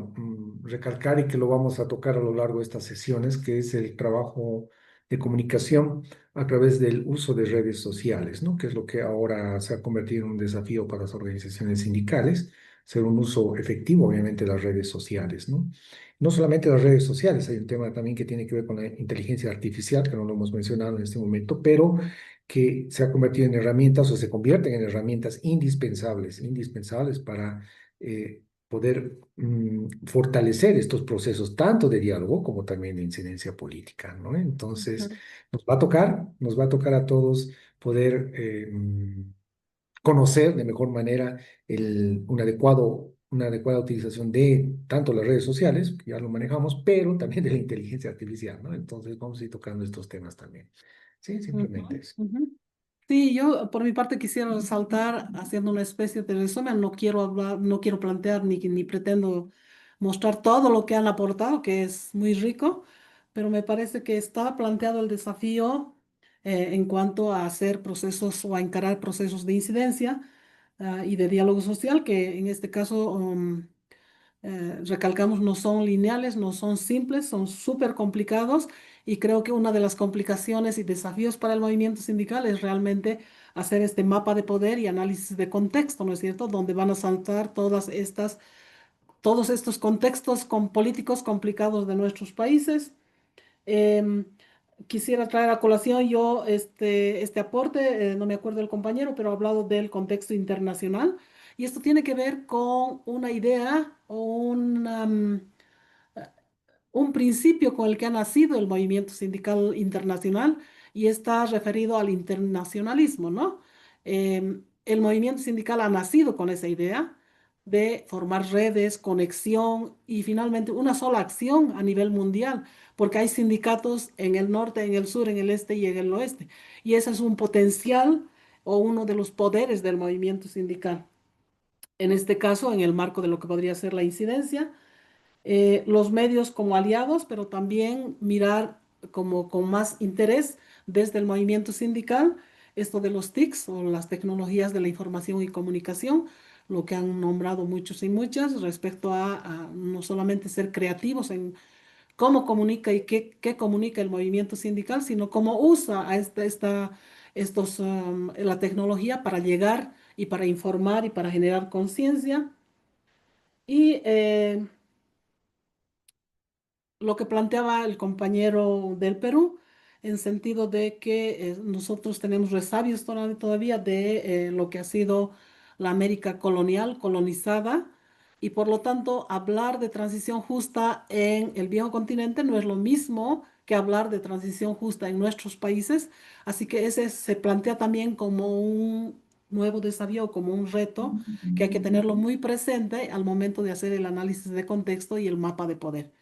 recalcar y que lo vamos a tocar a lo largo de estas sesiones, que es el trabajo de comunicación a través del uso de redes sociales, ¿no? Que es lo que ahora se ha convertido en un desafío para las organizaciones sindicales, hacer un uso efectivo, obviamente, de las redes sociales, ¿no? No solamente las redes sociales, hay un tema también que tiene que ver con la inteligencia artificial, que no lo hemos mencionado en este momento, pero que se ha convertido en herramientas o se convierten en herramientas indispensables para poder fortalecer estos procesos tanto de diálogo como también de incidencia política, ¿no? Entonces, nos va a tocar a todos poder conocer de mejor manera una adecuada utilización de tanto las redes sociales, que ya lo manejamos, pero también de la inteligencia artificial, ¿no? Entonces, vamos a ir tocando estos temas también. Sí, simplemente eso. Sí, yo por mi parte quisiera resaltar, haciendo una especie de resumen, no quiero hablar, no quiero plantear ni pretendo mostrar todo lo que han aportado, que es muy rico, pero me parece que está planteado el desafío en cuanto a hacer procesos o a encarar procesos de incidencia y de diálogo social, que en este caso recalcamos, no son lineales, no son simples, son súper complicados y creo que una de las complicaciones y desafíos para el movimiento sindical es realmente hacer este mapa de poder y análisis de contexto, ¿no es cierto? Donde van a saltar todos estos contextos políticos complicados de nuestros países. Em, Quisiera traer a colación yo este aporte, no me acuerdo del compañero, pero ha hablado del contexto internacional y esto tiene que ver con una idea o un principio con el que ha nacido el movimiento sindical internacional y está referido al internacionalismo, ¿no? El movimiento sindical ha nacido con esa idea de formar redes, conexión y finalmente una sola acción a nivel mundial, porque hay sindicatos en el norte, en el sur, en el este y en el oeste. Y ese es un potencial o uno de los poderes del movimiento sindical. En este caso, en el marco de lo que podría ser la incidencia, los medios como aliados, pero también mirar como con más interés desde el movimiento sindical esto de los TICs o las tecnologías de la información y comunicación, lo que han nombrado muchos y muchas respecto a no solamente ser creativos en cómo comunica y qué comunica el movimiento sindical, sino cómo usa a la tecnología para llegar y para informar y para generar conciencia. Y lo que planteaba el compañero del Perú, en sentido de que nosotros tenemos resabios todavía de lo que ha sido la América colonial, colonizada, y por lo tanto hablar de transición justa en el viejo continente no es lo mismo que hablar de transición justa en nuestros países, así que ese se plantea también como un nuevo desafío, como un reto que hay que tenerlo muy presente al momento de hacer el análisis de contexto y el mapa de poder.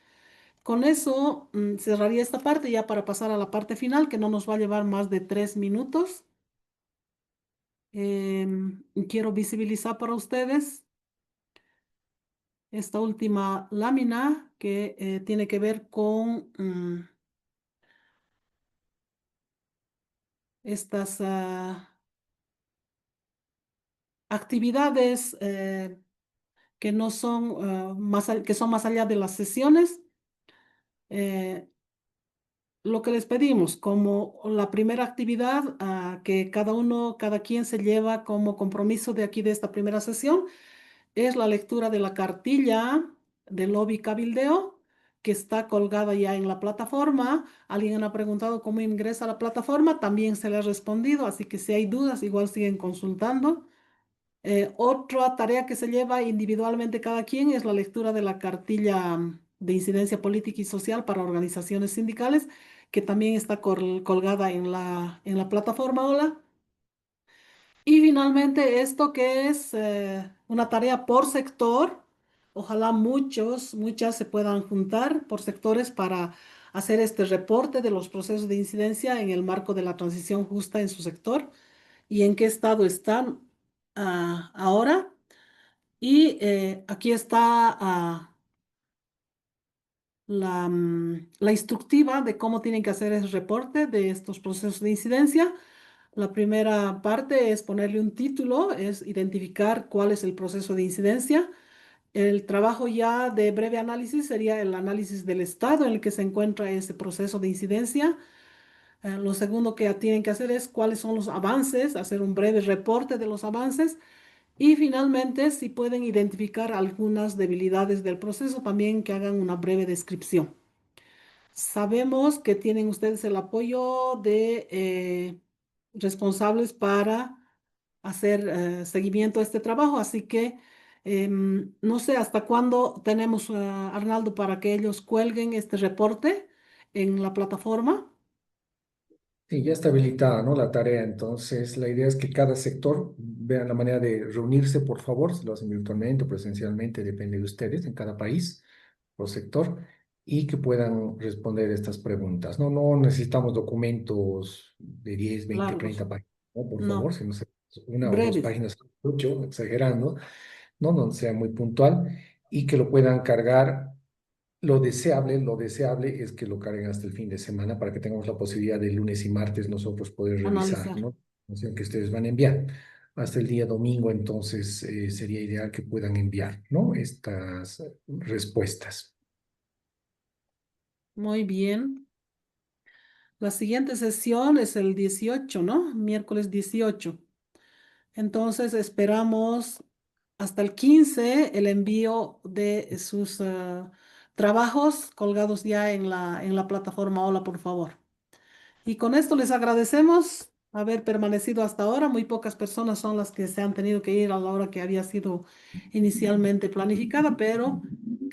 Con eso cerraría esta parte ya para pasar a la parte final, que no nos va a llevar más de 3 minutos. Quiero visibilizar para ustedes esta última lámina que tiene que ver con estas actividades que no son que son más allá de las sesiones. Lo que les pedimos como la primera actividad que cada quien se lleva como compromiso de aquí de esta primera sesión es la lectura de la cartilla del lobby cabildeo que está colgada ya en la plataforma. Alguien ha preguntado cómo ingresa a la plataforma, también se le ha respondido, así que si hay dudas igual siguen consultando. Otra tarea que se lleva individualmente cada quien es la lectura de la cartilla de incidencia política y social para organizaciones sindicales, que también está colgada en la plataforma Hola. Y finalmente esto que es una tarea por sector, ojalá muchas se puedan juntar por sectores para hacer este reporte de los procesos de incidencia en el marco de la transición justa en su sector y en qué estado están ahora. Y aquí está la instructiva de cómo tienen que hacer ese reporte de estos procesos de incidencia. La primera parte es ponerle un título, es identificar cuál es el proceso de incidencia. El trabajo ya de breve análisis sería el análisis del estado en el que se encuentra ese proceso de incidencia. Lo segundo que tienen que hacer es cuáles son los avances, hacer un breve reporte de los avances. Y finalmente, si pueden identificar algunas debilidades del proceso, también que hagan una breve descripción. Sabemos que tienen ustedes el apoyo de responsables para hacer seguimiento a este trabajo, así que no sé hasta cuándo tenemos, Arnaldo, para que ellos cuelguen este reporte en la plataforma. Sí, ya está habilitada, ¿no? La tarea. Entonces, la idea es que cada sector vea la manera de reunirse, por favor, si lo hacen virtualmente o presencialmente, depende de ustedes, en cada país o sector, y que puedan responder estas preguntas. No necesitamos documentos de 10, 20, Largos. 30 páginas, ¿no? Por No. favor, si no sé, una o dos Breves. páginas, mucho, exagerando, no sea muy puntual, y que lo puedan cargar. Lo deseable es que lo carguen hasta el fin de semana para que tengamos la posibilidad de lunes y martes nosotros poder revisar, Analizar. ¿no? La información que ustedes van a enviar. Hasta el día domingo, entonces, sería ideal que puedan enviar, ¿no? Estas respuestas. Muy bien. La siguiente sesión es el 18, ¿no? Miércoles 18. Entonces esperamos hasta el 15 el envío de sus trabajos colgados ya en la plataforma Hola, por favor. Y con esto les agradecemos haber permanecido hasta ahora. Muy pocas personas son las que se han tenido que ir a la hora que había sido inicialmente planificada, pero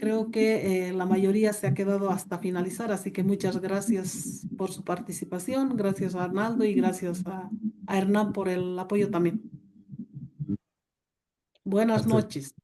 Creo que la mayoría se ha quedado hasta finalizar, así que muchas gracias por su participación, gracias a Arnaldo y gracias a Hernán por el apoyo también. Buenas noches.